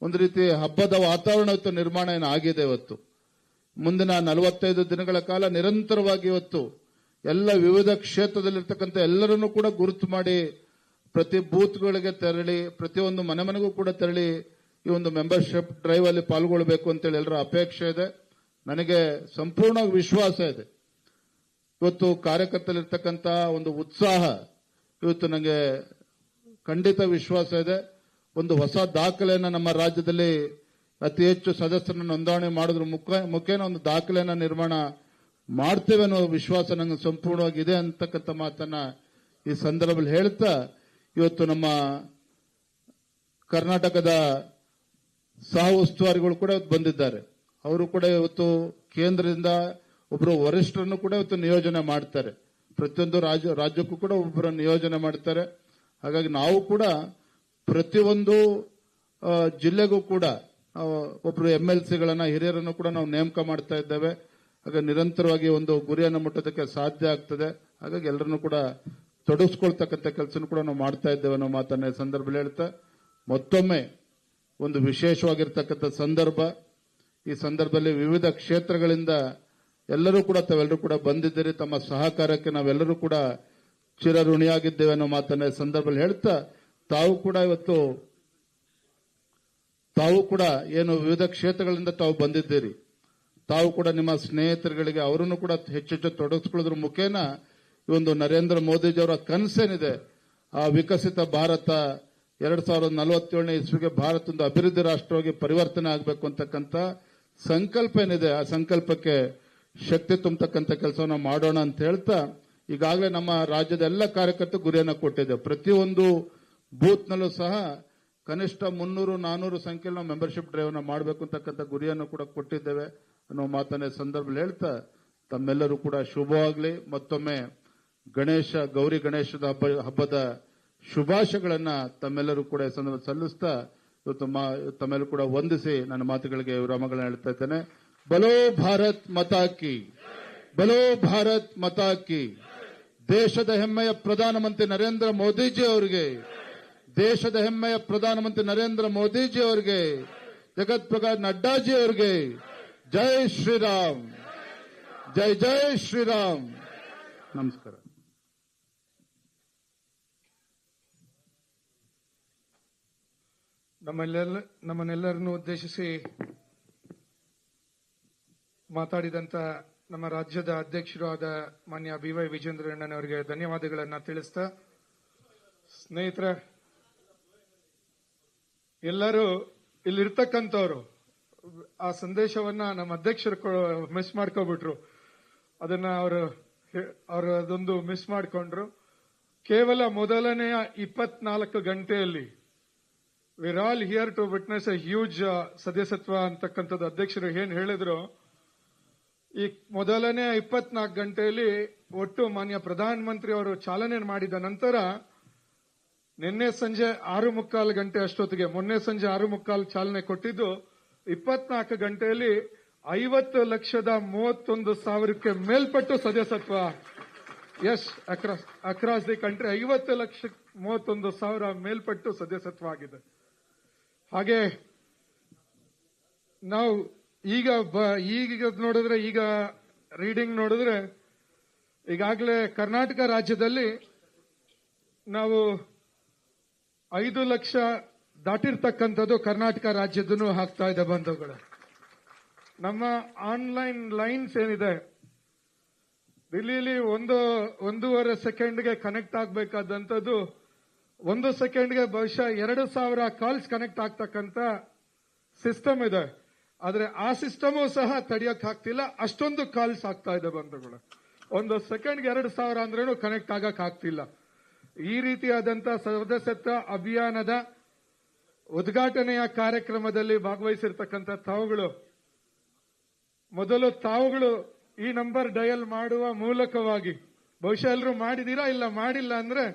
ಒಂದು ರೀತಿ ಹಬ್ಬದ ವಾತಾವರಣ ನಿರ್ಮಾಣ ಆಗಿದೆ. ಇವತ್ತು ಮುಂದಿನ 45 ದಿನಗಳ ಕಾಲ ನಿರಂತರವಾಗಿ ಇವತ್ತು ಎಲ್ಲ ವಿವಿಧ ಕ್ಷೇತ್ರದಲ್ಲಿರ್ತಕ್ಕಂಥ ಎಲ್ಲರನ್ನೂ ಕೂಡ ಗುರುತು ಮಾಡಿ ಪ್ರತಿ ಬೂತ್ಗಳಿಗೆ ತೆರಳಿ ಪ್ರತಿಯೊಂದು ಮನೆಗೂ ಕೂಡ ತೆರಳಿ ಈ ಒಂದು ಮೆಂಬರ್ಶಿಪ್ ಡ್ರೈವ್ ಅಲ್ಲಿ ಪಾಲ್ಗೊಳ್ಳಬೇಕು ಅಂತೇಳಿ ಎಲ್ಲರ ಅಪೇಕ್ಷೆ ಇದೆ. ನನಗೆ ಸಂಪೂರ್ಣ ವಿಶ್ವಾಸ ಇದೆ. ಇವತ್ತು ಕಾರ್ಯಕರ್ತರಲ್ಲಿರ್ತಕ್ಕಂಥ ಒಂದು ಉತ್ಸಾಹ ಇವತ್ತು ನನಗೆ ಖಂಡಿತ ವಿಶ್ವಾಸ ಇದೆ. ಒಂದು ಹೊಸ ದಾಖಲೆಯನ್ನು ನಮ್ಮ ರಾಜ್ಯದಲ್ಲಿ ಅತಿ ಹೆಚ್ಚು ಸದಸ್ಯರನ್ನು ನೋಂದಣಿ ಮಾಡೋದ್ರ ಮುಖೇನ ಒಂದು ದಾಖಲೆಯನ್ನು ನಿರ್ಮಾಣ ಮಾಡ್ತೇವೆ ಅನ್ನೋ ವಿಶ್ವಾಸ ನನಗೆ ಸಂಪೂರ್ಣವಾಗಿದೆ ಅಂತಕ್ಕಂಥ ಮಾತನ್ನ ಈ ಸಂದರ್ಭದಲ್ಲಿ ಹೇಳ್ತಾ, ಇವತ್ತು ನಮ್ಮ ಕರ್ನಾಟಕದ ಸಹ ಉಸ್ತುವಾರಿಗಳು ಕೂಡ ಬಂದಿದ್ದಾರೆ. ಅವರು ಕೂಡ ಇವತ್ತು ಕೇಂದ್ರದಿಂದ ಒಬ್ಬರು ವರಿಷ್ಠರನ್ನು ಕೂಡ ಇವತ್ತು ನಿಯೋಜನೆ ಮಾಡ್ತಾರೆ. ಪ್ರತಿಯೊಂದು ರಾಜ್ಯಕ್ಕೂ ಕೂಡ ಒಬ್ಬರ ನಿಯೋಜನೆ ಮಾಡ್ತಾರೆ. ಹಾಗಾಗಿ ನಾವು ಕೂಡ ಪ್ರತಿಯೊಂದು ಜಿಲ್ಲೆಗೂ ಕೂಡ ಒಬ್ಬರು MLCಗಳನ್ನ ಹಿರಿಯರನ್ನು ಕೂಡ ನಾವು ನೇಮಕ ಮಾಡ್ತಾ ಇದ್ದೇವೆ. ಹಾಗಾಗಿ ನಿರಂತರವಾಗಿ ಒಂದು ಗುರಿಯನ್ನು ಮುಟ್ಟೋದಕ್ಕೆ ಸಾಧ್ಯ ಆಗ್ತದೆ. ಹಾಗಾಗಿ ಎಲ್ಲರನ್ನು ಕೂಡ ತೊಡಗಿಸ್ಕೊಳ್ತಕ್ಕಂಥ ಕೆಲಸ ಕೂಡ ನಾವು ಮಾಡ್ತಾ ಇದ್ದೇವೆ ಅನ್ನೋ ಮಾತನ್ನ ಈ ಸಂದರ್ಭದಲ್ಲಿ ಹೇಳ್ತಾ, ಮತ್ತೊಮ್ಮೆ ಒಂದು ವಿಶೇಷವಾಗಿರ್ತಕ್ಕಂಥ ಸಂದರ್ಭ. ಈ ಸಂದರ್ಭದಲ್ಲಿ ವಿವಿಧ ಕ್ಷೇತ್ರಗಳಿಂದ ಎಲ್ಲರೂ ಕೂಡ ತಾವೆಲ್ಲರೂ ಕೂಡ ಬಂದಿದ್ದೀರಿ. ತಮ್ಮ ಸಹಕಾರಕ್ಕೆ ನಾವೆಲ್ಲರೂ ಕೂಡ ಚಿರಋಣಿಯಾಗಿದ್ದೇವೆ ಅನ್ನೋ ಮಾತನ್ನ ಈ ಸಂದರ್ಭದಲ್ಲಿ ಹೇಳ್ತಾ, ತಾವು ಕೂಡ ಏನು ವಿವಿಧ ಕ್ಷೇತ್ರಗಳಿಂದ ತಾವು ಬಂದಿದ್ದೀರಿ, ತಾವು ಕೂಡ ನಿಮ್ಮ ಸ್ನೇಹಿತರುಗಳಿಗೆ ಅವರನ್ನು ಕೂಡ ಹೆಚ್ಚೆಚ್ಚು ತೊಡಗಿಸ್ಕೊಳ್ಳೋದ್ರ ಮುಖೇನ ಈ ಒಂದು ನರೇಂದ್ರ ಮೋದಿಜಿಯವರ ಕನಸೇನಿದೆ, ಆ ವಿಕಸಿತ ಭಾರತ 2047ನೇ ಇಸ್ವಿಗೆ ಭಾರತ ಒಂದು ಅಭಿವೃದ್ಧಿ ರಾಷ್ಟ್ರವಾಗಿ ಪರಿವರ್ತನೆ ಆಗಬೇಕು ಅಂತಕ್ಕಂಥ ಸಂಕಲ್ಪ ಏನಿದೆ, ಆ ಸಂಕಲ್ಪಕ್ಕೆ ಶಕ್ತಿ ತುಂಬತಕ್ಕಂಥ ಕೆಲಸವನ್ನು ಮಾಡೋಣ ಅಂತ ಹೇಳ್ತಾ, ಈಗಾಗಲೇ ನಮ್ಮ ರಾಜ್ಯದ ಎಲ್ಲ ಕಾರ್ಯಕರ್ತರು ಗುರಿಯನ್ನು ಕೊಟ್ಟಿದ್ದೇವೆ. ಪ್ರತಿಯೊಂದು ಬೂತ್ನಲ್ಲೂ ಸಹ ಕನಿಷ್ಠ 300-400 ಸಂಖ್ಯೆಯಲ್ಲಿ ನಾವು ಮೆಂಬರ್ಶಿಪ್ ಡ್ರೈವ್ ಅನ್ನು ಮಾಡಬೇಕು ಅಂತಕ್ಕಂಥ ಗುರಿಯನ್ನು ಕೂಡ ಕೊಟ್ಟಿದ್ದೇವೆ ಅನ್ನೋ ಮಾತನ್ನ ಸಂದರ್ಭದಲ್ಲಿ ಹೇಳ್ತಾ, ತಮ್ಮೆಲ್ಲರೂ ಕೂಡ ಶುಭವಾಗಲಿ. ಮತ್ತೊಮ್ಮೆ ಗೌರಿ ಗಣೇಶದ ಹಬ್ಬದ ಶುಭಾಶಯಗಳನ್ನ ತಮ್ಮೆಲ್ಲರೂ ಕೂಡ ಈ ಸಂದರ್ಭದಲ್ಲಿ ಸಲ್ಲಿಸ್ತಾ, ಇವತ್ತು ತಮ್ಮೆಲ್ಲರೂ ಕೂಡ ವಂದಿಸಿ ನನ್ನ ಮಾತುಗಳಿಗೆ ವಿರಾಮಗಳನ್ನ ಹೇಳ್ತಾ ಇದ್ದೇನೆ. ಬಲೋ ಭಾರತ್ ಮಾತಾ ಕಿ, ಬಲೋ ಭಾರತ್ ಮಾತಾ ಕಿ. ದೇಶದ ಹೆಮ್ಮೆಯ ಪ್ರಧಾನಮಂತ್ರಿ ನರೇಂದ್ರ ಮೋದಿಜಿ ಅವರಿಗೆ, ದೇಶದ ಹೆಮ್ಮೆಯ ಪ್ರಧಾನಮಂತ್ರಿ ನರೇಂದ್ರ ಮೋದಿಜಿ ಅವರಿಗೆ, ಜಗತ್ ಪ್ರಕಾಶ್ ನಡ್ಡಾಜಿ ಅವರಿಗೆ ಜೈ ಶ್ರೀರಾಮ್, ಜೈ ಜೈ ಶ್ರೀರಾಮ್. ನಮಸ್ಕಾರ. ನಮ್ಮನ್ನೆಲ್ಲರನ್ನು ಉದ್ದೇಶಿಸಿ ಮಾತಾಡಿದಂತ ನಮ್ಮ ರಾಜ್ಯದ ಅಧ್ಯಕ್ಷರು ಆದ ಮಾನ್ಯ BY ವಿಜೇಂದ್ರಣ್ಣನವರಿಗೆ ಧನ್ಯವಾದಗಳನ್ನ ತಿಳಿಸ್ತಾ, ಸ್ನೇಹಿತರೆ ಎಲ್ಲರೂ ಇಲ್ಲಿರ್ತಕ್ಕಂಥವ್ರು ಆ ಸಂದೇಶವನ್ನ ನಮ್ಮ ಅಧ್ಯಕ್ಷರು ಮಿಸ್ ಮಾಡ್ಕೋಬಿಟ್ರು. ಅದನ್ನ ಅವರು ಅದೊಂದು ಮಿಸ್ ಮಾಡ್ಕೊಂಡ್ರು. ಕೇವಲ ಮೊದಲನೆಯ 24 ಗಂಟೆಯಲ್ಲಿ we're all here to witness a huge ಸದಸ್ಯತ್ವ ಅಂತಕ್ಕಂಥದ್ದು ಅಧ್ಯಕ್ಷರು ಏನ್ ಹೇಳಿದ್ರು. ಈ ಮೊದಲನೇ 24 ಗಂಟೆಯಲ್ಲಿ ಒಟ್ಟು ಮಾನ್ಯ ಪ್ರಧಾನಮಂತ್ರಿ ಅವರು ಚಾಲನೆ ಮಾಡಿದ ನಂತರ ನಿನ್ನೆ ಸಂಜೆ 6:45 ಗಂಟೆ ಅಷ್ಟೊತ್ತಿಗೆ, ಮೊನ್ನೆ ಸಂಜೆ 6:45 ಚಾಲನೆ ಕೊಟ್ಟಿದ್ದು, 24 ಗಂಟೆಯಲ್ಲಿ 50,31,000 ಮೇಲ್ಪಟ್ಟು ಸದಸ್ಯತ್ವ. ಎಸ್, ಅಕ್ರಾಸ್ ದಿ ಕಂಟ್ರಿ 50,31,000 ಮೇಲ್ಪಟ್ಟು ಸದಸ್ಯತ್ವ ಆಗಿದೆ. ಹಾಗೆ ನಾವು ಈಗ ನೋಡಿದ್ರೆ, ಈಗ ರೀಡಿಂಗ್ ನೋಡಿದ್ರೆ, ಈಗಾಗಲೇ ಕರ್ನಾಟಕ ರಾಜ್ಯದಲ್ಲಿ ನಾವು 5 ಲಕ್ಷ ದಾಟಿರ್ತಕ್ಕಂಥದ್ದು ಕರ್ನಾಟಕ ರಾಜ್ಯದೂ ಆಗ್ತಾ ಇದೆ ಬಂಧುಗಳು. ನಮ್ಮ ಆನ್ಲೈನ್ ಲೈನ್ಸ್ ಏನಿದೆ, ದಿಲ್ಲಿಲಿ 1.5 ಸೆಕೆಂಡ್ಗೆ ಕನೆಕ್ಟ್ ಆಗಬೇಕಾದಂಥದ್ದು 1 ಸೆಕೆಂಡ್ಗೆ ಬಹುಶಃ 2,000 ಕಾಲ್ಸ್ ಕನೆಕ್ಟ್ ಆಗ್ತಕ್ಕಂಥ ಸಿಸ್ಟಮ್ ಇದೆ. ಆದ್ರೆ ಆ ಸಿಸ್ಟಮು ಸಹ ತಡೆಯಕ್ ಆಗ್ತಿಲ್ಲ, ಅಷ್ಟೊಂದು ಕಾಲ್ಸ್ ಆಗ್ತಾ ಇದೆ ಬಂಧುಗಳು. 1 ಸೆಕೆಂಡ್ಗೆ 2,000 ಅಂದ್ರೂ ಕನೆಕ್ಟ್ ಆಗಕ್ ಆಗ್ತಿಲ್ಲ. ಈ ರೀತಿಯಾದಂತ ಸದಸ್ಯತ್ವ ಅಭಿಯಾನದ ಉದ್ಘಾಟನೆಯ ಕಾರ್ಯಕ್ರಮದಲ್ಲಿ ಭಾಗವಹಿಸಿರ್ತಕ್ಕಂಥ ತಾವುಗಳು, ಮೊದಲು ತಾವುಗಳು ಈ ನಂಬರ್ ಡಯಲ್ ಮಾಡುವ ಮೂಲಕವಾಗಿ, ಬಹುಶಃ ಎಲ್ಲರೂ ಮಾಡಿದೀರಾ, ಇಲ್ಲ ಮಾಡಿಲ್ಲ ಅಂದ್ರೆ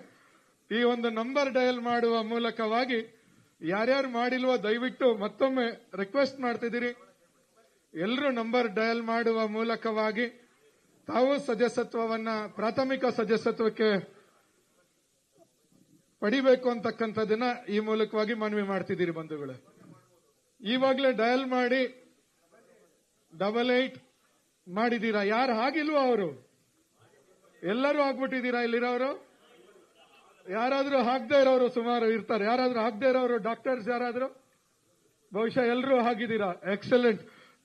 ಈ ಒಂದು ನಂಬರ್ ಡಯಲ್ ಮಾಡುವ ಮೂಲಕವಾಗಿ ಯಾರ್ಯಾರು ಮಾಡಿಲ್ವೋ ದಯವಿಟ್ಟು ಮತ್ತೊಮ್ಮೆ ರಿಕ್ವೆಸ್ಟ್ ಮಾಡ್ತಿದ್ದೀರಿ, ಎಲ್ಲರೂ ನಂಬರ್ ಡಯಲ್ ಮಾಡುವ ಮೂಲಕವಾಗಿ ತಾವು ಸದಸ್ಯತ್ವವನ್ನ, ಪ್ರಾಥಮಿಕ ಸದಸ್ಯತ್ವಕ್ಕೆ ಪಡಿಬೇಕು ಅಂತಕ್ಕಂಥದ್ದನ್ನ ಈ ಮೂಲಕವಾಗಿ ಮನವಿ ಮಾಡ್ತಿದ್ದೀರಿ ಬಂಧುಗಳೇ. ಈವಾಗಲೇ ಡಯಲ್ ಮಾಡಿ 88 ಮಾಡಿದೀರಾ. ಯಾರು ಆಗಿಲ್ವೋ ಅವರು ಎಲ್ಲರೂ ಆಗ್ಬಿಟ್ಟಿದ್ದೀರಾ ಇಲ್ಲಿರೋರು? ಯಾರಾದ್ರೂ ಆಗದೆ ಇರೋರು ಸುಮಾರು ಇರ್ತಾರೆ. ಯಾರಾದ್ರೂ ಆಗದೆ ಇರೋರು ಡಾಕ್ಟರ್ಸ್ ಯಾರಾದ್ರೂ? ಬಹುಶಃ ಎಲ್ಲರೂ ಆಗಿದ್ದೀರಾ. ಎಕ್ಸಲೆಂಟ್,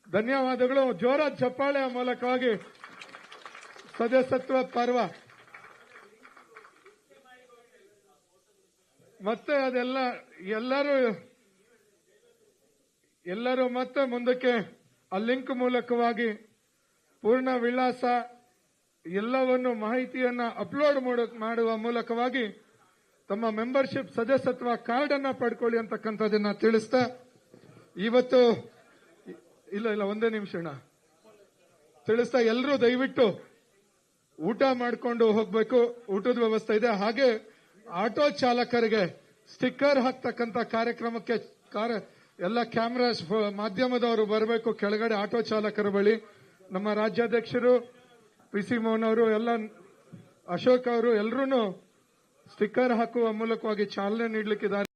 ಧನ್ಯವಾದಗಳು. ಜೋರಾದ ಚಪ್ಪಾಳೆಯ ಮೂಲಕವಾಗಿ ಸದಸ್ಯತ್ವ ಪರ್ವ ಮತ್ತೆ ಅದೆಲ್ಲ ಎಲ್ಲರೂ ಮತ್ತೆ ಮುಂದಕ್ಕೆ ಆ ಲಿಂಕ್ ಮೂಲಕವಾಗಿ ಪೂರ್ಣ ವಿಳಾಸ ಎಲ್ಲವನ್ನು ಮಾಹಿತಿಯನ್ನ ಅಪ್ಲೋಡ್ ಮಾಡುವ ಮೂಲಕವಾಗಿ ತಮ್ಮ ಮೆಂಬರ್ಶಿಪ್ ಸದಸ್ಯತ್ವ ಕಾರ್ಡ್ ಅನ್ನ ಪಡ್ಕೊಳ್ಳಿ ಅಂತಕ್ಕಂಥದ್ದನ್ನ ತಿಳಿಸ್ತಾ, ಇವತ್ತು ಇಲ್ಲ ಒಂದೇ ನಿಮಿಷ ಅಣ್ಣ ತಿಳಿಸ್ತಾ, ಎಲ್ಲರೂ ದಯವಿಟ್ಟು ಊಟ ಮಾಡ್ಕೊಂಡು ಹೋಗ್ಬೇಕು. ಊಟದ ವ್ಯವಸ್ಥೆ ಇದೆ. ಹಾಗೆ ಆಟೋ ಚಾಲಕರಿಗೆ ಸ್ಟಿಕ್ಕರ್ ಹಾಕ್ತಕ್ಕಂತ ಕಾರ್ಯಕ್ರಮಕ್ಕೆ ಎಲ್ಲ ಕ್ಯಾಮ್ರಾ ಮಾಧ್ಯಮದವರು ಬರಬೇಕು ಕೆಳಗಡೆ ಆಟೋ ಚಾಲಕರ ಬಳಿ. ನಮ್ಮ ರಾಜ್ಯಾಧ್ಯಕ್ಷರು PC ಮೋಹನ್ ಅವರು, ಎಲ್ಲ ಅಶೋಕ್ ಅವರು ಎಲ್ಲರೂ ಸ್ಟಿಕ್ಕರ್ ಹಾಕುವ ಮೂಲಕವಾಗಿ ಚಾಲನೆ ನೀಡಲಿಕ್ಕಿದ್ದಾರೆ.